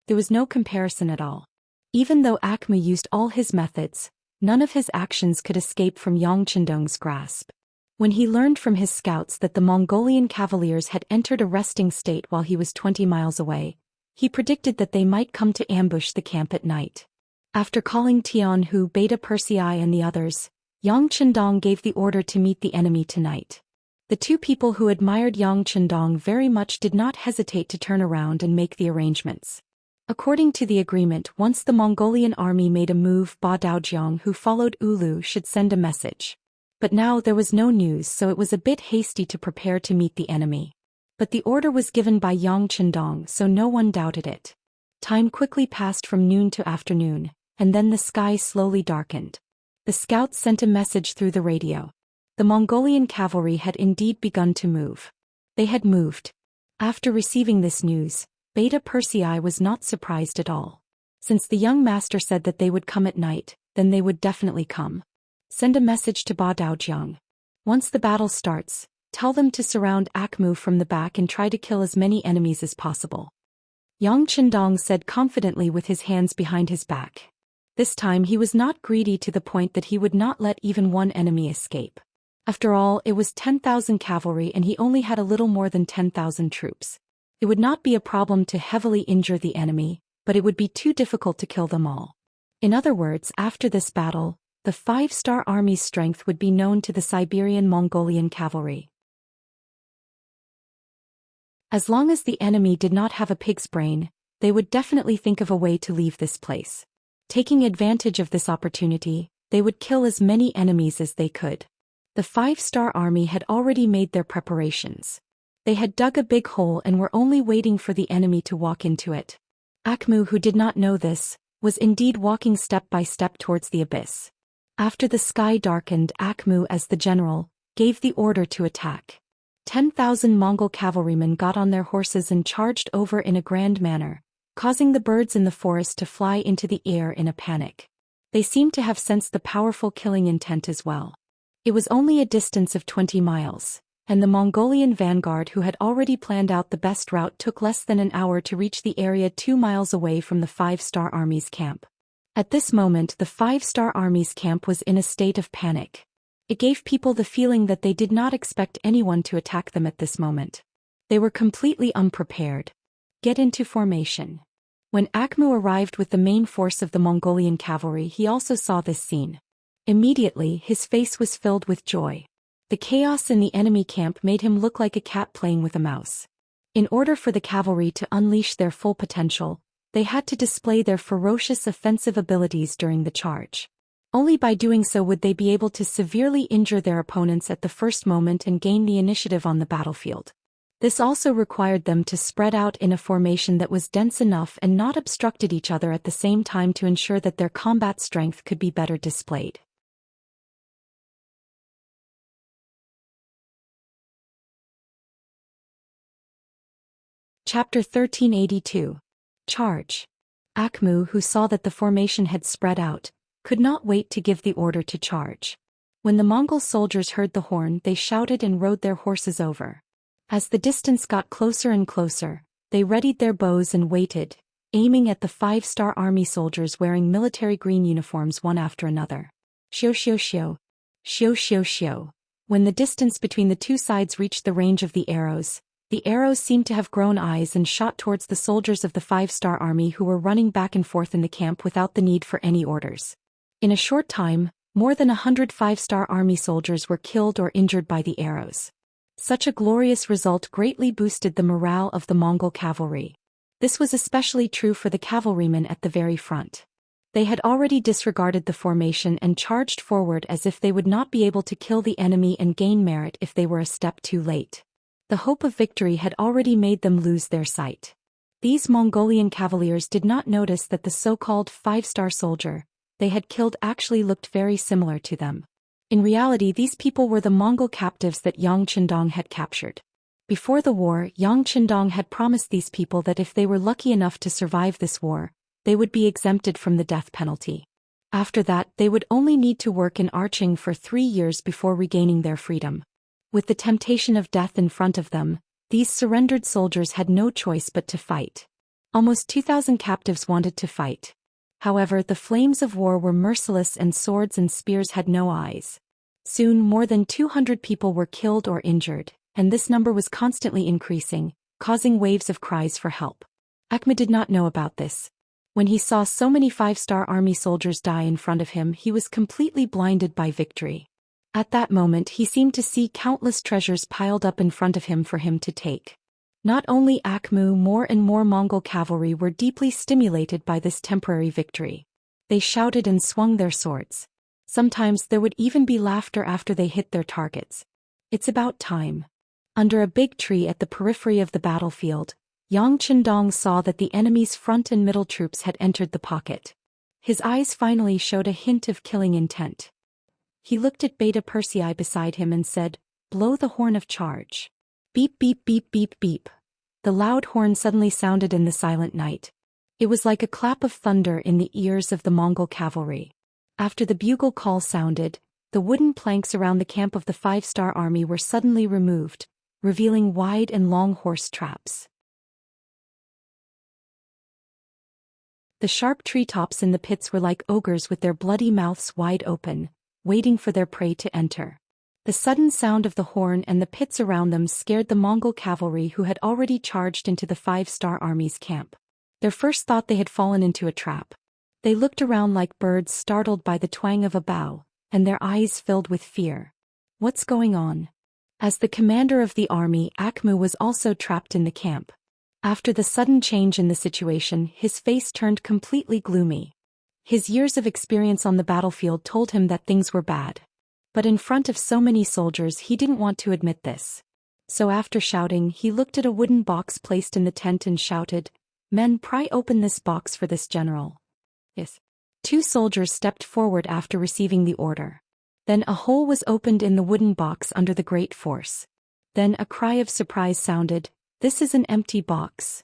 There was no comparison at all. Even though Akmu used all his methods, none of his actions could escape from Yang Chendong's grasp. When he learned from his scouts that the Mongolian cavaliers had entered a resting state while he was 20 miles away, he predicted that they might come to ambush the camp at night. After calling Tian Hu, Beta Persei and the others, Yang Chendong gave the order to meet the enemy tonight. The two people who admired Yang Chendong very much did not hesitate to turn around and make the arrangements. According to the agreement, once the Mongolian army made a move, Ba Daojiang, who followed Ulu, should send a message. But now there was no news, so it was a bit hasty to prepare to meet the enemy. But the order was given by Yang Chendong, so no one doubted it. Time quickly passed from noon to afternoon, and then the sky slowly darkened. The scouts sent a message through the radio. The Mongolian cavalry had indeed begun to move. They had moved. After receiving this news, Beta Persei was not surprised at all. Since the young master said that they would come at night, then they would definitely come. Send a message to Ba Daojiang. Once the battle starts, tell them to surround Akmu from the back and try to kill as many enemies as possible. Yang Chendong said confidently with his hands behind his back. This time he was not greedy to the point that he would not let even one enemy escape. After all, it was 10,000 cavalry and he only had a little more than 10,000 troops. It would not be a problem to heavily injure the enemy, but it would be too difficult to kill them all. In other words, after this battle, the 5-star army's strength would be known to the Siberian Mongolian cavalry. As long as the enemy did not have a pig's brain, they would definitely think of a way to leave this place. Taking advantage of this opportunity, they would kill as many enemies as they could. The 5-star army had already made their preparations. They had dug a big hole and were only waiting for the enemy to walk into it. Akmu, who did not know this, was indeed walking step by step towards the abyss. After the sky darkened, Akmu, as the general, gave the order to attack. 10,000 Mongol cavalrymen got on their horses and charged over in a grand manner, causing the birds in the forest to fly into the air in a panic. They seemed to have sensed the powerful killing intent as well. It was only a distance of 20 miles. and the Mongolian vanguard who had already planned out the best route took less than an hour to reach the area 2 miles away from the Five-Star Army's camp. At this moment the Five-Star Army's camp was in a state of panic. It gave people the feeling that they did not expect anyone to attack them at this moment. They were completely unprepared. Get into formation. When Akhmu arrived with the main force of the Mongolian cavalry, he also saw this scene. Immediately, his face was filled with joy. The chaos in the enemy camp made him look like a cat playing with a mouse. In order for the cavalry to unleash their full potential, they had to display their ferocious offensive abilities during the charge. Only by doing so would they be able to severely injure their opponents at the first moment and gain the initiative on the battlefield. This also required them to spread out in a formation that was dense enough and not obstructed each other at the same time to ensure that their combat strength could be better displayed. Chapter 1382. Charge. Akhmu, who saw that the formation had spread out, could not wait to give the order to charge. When the Mongol soldiers heard the horn, they shouted and rode their horses over. As the distance got closer and closer, they readied their bows and waited, aiming at the Five-Star Army soldiers wearing military green uniforms one after another. Xiu xiu xiu. Xiu xiu xiu. When the distance between the two sides reached the range of the arrows seemed to have grown eyes and shot towards the soldiers of the Five-Star Army who were running back and forth in the camp without the need for any orders. In a short time, more than 100 Five-Star Army soldiers were killed or injured by the arrows. Such a glorious result greatly boosted the morale of the Mongol cavalry. This was especially true for the cavalrymen at the very front. They had already disregarded the formation and charged forward as if they would not be able to kill the enemy and gain merit if they were a step too late. The hope of victory had already made them lose their sight. These Mongolian cavaliers did not notice that the so-called five-star soldier they had killed actually looked very similar to them. In reality, these people were the Mongol captives that Yang Qindong had captured. Before the war, Yang Qindong had promised these people that if they were lucky enough to survive this war, they would be exempted from the death penalty. After that, they would only need to work in arching for 3 years before regaining their freedom. With the temptation of death in front of them, these surrendered soldiers had no choice but to fight. Almost 2,000 captives wanted to fight. However, the flames of war were merciless and swords and spears had no eyes. Soon more than 200 people were killed or injured, and this number was constantly increasing, causing waves of cries for help. Akhmu did not know about this. When he saw so many five-star army soldiers die in front of him, he was completely blinded by victory. At that moment he seemed to see countless treasures piled up in front of him for him to take. Not only Akhmu, more and more Mongol cavalry were deeply stimulated by this temporary victory. They shouted and swung their swords. Sometimes there would even be laughter after they hit their targets. It's about time. Under a big tree at the periphery of the battlefield, Yang Qindong saw that the enemy's front and middle troops had entered the pocket. His eyes finally showed a hint of killing intent. He looked at Beta Persei beside him and said, "Blow the horn of charge." Beep beep beep beep beep. The loud horn suddenly sounded in the silent night. It was like a clap of thunder in the ears of the Mongol cavalry. After the bugle call sounded, the wooden planks around the camp of the five-star army were suddenly removed, revealing wide and long horse traps. The sharp treetops in the pits were like ogres with their bloody mouths wide open, waiting for their prey to enter. The sudden sound of the horn and the pits around them scared the Mongol cavalry who had already charged into the five-star army's camp. Their first thought they had fallen into a trap. They looked around like birds startled by the twang of a bow, and their eyes filled with fear. What's going on? As the commander of the army, Akhmu was also trapped in the camp. After the sudden change in the situation, his face turned completely gloomy. His years of experience on the battlefield told him that things were bad. But in front of so many soldiers he didn't want to admit this. So after shouting, he looked at a wooden box placed in the tent and shouted, "Men, pry open this box for this general." Yes. 2 soldiers stepped forward after receiving the order. Then a hole was opened in the wooden box under the great force. Then a cry of surprise sounded, "This is an empty box."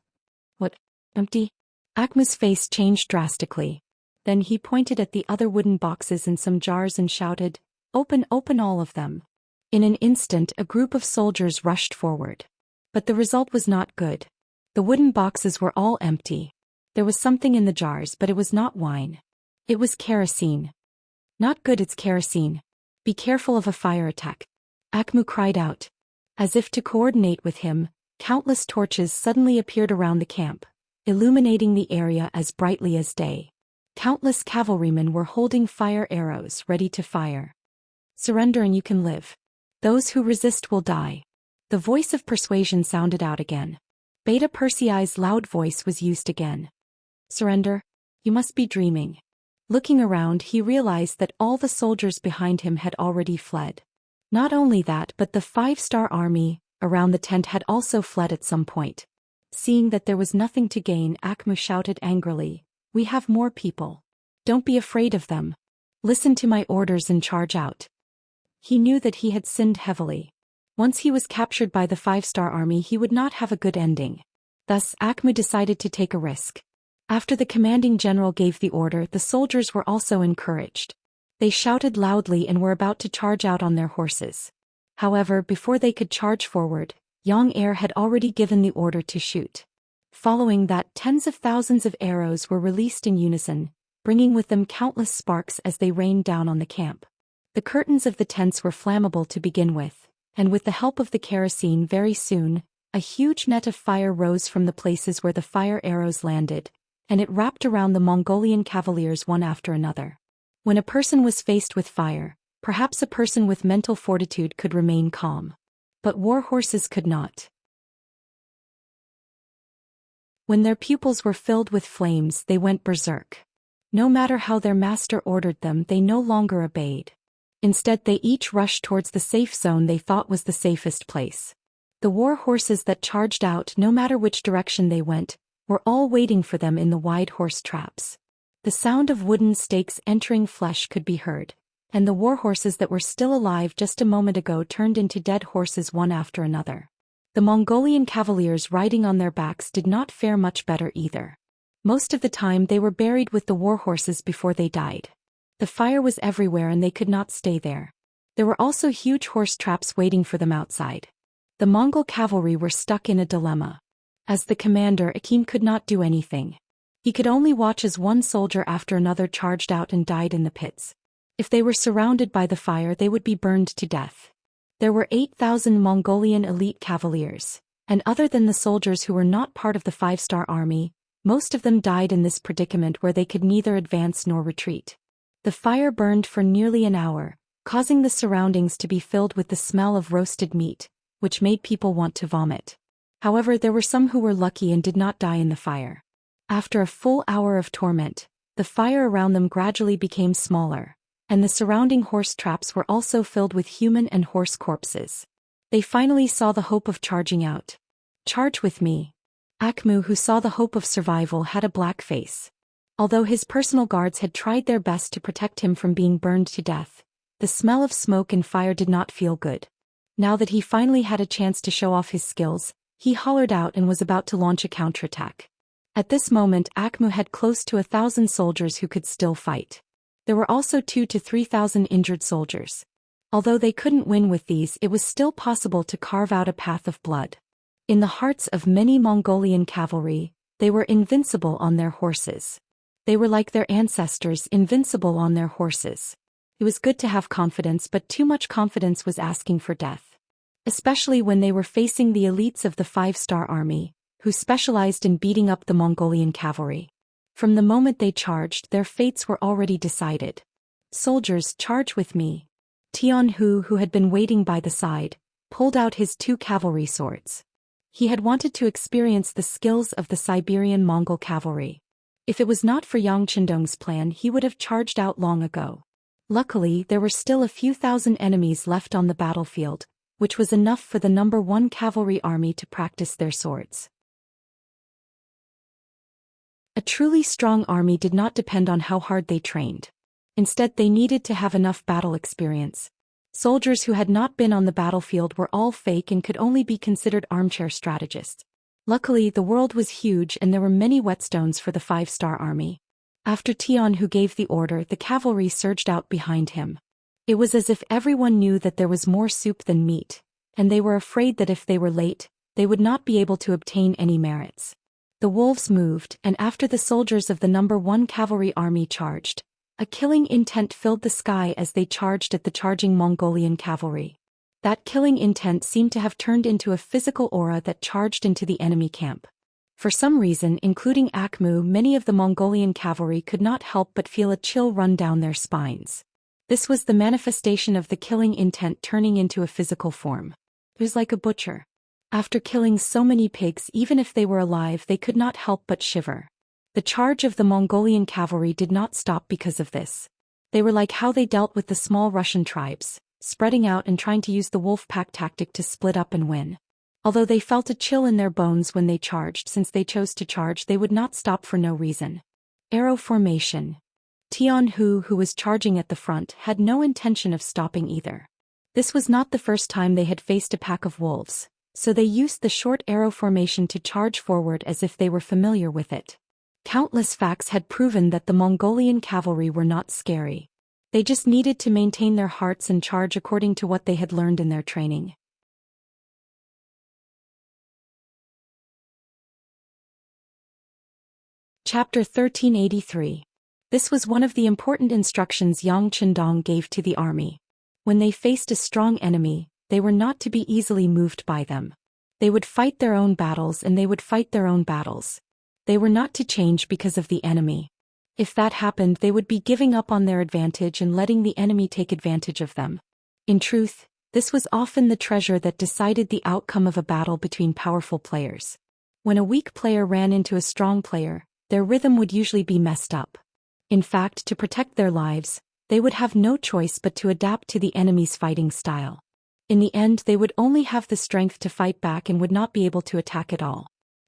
"What? Empty?" Akhmu's face changed drastically. Then he pointed at the other wooden boxes and some jars and shouted, "Open all of them." In an instant a group of soldiers rushed forward. But the result was not good. The wooden boxes were all empty. There was something in the jars, but it was not wine. It was kerosene. Not good, it's kerosene. Be careful of a fire attack. Akmu cried out. As if to coordinate with him, countless torches suddenly appeared around the camp, illuminating the area as brightly as day. Countless cavalrymen were holding fire arrows ready to fire. Surrender and you can live. Those who resist will die. The voice of persuasion sounded out again. Beta Persei's loud voice was used again. Surrender? You must be dreaming. Looking around, he realized that all the soldiers behind him had already fled. Not only that, but the 5-star army around the tent had also fled at some point. Seeing that there was nothing to gain, Akmu shouted angrily, "We have more people. Don't be afraid of them. Listen to my orders and charge out." He knew that he had sinned heavily. Once he was captured by the 5-star army, he would not have a good ending. Thus, Akmu decided to take a risk. After the commanding general gave the order, the soldiers were also encouraged. They shouted loudly and were about to charge out on their horses. However, before they could charge forward, Yang Er had already given the order to shoot. Following that, tens of thousands of arrows were released in unison, bringing with them countless sparks as they rained down on the camp. The curtains of the tents were flammable to begin with, and with the help of the kerosene very soon, a huge net of fire rose from the places where the fire arrows landed, and it wrapped around the Mongolian cavaliers one after another. When a person was faced with fire, perhaps a person with mental fortitude could remain calm. But war horses could not. When their pupils were filled with flames, they went berserk. No matter how their master ordered them, they no longer obeyed. Instead, they each rushed towards the safe zone they thought was the safest place. The war horses that charged out, no matter which direction they went, were all waiting for them in the wide horse traps. The sound of wooden stakes entering flesh could be heard, and the war horses that were still alive just a moment ago turned into dead horses one after another. The Mongolian cavaliers riding on their backs did not fare much better either. Most of the time they were buried with the war horses before they died. The fire was everywhere and they could not stay there. There were also huge horse traps waiting for them outside. The Mongol cavalry were stuck in a dilemma. As the commander, Akin could not do anything. He could only watch as one soldier after another charged out and died in the pits. If they were surrounded by the fire, they would be burned to death. There were 8,000 Mongolian elite cavaliers, and other than the soldiers who were not part of the 5-star army, most of them died in this predicament where they could neither advance nor retreat. The fire burned for nearly an hour, causing the surroundings to be filled with the smell of roasted meat, which made people want to vomit. However, there were some who were lucky and did not die in the fire. After a full hour of torment, the fire around them gradually became smaller, and the surrounding horse traps were also filled with human and horse corpses. They finally saw the hope of charging out. "Charge with me." Akmu, who saw the hope of survival, had a black face. Although his personal guards had tried their best to protect him from being burned to death, the smell of smoke and fire did not feel good. Now that he finally had a chance to show off his skills, he hollered out and was about to launch a counterattack. At this moment, Akmu had close to 1,000 soldiers who could still fight. There were also 2,000 to 3,000 injured soldiers. Although they couldn't win with these, it was still possible to carve out a path of blood. In the hearts of many Mongolian cavalry, they were invincible on their horses. They were like their ancestors, invincible on their horses. It was good to have confidence, but too much confidence was asking for death. Especially when they were facing the elites of the 5-star army, who specialized in beating up the Mongolian cavalry. From the moment they charged, their fates were already decided. "Soldiers, charge with me." Tian Hu, who had been waiting by the side, pulled out his 2 cavalry swords. He had wanted to experience the skills of the Siberian Mongol cavalry. If it was not for Yang Chendong's plan, he would have charged out long ago. Luckily, there were still a few thousand enemies left on the battlefield, which was enough for the No. 1 cavalry army to practice their swords. A truly strong army did not depend on how hard they trained. Instead, they needed to have enough battle experience. Soldiers who had not been on the battlefield were all fake and could only be considered armchair strategists. Luckily, the world was huge and there were many whetstones for the 5-star army. After Tian Hu gave the order, the cavalry surged out behind him. It was as if everyone knew that there was more soup than meat, and they were afraid that if they were late, they would not be able to obtain any merits. The wolves moved, and after the soldiers of the No. 1 Cavalry Army charged, a killing intent filled the sky as they charged at the charging Mongolian cavalry. That killing intent seemed to have turned into a physical aura that charged into the enemy camp. For some reason, including Akmu, many of the Mongolian cavalry could not help but feel a chill run down their spines. This was the manifestation of the killing intent turning into a physical form. It was like a butcher. After killing so many pigs, even if they were alive, they could not help but shiver. The charge of the Mongolian cavalry did not stop because of this. They were like how they dealt with the small Russian tribes, spreading out and trying to use the wolf pack tactic to split up and win. Although they felt a chill in their bones when they charged, since they chose to charge, they would not stop for no reason. Arrow formation. Tian Hu, who was charging at the front, had no intention of stopping either. This was not the first time they had faced a pack of wolves, so they used the short arrow formation to charge forward as if they were familiar with it. Countless facts had proven that the Mongolian cavalry were not scary. They just needed to maintain their hearts and charge according to what they had learned in their training. Chapter 1383. This was one of the important instructions Yang Chendong gave to the army. When they faced a strong enemy, they were not to be easily moved by them. They would fight their own battles and they would fight their own battles. They were not to change because of the enemy. If that happened, they would be giving up on their advantage and letting the enemy take advantage of them. In truth, this was often the treasure that decided the outcome of a battle between powerful players. When a weak player ran into a strong player, their rhythm would usually be messed up. In fact, to protect their lives, they would have no choice but to adapt to the enemy's fighting style. In the end, they would only have the strength to fight back and would not be able to attack at all.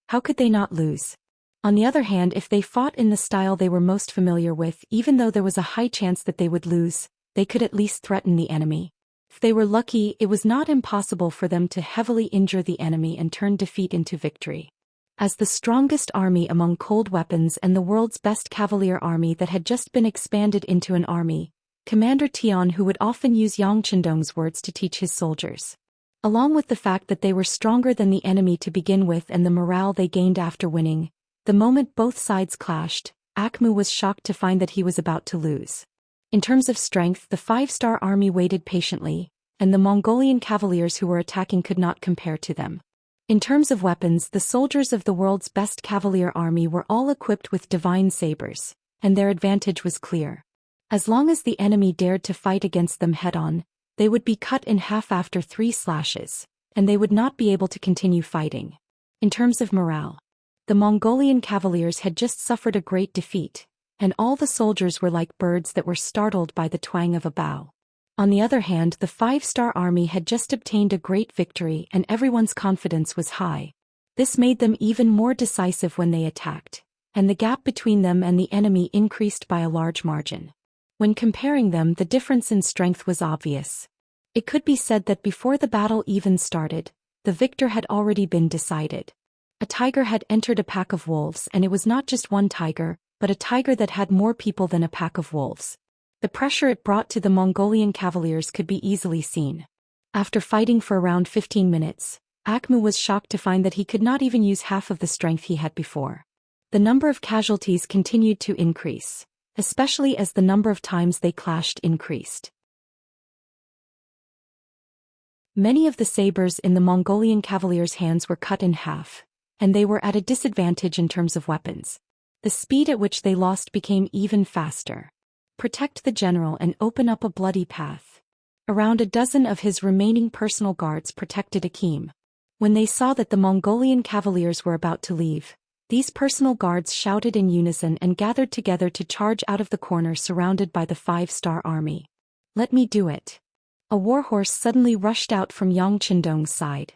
How could they not lose? On the other hand, if they fought in the style they were most familiar with, even though there was a high chance that they would lose, they could at least threaten the enemy. If they were lucky, it was not impossible for them to heavily injure the enemy and turn defeat into victory. As the strongest army among cold weapons and the world's best cavalier army that had just been expanded into an army, Commander Tian Hu would often use Yang Chendong's words to teach his soldiers. Along with the fact that they were stronger than the enemy to begin with and the morale they gained after winning, the moment both sides clashed, Akmu was shocked to find that he was about to lose. In terms of strength, the 5-star army waited patiently, and the Mongolian cavaliers who were attacking could not compare to them. In terms of weapons, the soldiers of the world's best cavalier army were all equipped with divine sabers, and their advantage was clear. As long as the enemy dared to fight against them head-on, they would be cut in half after 3 slashes, and they would not be able to continue fighting. In terms of morale, the Mongolian cavaliers had just suffered a great defeat, and all the soldiers were like birds that were startled by the twang of a bow. On the other hand, the 5-star army had just obtained a great victory and everyone's confidence was high. This made them even more decisive when they attacked, and the gap between them and the enemy increased by a large margin. When comparing them, the difference in strength was obvious. It could be said that before the battle even started, the victor had already been decided. A tiger had entered a pack of wolves, and it was not just one tiger, but a tiger that had more people than a pack of wolves. The pressure it brought to the Mongolian cavaliers could be easily seen. After fighting for around 15 minutes, Akmu was shocked to find that he could not even use half of the strength he had before. The number of casualties continued to increase, especially as the number of times they clashed increased. Many of the sabers in the Mongolian cavaliers' hands were cut in half, and they were at a disadvantage in terms of weapons. The speed at which they lost became even faster. Protect the general and open up a bloody path. Around a dozen of his remaining personal guards protected Akim. When they saw that the Mongolian cavaliers were about to leave, these personal guards shouted in unison and gathered together to charge out of the corner surrounded by the 5-star army. "Let me do it." A warhorse suddenly rushed out from Yang Chendong's side.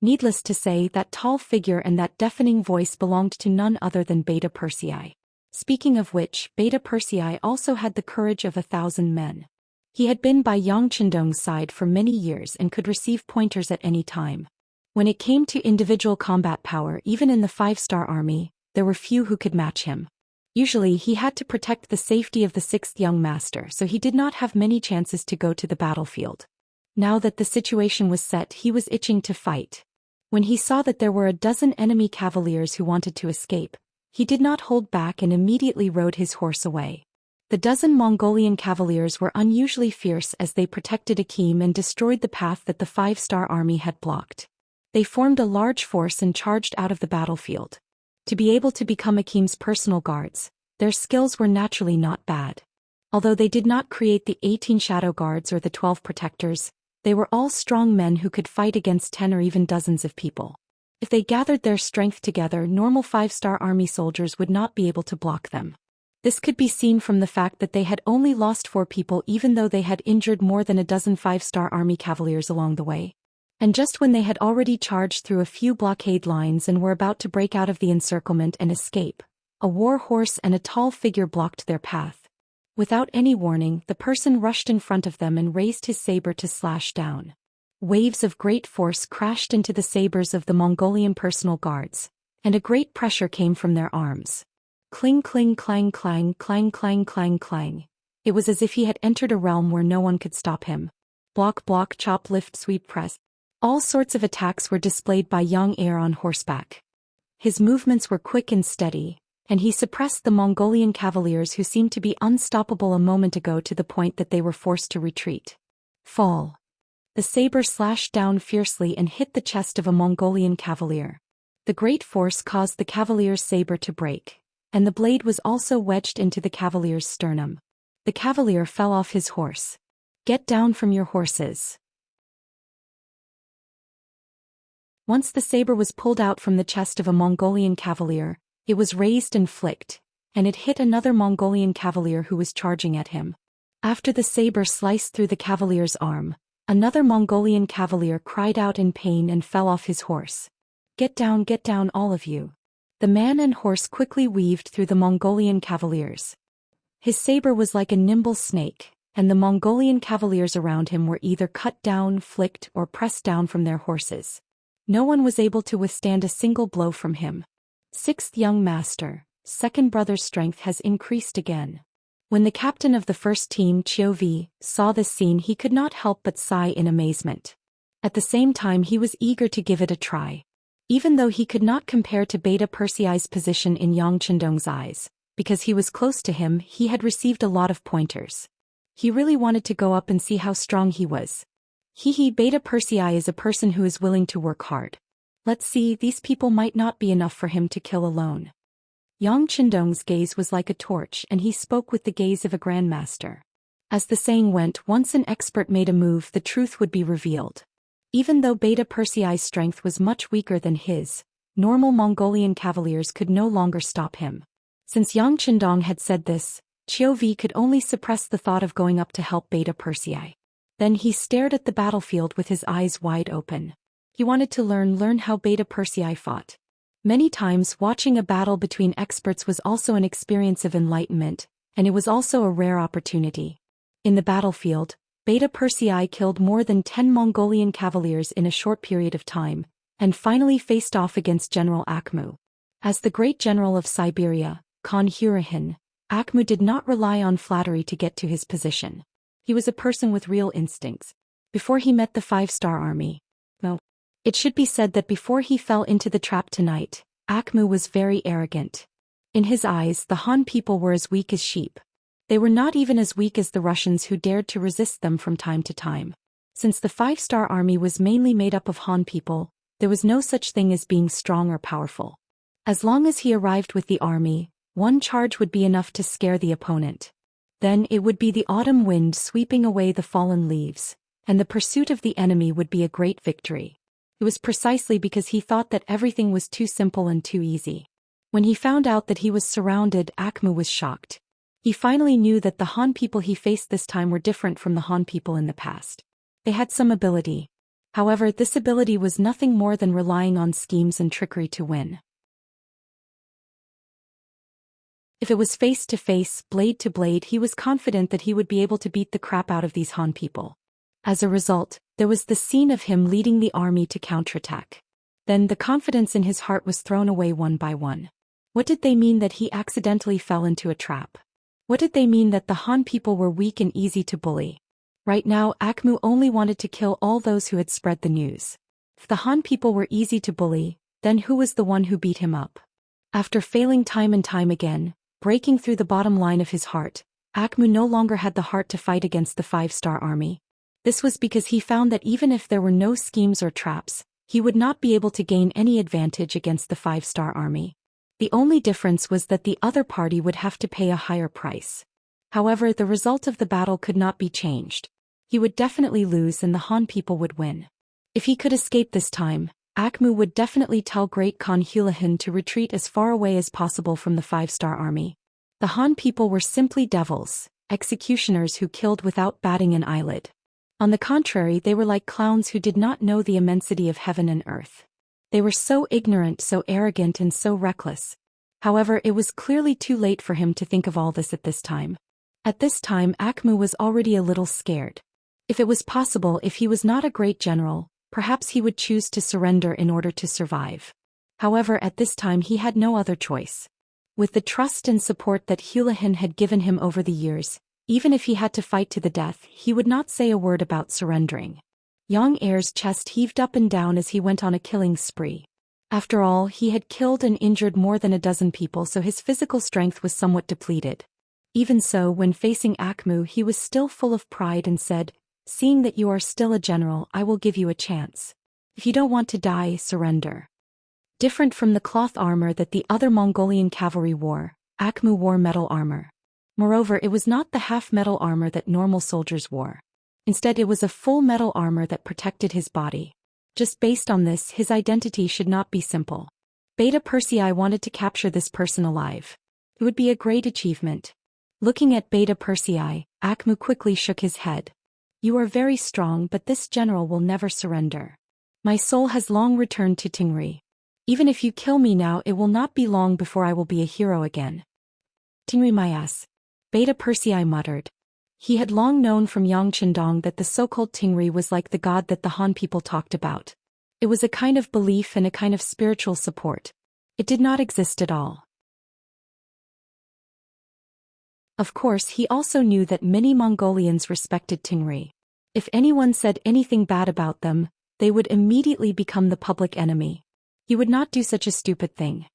Needless to say, that tall figure and that deafening voice belonged to none other than Beta Persei. Speaking of which, Beta Persei also had the courage of 1,000 men. He had been by Yang Chendong's side for many years and could receive pointers at any time. When it came to individual combat power, even in the 5-star army, there were few who could match him. Usually he had to protect the safety of the sixth young master, so he did not have many chances to go to the battlefield. Now that the situation was set, he was itching to fight. When he saw that there were a dozen enemy cavaliers who wanted to escape, he did not hold back and immediately rode his horse away. The dozen Mongolian cavaliers were unusually fierce as they protected Akim and destroyed the path that the five-star army had blocked. They formed a large force and charged out of the battlefield. To be able to become Akim's personal guards, their skills were naturally not bad. Although they did not create the 18 shadow guards or the 12 protectors, they were all strong men who could fight against 10 or even dozens of people. If they gathered their strength together, normal 5-star army soldiers would not be able to block them. This could be seen from the fact that they had only lost 4 people even though they had injured more than a dozen 5-star army cavaliers along the way. And just when they had already charged through a few blockade lines and were about to break out of the encirclement and escape, a war horse and a tall figure blocked their path. Without any warning, the person rushed in front of them and raised his saber to slash down. Waves of great force crashed into the sabers of the Mongolian personal guards, and a great pressure came from their arms. Cling cling clang clang clang clang clang clang. It was as if he had entered a realm where no one could stop him. Block block chop lift sweep press. All sorts of attacks were displayed by young heir on horseback. His movements were quick and steady, and he suppressed the Mongolian cavaliers who seemed to be unstoppable a moment ago to the point that they were forced to retreat. Fall. The saber slashed down fiercely and hit the chest of a Mongolian cavalier. The great force caused the cavalier's saber to break, and the blade was also wedged into the cavalier's sternum. The cavalier fell off his horse. Get down from your horses. Once the saber was pulled out from the chest of a Mongolian cavalier, it was raised and flicked, and it hit another Mongolian cavalier who was charging at him. After the saber sliced through the cavalier's arm, another Mongolian cavalier cried out in pain and fell off his horse. Get down, all of you. The man and horse quickly weaved through the Mongolian cavaliers. His saber was like a nimble snake, and the Mongolian cavaliers around him were either cut down, flicked, or pressed down from their horses. No one was able to withstand a single blow from him. Sixth young master, second brother's strength has increased again. When the captain of the first team, Xiao saw this scene, he could not help but sigh in amazement. At the same time, he was eager to give it a try. Even though he could not compare to Beta Persei's position in Yang Qindong's eyes, because he was close to him, he had received a lot of pointers. He really wanted to go up and see how strong he was. Beta Persei is a person who is willing to work hard. Let's see, these people might not be enough for him to kill alone. Yang Qindong's gaze was like a torch, and he spoke with the gaze of a grandmaster. As the saying went, once an expert made a move, the truth would be revealed. Even though Beta Persei's strength was much weaker than his, normal Mongolian cavaliers could no longer stop him. Since Yang Qindong had said this, Xiao could only suppress the thought of going up to help Beta Persei. Then he stared at the battlefield with his eyes wide open. He wanted to learn how Beta Persei fought. Many times watching a battle between experts was also an experience of enlightenment, and it was also a rare opportunity. In the battlefield, Beta Persei killed more than 10 Mongolian cavaliers in a short period of time, and finally faced off against General Akhmu. As the great general of Siberia, Khan Hurahin, Akhmu did not rely on flattery to get to his position. He was a person with real instincts. Before he met the 5-star army. It should be said that before he fell into the trap tonight, Akhmu was very arrogant. In his eyes, the Han people were as weak as sheep. They were not even as weak as the Russians who dared to resist them from time to time. Since the 5-star army was mainly made up of Han people, there was no such thing as being strong or powerful. As long as he arrived with the army, one charge would be enough to scare the opponent. Then it would be the autumn wind sweeping away the fallen leaves, and the pursuit of the enemy would be a great victory. It was precisely because he thought that everything was too simple and too easy. When he found out that he was surrounded, Akhmu was shocked. He finally knew that the Han people he faced this time were different from the Han people in the past. They had some ability. However, this ability was nothing more than relying on schemes and trickery to win. If it was face to face, blade to blade, he was confident that he would be able to beat the crap out of these Han people. As a result, there was the scene of him leading the army to counterattack. Then the confidence in his heart was thrown away one by one. What did they mean that he accidentally fell into a trap? What did they mean that the Han people were weak and easy to bully? Right now, Akmu only wanted to kill all those who had spread the news. If the Han people were easy to bully, then who was the one who beat him up? After failing time and time again, breaking through the bottom line of his heart, Akmu no longer had the heart to fight against the 5-star army. This was because he found that even if there were no schemes or traps, he would not be able to gain any advantage against the 5-star army. The only difference was that the other party would have to pay a higher price. However, the result of the battle could not be changed. He would definitely lose and the Han people would win. If he could escape this time, Akmu would definitely tell Great Khan Hulahan to retreat as far away as possible from the 5-star army. The Han people were simply devils, executioners who killed without batting an eyelid. On the contrary, they were like clowns who did not know the immensity of heaven and earth. They were so ignorant, so arrogant and so reckless. However, it was clearly too late for him to think of all this at this time. At this time, Akmu was already a little scared. If it was possible, if he was not a great general, perhaps he would choose to surrender in order to survive. However, at this time he had no other choice. With the trust and support that Hulahan had given him over the years, even if he had to fight to the death, he would not say a word about surrendering. Yang Er's chest heaved up and down as he went on a killing spree. After all, he had killed and injured more than a dozen people, so his physical strength was somewhat depleted. Even so, when facing Akmu, he was still full of pride and said, "Seeing that you are still a general, I will give you a chance. If you don't want to die, surrender." Different from the cloth armor that the other Mongolian cavalry wore, Akmu wore metal armor. Moreover, it was not the half-metal armor that normal soldiers wore. Instead, it was a full metal armor that protected his body. Just based on this, his identity should not be simple. Beta Persei wanted to capture this person alive. It would be a great achievement. Looking at Beta Persei, Akmu quickly shook his head. "You are very strong, but this general will never surrender. My soul has long returned to Tingri. Even if you kill me now, it will not be long before I will be a hero again." "Tingri my ass," Beta Persei muttered. He had long known from Yang Chendong that the so-called Tingri was like the god that the Han people talked about. It was a kind of belief and a kind of spiritual support. It did not exist at all. Of course, he also knew that many Mongolians respected Tingri. If anyone said anything bad about them, they would immediately become the public enemy. He would not do such a stupid thing.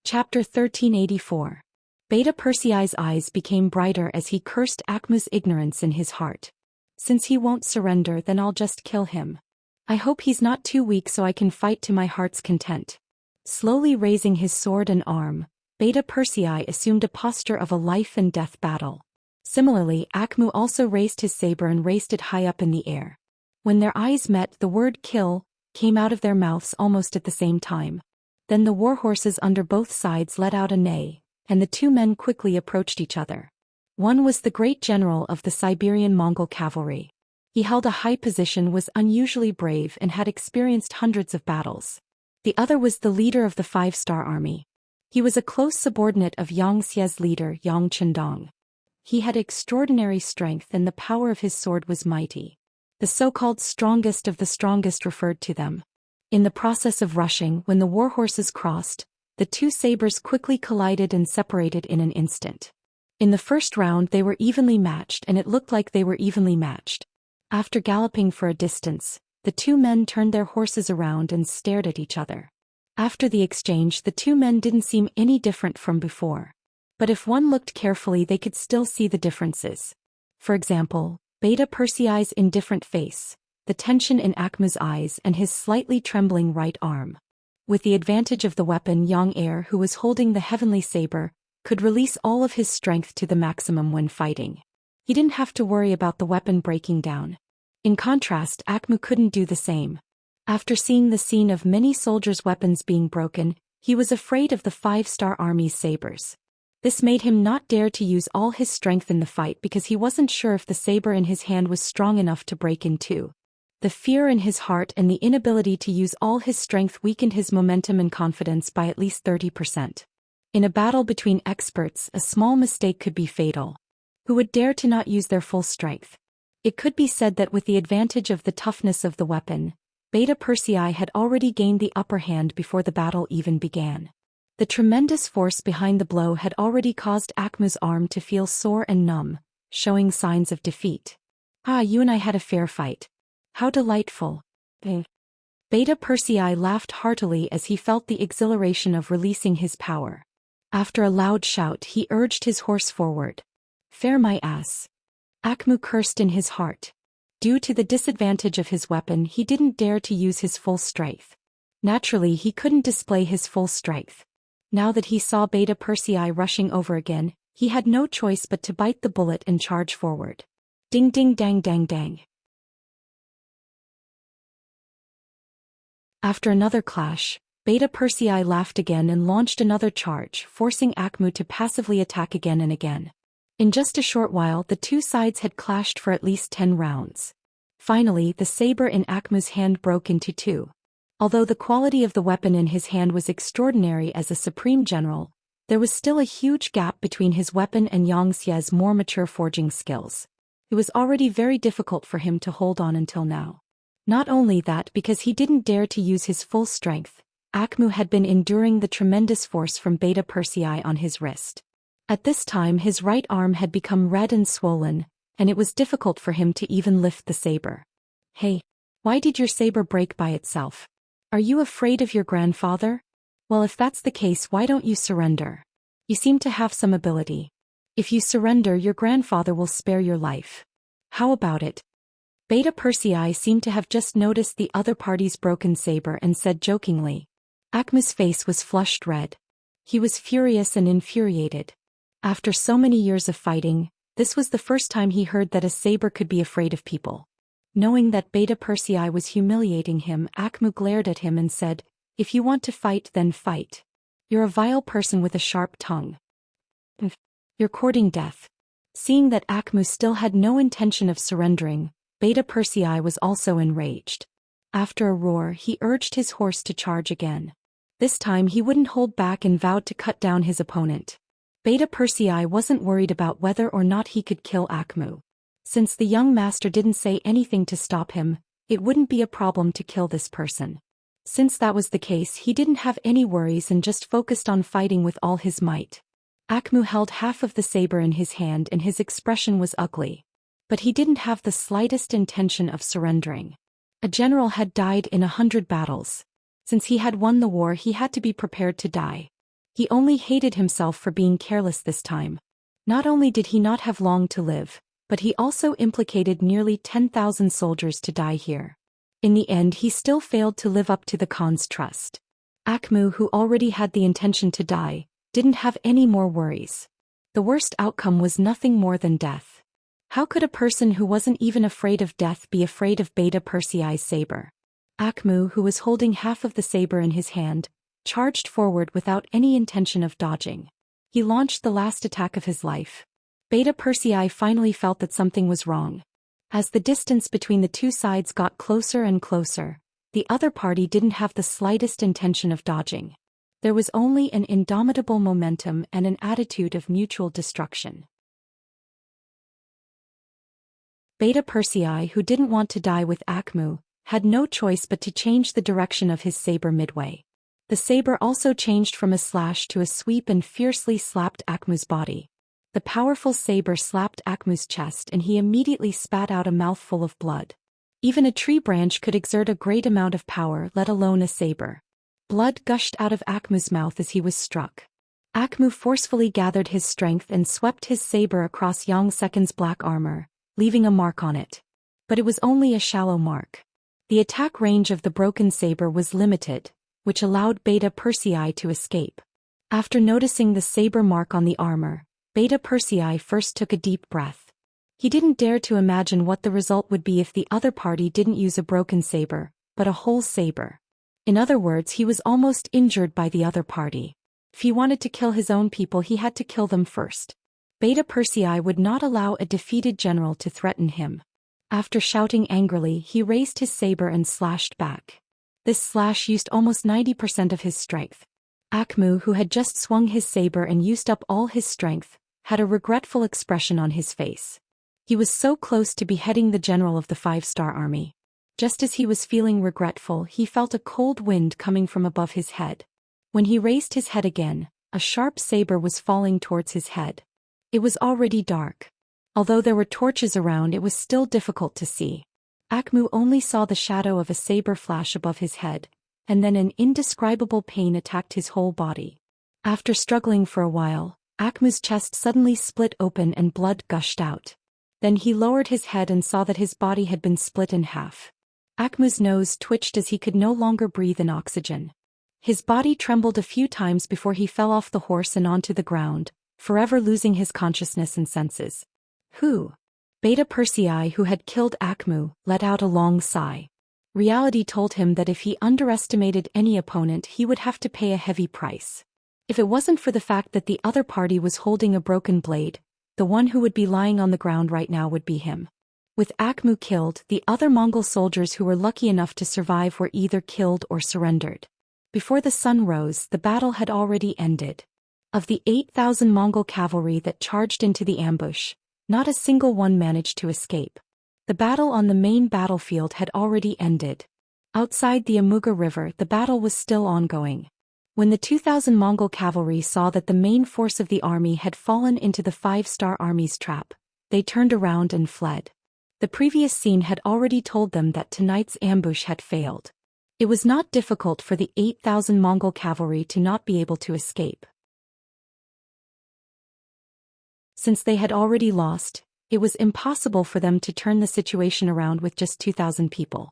Chapter 1384. Beta Persei's eyes became brighter as he cursed Akmu's ignorance in his heart. "Since he won't surrender, then I'll just kill him. I hope he's not too weak so I can fight to my heart's content." Slowly raising his sword and arm, Beta Persei assumed a posture of a life-and-death battle. Similarly, Akmu also raised his saber and raised it high up in the air. When their eyes met, the word "kill" came out of their mouths almost at the same time. Then the warhorses under both sides let out a neigh, and the two men quickly approached each other. One was the great general of the Siberian Mongol cavalry. He held a high position, was unusually brave and had experienced hundreds of battles. The other was the leader of the 5-star army. He was a close subordinate of Xianxia's leader, Yang Chendong. He had extraordinary strength and the power of his sword was mighty. The so-called strongest of the strongest referred to them. In the process of rushing, when the warhorses crossed, the two sabers quickly collided and separated in an instant. In the first round they were evenly matched, and it looked like they were evenly matched. After galloping for a distance, the two men turned their horses around and stared at each other. After the exchange, the two men didn't seem any different from before. But if one looked carefully, they could still see the differences. For example, Beta Persei's indifferent face, the tension in Akmu's eyes, and his slightly trembling right arm. With the advantage of the weapon, Yang Er, who was holding the heavenly saber, could release all of his strength to the maximum when fighting. He didn't have to worry about the weapon breaking down. In contrast, Akmu couldn't do the same. After seeing the scene of many soldiers' weapons being broken, he was afraid of the 5-star army's sabers. This made him not dare to use all his strength in the fight because he wasn't sure if the saber in his hand was strong enough to break in two. The fear in his heart and the inability to use all his strength weakened his momentum and confidence by at least 30%. In a battle between experts, a small mistake could be fatal. Who would dare to not use their full strength? It could be said that with the advantage of the toughness of the weapon, Beta Persei had already gained the upper hand before the battle even began. The tremendous force behind the blow had already caused Akmu's arm to feel sore and numb, showing signs of defeat. "Ah, you and I had a fair fight. How delightful." Beta Persei laughed heartily as he felt the exhilaration of releasing his power. After a loud shout, he urged his horse forward. "Fair my ass." Akmu cursed in his heart. Due to the disadvantage of his weapon, he didn't dare to use his full strength. Naturally, he couldn't display his full strength. Now that he saw Beta Persei rushing over again, he had no choice but to bite the bullet and charge forward. Ding ding dang dang dang. After another clash, Beta Persei laughed again and launched another charge, forcing Akmu to passively attack again and again. In just a short while, the two sides had clashed for at least 10 rounds. Finally, the saber in Akmu's hand broke into two. Although the quality of the weapon in his hand was extraordinary as a supreme general, there was still a huge gap between his weapon and Xianxia's more mature forging skills. It was already very difficult for him to hold on until now. Not only that, because he didn't dare to use his full strength, Akmu had been enduring the tremendous force from Beta Persei on his wrist. At this time his right arm had become red and swollen, and it was difficult for him to even lift the saber. "Hey, why did your saber break by itself? Are you afraid of your grandfather? Well, if that's the case, why don't you surrender? You seem to have some ability. If you surrender, your grandfather will spare your life. How about it?" Beta Persei seemed to have just noticed the other party's broken saber and said jokingly. Akmu's face was flushed red. He was furious and infuriated. After so many years of fighting, this was the first time he heard that a saber could be afraid of people. Knowing that Beta Persei was humiliating him, Akmu glared at him and said, "If you want to fight, then fight. You're a vile person with a sharp tongue. You're courting death." Seeing that Akmu still had no intention of surrendering, Beta Persei was also enraged. After a roar, he urged his horse to charge again. This time he wouldn't hold back and vowed to cut down his opponent. Beta Persei wasn't worried about whether or not he could kill Akmu. Since the young master didn't say anything to stop him, it wouldn't be a problem to kill this person. Since that was the case, he didn't have any worries and just focused on fighting with all his might. Akmu held half of the saber in his hand and his expression was ugly. But he didn't have the slightest intention of surrendering. A general had died in 100 battles. Since he had won the war, he had to be prepared to die. He only hated himself for being careless this time. Not only did he not have long to live, but he also implicated nearly 10,000 soldiers to die here. In the end, he still failed to live up to the Khan's trust. Akmu, who already had the intention to die, didn't have any more worries. The worst outcome was nothing more than death. How could a person who wasn't even afraid of death be afraid of Beta Persei's saber? Akmu, who was holding half of the saber in his hand, charged forward without any intention of dodging. He launched the last attack of his life. Beta Persei finally felt that something was wrong. As the distance between the two sides got closer and closer, the other party didn't have the slightest intention of dodging. There was only an indomitable momentum and an attitude of mutual destruction. Beta Persei, who didn't want to die with Akmu, had no choice but to change the direction of his saber midway. The saber also changed from a slash to a sweep and fiercely slapped Akmu's body. The powerful saber slapped Akmu's chest and he immediately spat out a mouthful of blood. Even a tree branch could exert a great amount of power, let alone a saber. Blood gushed out of Akmu's mouth as he was struck. Akmu forcefully gathered his strength and swept his saber across Xianxia's black armor, leaving a mark on it. But it was only a shallow mark. The attack range of the broken saber was limited, which allowed Beta Persei to escape. After noticing the saber mark on the armor, Beta Persei first took a deep breath. He didn't dare to imagine what the result would be if the other party didn't use a broken saber, but a whole saber. In other words, he was almost injured by the other party. If he wanted to kill his own people, he had to kill them first. Beta Persei would not allow a defeated general to threaten him. After shouting angrily, he raised his saber and slashed back. This slash used almost 90% of his strength. Akmu, who had just swung his saber and used up all his strength, had a regretful expression on his face. He was so close to beheading the general of the 5-star army. Just as he was feeling regretful, he felt a cold wind coming from above his head. When he raised his head again, a sharp saber was falling towards his head. It was already dark. Although there were torches around, it was still difficult to see. Akmu only saw the shadow of a saber flash above his head, and then an indescribable pain attacked his whole body. After struggling for a while, Akmu's chest suddenly split open and blood gushed out. Then he lowered his head and saw that his body had been split in half. Akmu's nose twitched as he could no longer breathe in oxygen. His body trembled a few times before he fell off the horse and onto the ground, forever losing his consciousness and senses. Beta Persei, who had killed Akmu, let out a long sigh. Reality told him that if he underestimated any opponent, he would have to pay a heavy price. If it wasn't for the fact that the other party was holding a broken blade, the one who would be lying on the ground right now would be him. With Akmu killed, the other Mongol soldiers who were lucky enough to survive were either killed or surrendered. Before the sun rose, the battle had already ended. Of the 8,000 Mongol cavalry that charged into the ambush, not a single one managed to escape. The battle on the main battlefield had already ended. Outside the Amuga River, the battle was still ongoing. When the 2,000 Mongol cavalry saw that the main force of the army had fallen into the 5-star army's trap, they turned around and fled. The previous scene had already told them that tonight's ambush had failed. It was not difficult for the 8,000 Mongol cavalry to not be able to escape. Since they had already lost, it was impossible for them to turn the situation around with just 2,000 people.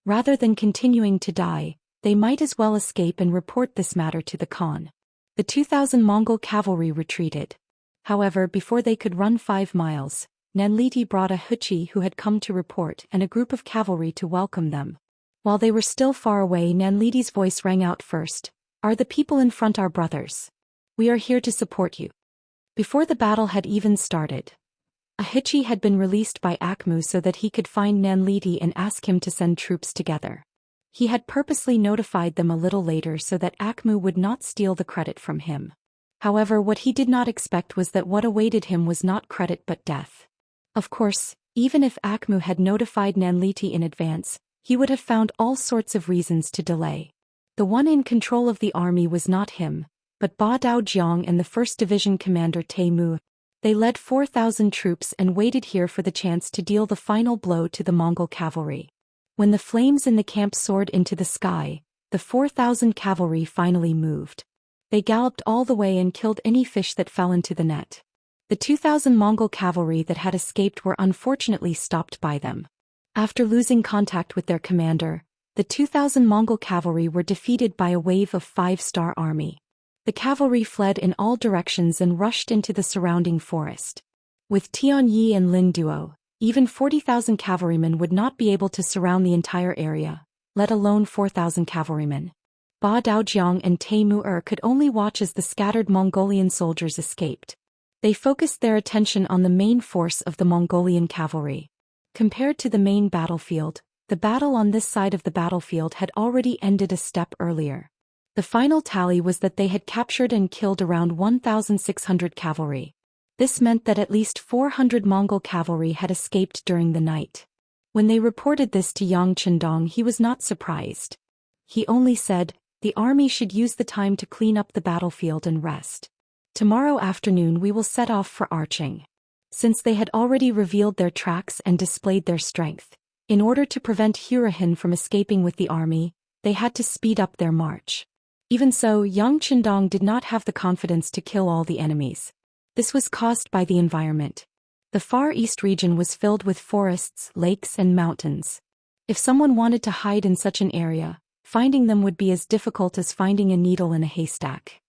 Rather than continuing to die, they might as well escape and report this matter to the Khan. The 2,000 Mongol cavalry retreated. However, before they could run 5 miles, Nanliti brought a Huchi who had come to report and a group of cavalry to welcome them. While they were still far away, Nanliti's voice rang out first. "Are the people in front our brothers? We are here to support you." Before the battle had even started, a Huchi had been released by Akmu so that he could find Nanliti and ask him to send troops together. He had purposely notified them a little later so that Akmu would not steal the credit from him. However, what he did not expect was that what awaited him was not credit but death. Of course, even if Akmu had notified Nanliti in advance, he would have found all sorts of reasons to delay. The one in control of the army was not him, but Ba Daojiang and the 1st Division Commander Teimu. They led 4,000 troops and waited here for the chance to deal the final blow to the Mongol cavalry. When the flames in the camp soared into the sky, the 4,000 cavalry finally moved. They galloped all the way and killed any fish that fell into the net. The 2,000 Mongol cavalry that had escaped were unfortunately stopped by them. After losing contact with their commander, the 2,000 Mongol cavalry were defeated by a wave of 5-star army. The cavalry fled in all directions and rushed into the surrounding forest. With Tian Yi and Lin Duo, even 40,000 cavalrymen would not be able to surround the entire area, let alone 4,000 cavalrymen. Ba Daojiang and Teimu could only watch as the scattered Mongolian soldiers escaped. They focused their attention on the main force of the Mongolian cavalry. Compared to the main battlefield, the battle on this side of the battlefield had already ended a step earlier. The final tally was that they had captured and killed around 1,600 cavalry. This meant that at least 400 Mongol cavalry had escaped during the night. When they reported this to Yang Chendong, he was not surprised. He only said, "The army should use the time to clean up the battlefield and rest. Tomorrow afternoon we will set off for Arching." Since they had already revealed their tracks and displayed their strength, in order to prevent Hurahin from escaping with the army, they had to speed up their march. Even so, Yang Chendong did not have the confidence to kill all the enemies. This was caused by the environment. The Far East region was filled with forests, lakes, and mountains. If someone wanted to hide in such an area, finding them would be as difficult as finding a needle in a haystack.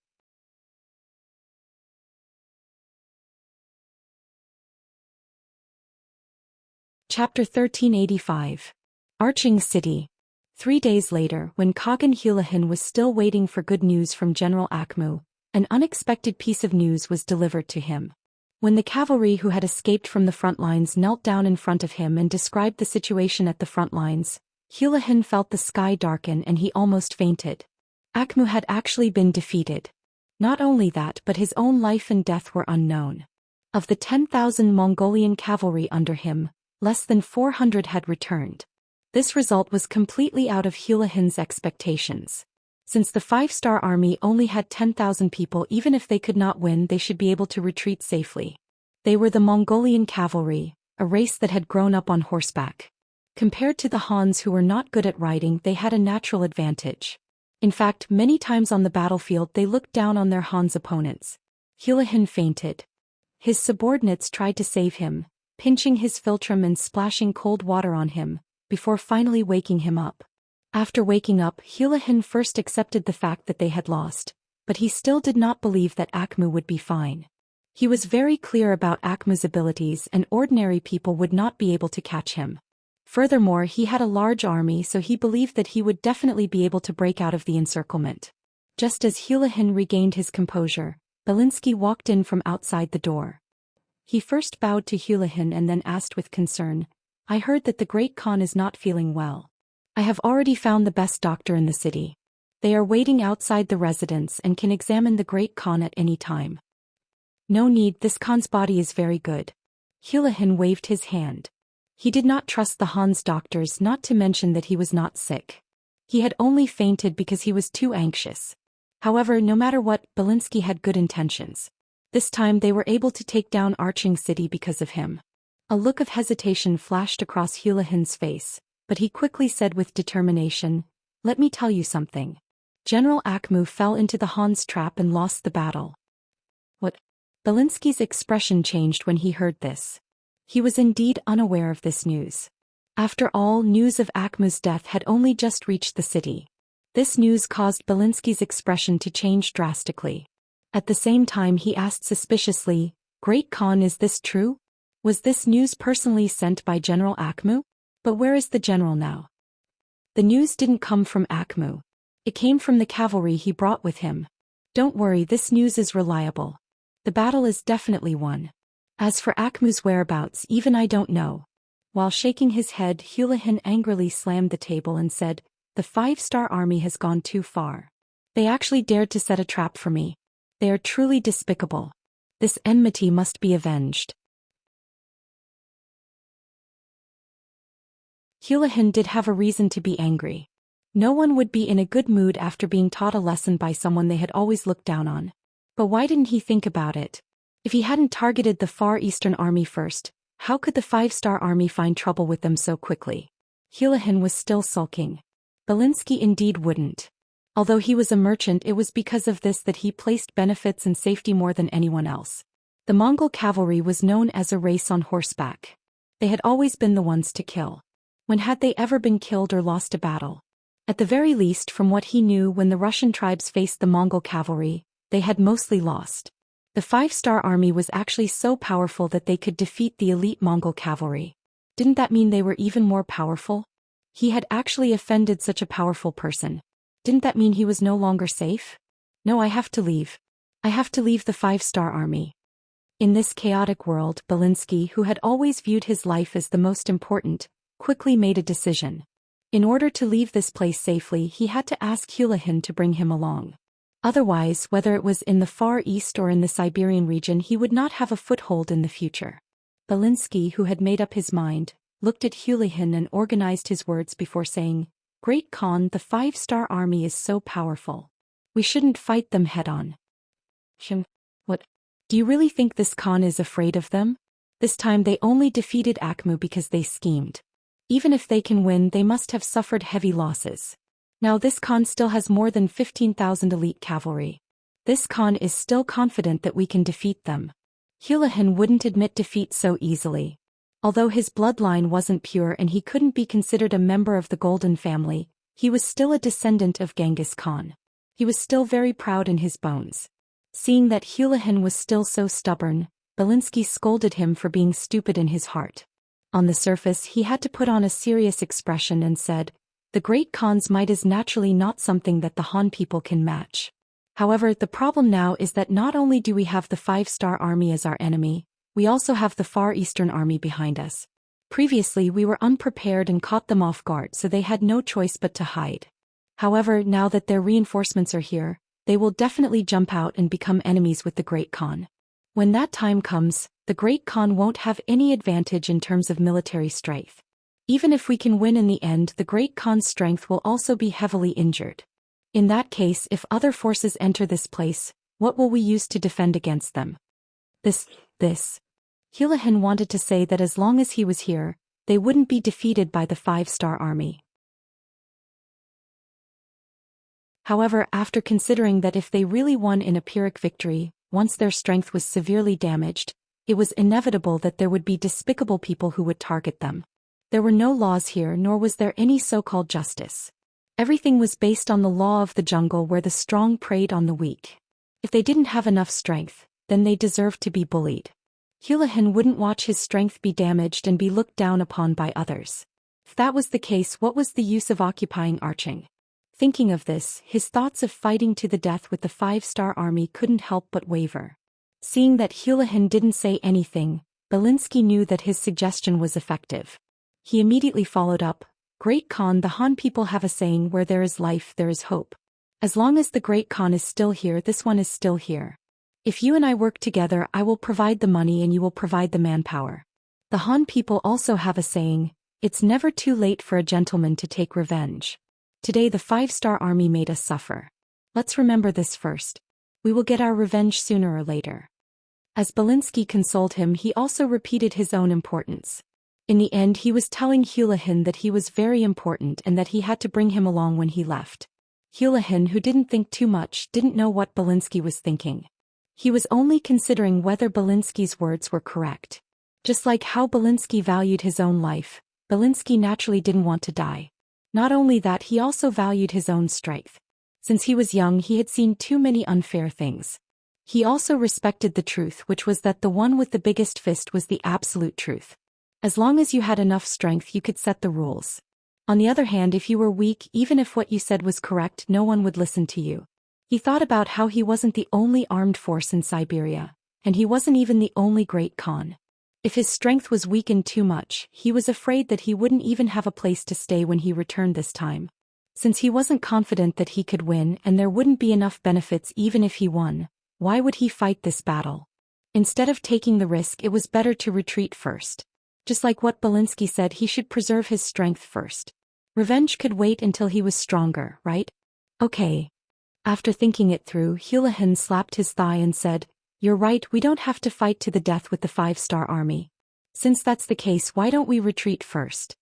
Chapter 1385. Arching City. 3 days later, when Khagan Hulahin was still waiting for good news from General Akmu, an unexpected piece of news was delivered to him. When the cavalry who had escaped from the front lines knelt down in front of him and described the situation at the front lines, Hulahin felt the sky darken and he almost fainted. Akmu had actually been defeated. Not only that, but his own life and death were unknown. Of the 10,000 Mongolian cavalry under him, less than 400 had returned. This result was completely out of Hulahin's expectations. Since the 5-star army only had 10,000 people, even if they could not win, they should be able to retreat safely. They were the Mongolian cavalry, a race that had grown up on horseback. Compared to the Hans who were not good at riding, they had a natural advantage. In fact, many times on the battlefield they looked down on their Hans opponents. Hulahin fainted. His subordinates tried to save him, pinching his philtrum and splashing cold water on him, before finally waking him up. After waking up, Hulahin first accepted the fact that they had lost, but he still did not believe that Akhmu would be fine. He was very clear about Akhmu's abilities, and ordinary people would not be able to catch him. Furthermore, he had a large army, so he believed that he would definitely be able to break out of the encirclement. Just as Hulahin regained his composure, Belinsky walked in from outside the door. He first bowed to Hulahin and then asked with concern, "I heard that the Great Khan is not feeling well. I have already found the best doctor in the city. They are waiting outside the residence and can examine the Great Khan at any time." "No need, this Khan's body is very good." Hulahin waved his hand. He did not trust the Han's doctors, not to mention that he was not sick. He had only fainted because he was too anxious. However, no matter what, Belinsky had good intentions. This time they were able to take down Arching City because of him. A look of hesitation flashed across Hulahin's face, but he quickly said with determination, "Let me tell you something. General Akhmu fell into the Han's trap and lost the battle." What? Belinsky's expression changed when he heard this. He was indeed unaware of this news. After all, news of Akhmu's death had only just reached the city. This news caused Belinsky's expression to change drastically. At the same time he asked suspiciously, "Great Khan, is this true? Was this news personally sent by General Akhmu? But where is the general now?" "The news didn't come from Akhmu. It came from the cavalry he brought with him. Don't worry, this news is reliable. The battle is definitely won. As for Akhmu's whereabouts, even I don't know." While shaking his head, Hulahin angrily slammed the table and said, "The 5-star army has gone too far. They actually dared to set a trap for me. They are truly despicable. This enmity must be avenged." Hulahin did have a reason to be angry. No one would be in a good mood after being taught a lesson by someone they had always looked down on. But why didn't he think about it? If he hadn't targeted the Far Eastern Army first, how could the 5-star army find trouble with them so quickly? Hulahin was still sulking. Belinsky indeed wouldn't. Although he was a merchant, it was because of this that he placed benefits and safety more than anyone else. The Mongol cavalry was known as a race on horseback. They had always been the ones to kill. When had they ever been killed or lost a battle? At the very least, from what he knew, when the Russian tribes faced the Mongol cavalry, they had mostly lost. The 5-star army was actually so powerful that they could defeat the elite Mongol cavalry. Didn't that mean they were even more powerful? He had actually offended such a powerful person. Didn't that mean he was no longer safe? "No, I have to leave. I have to leave the 5-star army." In this chaotic world, Belinsky, who had always viewed his life as the most important, quickly made a decision. In order to leave this place safely, he had to ask Hulahin to bring him along. Otherwise, whether it was in the Far East or in the Siberian region, he would not have a foothold in the future. Belinsky, who had made up his mind, looked at Hulahin and organized his words before saying, "Great Khan, the 5-star army is so powerful. We shouldn't fight them head-on." What? Do you really think this Khan is afraid of them? This time they only defeated Akhmu because they schemed. Even if they can win, they must have suffered heavy losses. Now this Khan still has more than 15,000 elite cavalry. This Khan is still confident that we can defeat them. Hulahin wouldn't admit defeat so easily. Although his bloodline wasn't pure and he couldn't be considered a member of the Golden family, he was still a descendant of Genghis Khan. He was still very proud in his bones. Seeing that Hulahin was still so stubborn, Belinsky scolded him for being stupid in his heart. On the surface, he had to put on a serious expression and said, "The Great Khan's might is naturally not something that the Han people can match. However, the problem now is that not only do we have the 5-star army as our enemy, we also have the Far Eastern army behind us. Previously we were unprepared and caught them off guard, so they had no choice but to hide. However, now that their reinforcements are here, they will definitely jump out and become enemies with the Great Khan. When that time comes, the Great Khan won't have any advantage in terms of military strength. Even if we can win in the end, the Great Khan's strength will also be heavily injured. In that case, if other forces enter this place, what will we use to defend against them? This. Houlihan wanted to say that as long as he was here, they wouldn't be defeated by the 5-star army. However, after considering that if they really won in a Pyrrhic victory, once their strength was severely damaged, it was inevitable that there would be despicable people who would target them. There were no laws here, nor was there any so-called justice. Everything was based on the law of the jungle where the strong preyed on the weak. If they didn't have enough strength, then they deserved to be bullied. Houlihan wouldn't watch his strength be damaged and be looked down upon by others. If that was the case, what was the use of occupying Arching? Thinking of this, his thoughts of fighting to the death with the 5-star army couldn't help but waver. Seeing that Houlihan didn't say anything, Belinsky knew that his suggestion was effective. He immediately followed up, "Great Khan, the Han people have a saying, where there is life there is hope. As long as the Great Khan is still here, this one is still here. If you and I work together, I will provide the money and you will provide the manpower. The Han people also have a saying, it's never too late for a gentleman to take revenge. Today the 5-star army made us suffer. Let's remember this first. We will get our revenge sooner or later." As Belinsky consoled him, he also repeated his own importance. In the end, he was telling Houlihan that he was very important and that he had to bring him along when he left. Houlihan, who didn't think too much, didn't know what Belinsky was thinking. He was only considering whether Belinsky's words were correct. Just like how Belinsky valued his own life, Belinsky naturally didn't want to die. Not only that, he also valued his own strength. Since he was young, he had seen too many unfair things. He also respected the truth, which was that the one with the biggest fist was the absolute truth. As long as you had enough strength, you could set the rules. On the other hand, if you were weak, even if what you said was correct, no one would listen to you. He thought about how he wasn't the only armed force in Siberia, and he wasn't even the only Great Khan. If his strength was weakened too much, he was afraid that he wouldn't even have a place to stay when he returned this time. Since he wasn't confident that he could win and there wouldn't be enough benefits even if he won, why would he fight this battle? Instead of taking the risk, it was better to retreat first. Just like what Belinsky said, he should preserve his strength first. Revenge could wait until he was stronger, right? Okay. After thinking it through, Houlihan slapped his thigh and said, "You're right, we don't have to fight to the death with the 5-star army. Since that's the case, why don't we retreat first?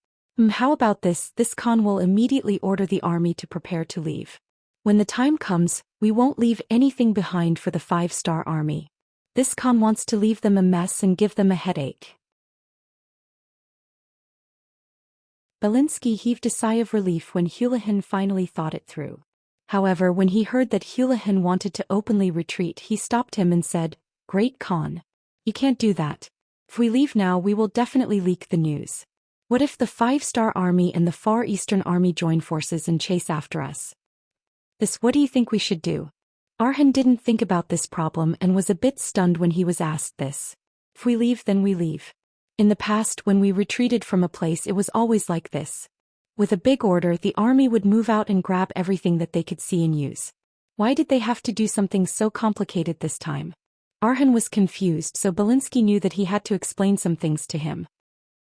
How about this? This Khan will immediately order the army to prepare to leave. When the time comes, we won't leave anything behind for the 5-star army. This Khan wants to leave them a mess and give them a headache." Belinsky heaved a sigh of relief when Houlihan finally thought it through. However, when he heard that Houlihan wanted to openly retreat, he stopped him and said, "Great Khan, you can't do that. If we leave now, we will definitely leak the news. What if the 5-star army and the Far Eastern army join forces and chase after us? What do you think we should do?" Arhan didn't think about this problem and was a bit stunned when he was asked this. If we leave, then we leave. In the past, when we retreated from a place, it was always like this. With a big order, the army would move out and grab everything that they could see and use. Why did they have to do something so complicated this time? Arhan was confused, so Belinsky knew that he had to explain some things to him.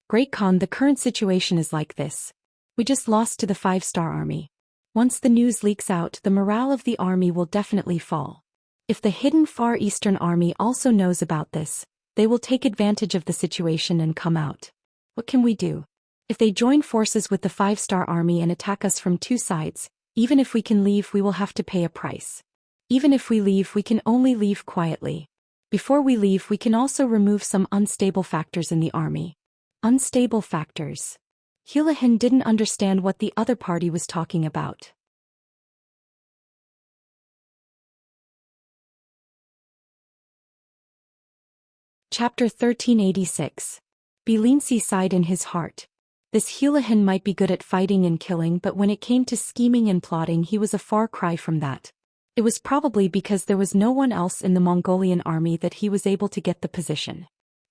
"Great Khan, the current situation is like this. We just lost to the 5-star army. Once the news leaks out, the morale of the army will definitely fall. If the hidden Far Eastern army also knows about this, they will take advantage of the situation and come out. What can we do? If they join forces with the 5-star army and attack us from two sides, even if we can leave, we will have to pay a price. Even if we leave, we can only leave quietly. Before we leave, we can also remove some unstable factors in the army." Unstable factors. Houlihan didn't understand what the other party was talking about. Chapter 1386. Belinsky sighed in his heart. This Houlihan might be good at fighting and killing, but when it came to scheming and plotting, he was a far cry from that. It was probably because there was no one else in the Mongolian army that he was able to get the position.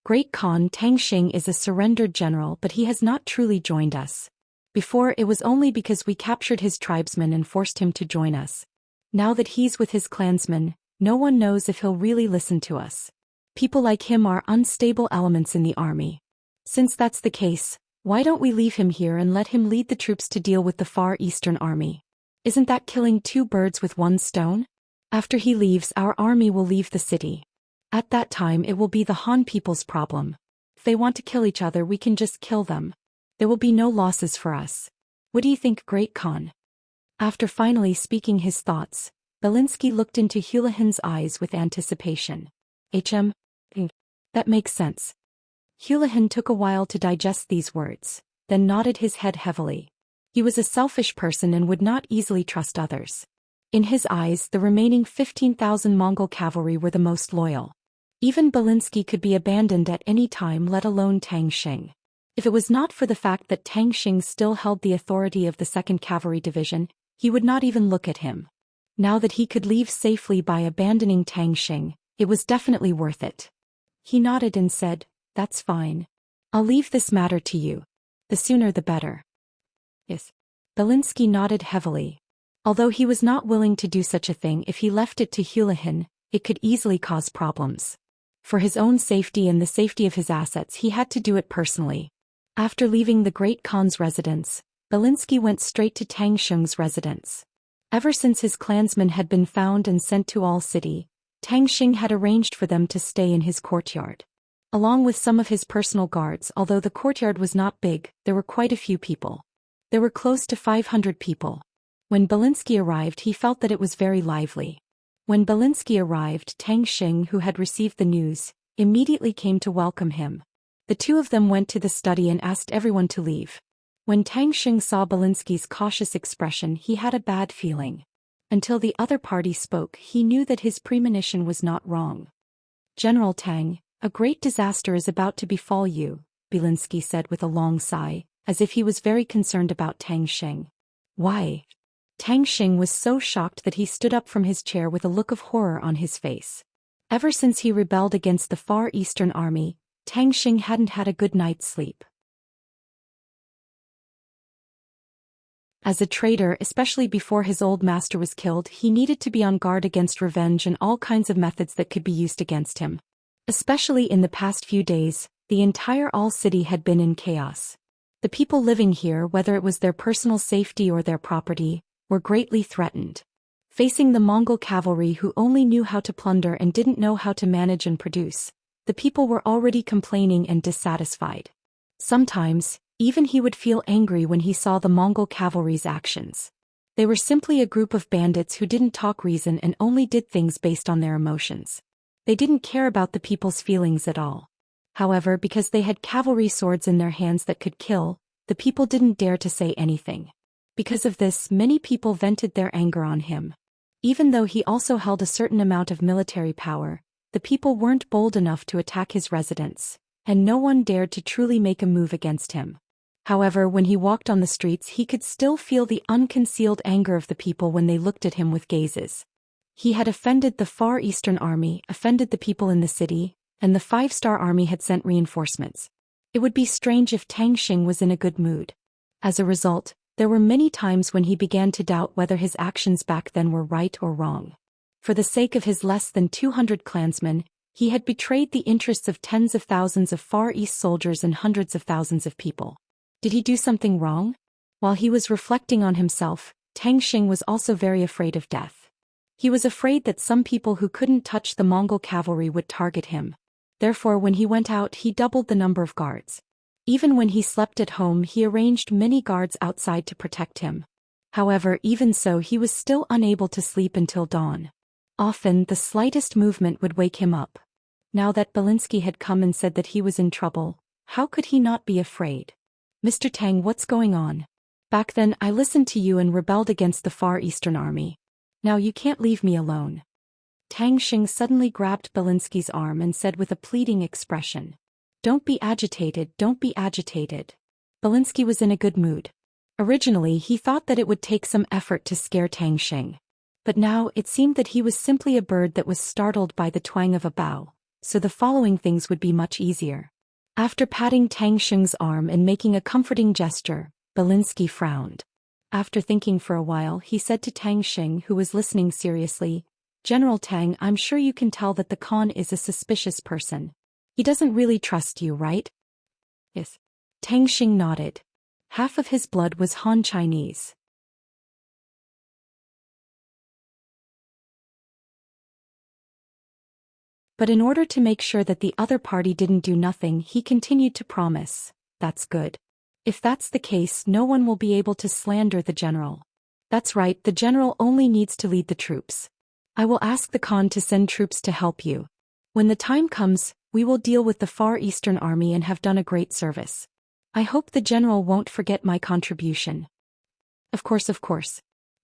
"Great Khan, Tang Xing is a surrendered general, but he has not truly joined us. Before, it was only because we captured his tribesmen and forced him to join us. Now that he's with his clansmen, no one knows if he'll really listen to us. People like him are unstable elements in the army. Since that's the case, why don't we leave him here and let him lead the troops to deal with the Far Eastern army? Isn't that killing two birds with one stone? After he leaves, our army will leave the city. At that time it will be the Han people's problem. If they want to kill each other, we can just kill them. There will be no losses for us. What do you think, Great Khan? After finally speaking his thoughts, Belinsky looked into Hulahan's eyes with anticipation. That makes sense. Hulahan took a while to digest these words, then nodded his head heavily. He was a selfish person and would not easily trust others. In his eyes, the remaining 15,000 Mongol cavalry were the most loyal. Even Belinsky could be abandoned at any time, let alone Tang Xing. If it was not for the fact that Tang Xing still held the authority of the 2nd Cavalry Division, he would not even look at him. Now that he could leave safely by abandoning Tang Xing, it was definitely worth it. He nodded and said, "That's fine. I'll leave this matter to you. The sooner the better." Yes. Belinsky nodded heavily. Although he was not willing to do such a thing, if he left it to Hulahan, it could easily cause problems. For his own safety and the safety of his assets, he had to do it personally. After leaving the Great Khan's residence, Belinsky went straight to Tang Xing's residence. Ever since his clansmen had been found and sent to All City, Tang Xing had arranged for them to stay in his courtyard. Along with some of his personal guards, although the courtyard was not big, there were quite a few people. There were close to 500 people. When Belinsky arrived, he felt that it was very lively. When Belinsky arrived, Tang Xing, who had received the news, immediately came to welcome him. The two of them went to the study and asked everyone to leave. When Tang Xing saw Belinsky's cautious expression, he had a bad feeling. Until the other party spoke, he knew that his premonition was not wrong. "General Tang, a great disaster is about to befall you," Belinsky said with a long sigh, as if he was very concerned about Tang Xing. "Why?" Tang Xing was so shocked that he stood up from his chair with a look of horror on his face. Ever since he rebelled against the Far Eastern army, Tang Xing hadn't had a good night's sleep. As a traitor, especially before his old master was killed, he needed to be on guard against revenge and all kinds of methods that could be used against him. Especially in the past few days, the entire All City had been in chaos. The people living here, whether it was their personal safety or their property, were greatly threatened. Facing the Mongol cavalry who only knew how to plunder and didn't know how to manage and produce, the people were already complaining and dissatisfied. Sometimes, even he would feel angry when he saw the Mongol cavalry's actions. They were simply a group of bandits who didn't talk reason and only did things based on their emotions. They didn't care about the people's feelings at all. However, because they had cavalry swords in their hands that could kill, the people didn't dare to say anything. Because of this, many people vented their anger on him. Even though he also held a certain amount of military power, the people weren't bold enough to attack his residence, and no one dared to truly make a move against him. However, when he walked on the streets, he could still feel the unconcealed anger of the people when they looked at him with gazes. He had offended the Far Eastern army, offended the people in the city, and the 5-star army had sent reinforcements. It would be strange if Tang Xing was in a good mood. As a result, there were many times when he began to doubt whether his actions back then were right or wrong. For the sake of his less than 200 clansmen, he had betrayed the interests of tens of thousands of Far East soldiers and hundreds of thousands of people. Did he do something wrong? While he was reflecting on himself, Tang Xing was also very afraid of death. He was afraid that some people who couldn't touch the Mongol cavalry would target him. Therefore, when he went out, he doubled the number of guards. Even when he slept at home, he arranged many guards outside to protect him. However, even so, he was still unable to sleep until dawn. Often, the slightest movement would wake him up. Now that Belinsky had come and said that he was in trouble, how could he not be afraid? "Mr. Tang, what's going on? Back then, I listened to you and rebelled against the Far Eastern army. Now you can't leave me alone." Tang Xing suddenly grabbed Belinsky's arm and said with a pleading expression, "Don't be agitated, don't be agitated." Belinsky was in a good mood. Originally, he thought that it would take some effort to scare Tang Xing. But now, it seemed that he was simply a bird that was startled by the twang of a bow, so the following things would be much easier. After patting Tang Xing's arm and making a comforting gesture, Belinsky frowned. After thinking for a while, he said to Tang Xing, who was listening seriously, General Tang, I'm sure you can tell that the Khan is a suspicious person. He doesn't really trust you, right? Yes. Tang Xing nodded. Half of his blood was Han Chinese. But in order to make sure that the other party didn't do nothing, he continued to promise, "That's good. If that's the case, no one will be able to slander the general. That's right, the general only needs to lead the troops. I will ask the Khan to send troops to help you. When the time comes, we will deal with the Far Eastern Army and have done a great service. I hope the general won't forget my contribution." Of course.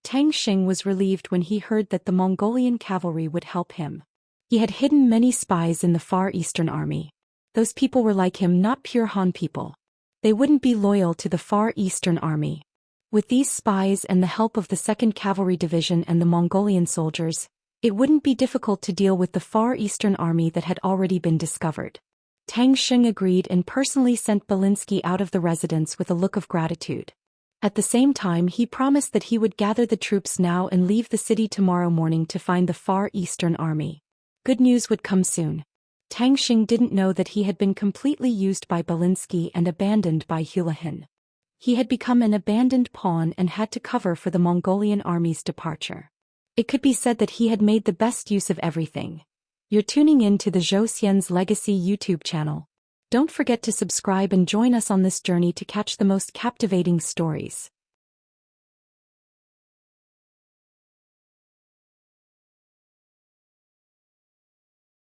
Tang Xing was relieved when he heard that the Mongolian cavalry would help him. He had hidden many spies in the Far Eastern Army. Those people were like him, not pure Han people. They wouldn't be loyal to the Far Eastern Army. With these spies and the help of the 2nd Cavalry Division and the Mongolian soldiers, it wouldn't be difficult to deal with the Far Eastern Army that had already been discovered. Tang Xing agreed and personally sent Belinsky out of the residence with a look of gratitude. At the same time, he promised that he would gather the troops now and leave the city tomorrow morning to find the Far Eastern Army. Good news would come soon. Tang Xing didn't know that he had been completely used by Belinsky and abandoned by Hulahan. He had become an abandoned pawn and had to cover for the Mongolian army's departure. It could be said that he had made the best use of everything. You're tuning in to the Zhou Xian's Legacy YouTube channel. Don't forget to subscribe and join us on this journey to catch the most captivating stories.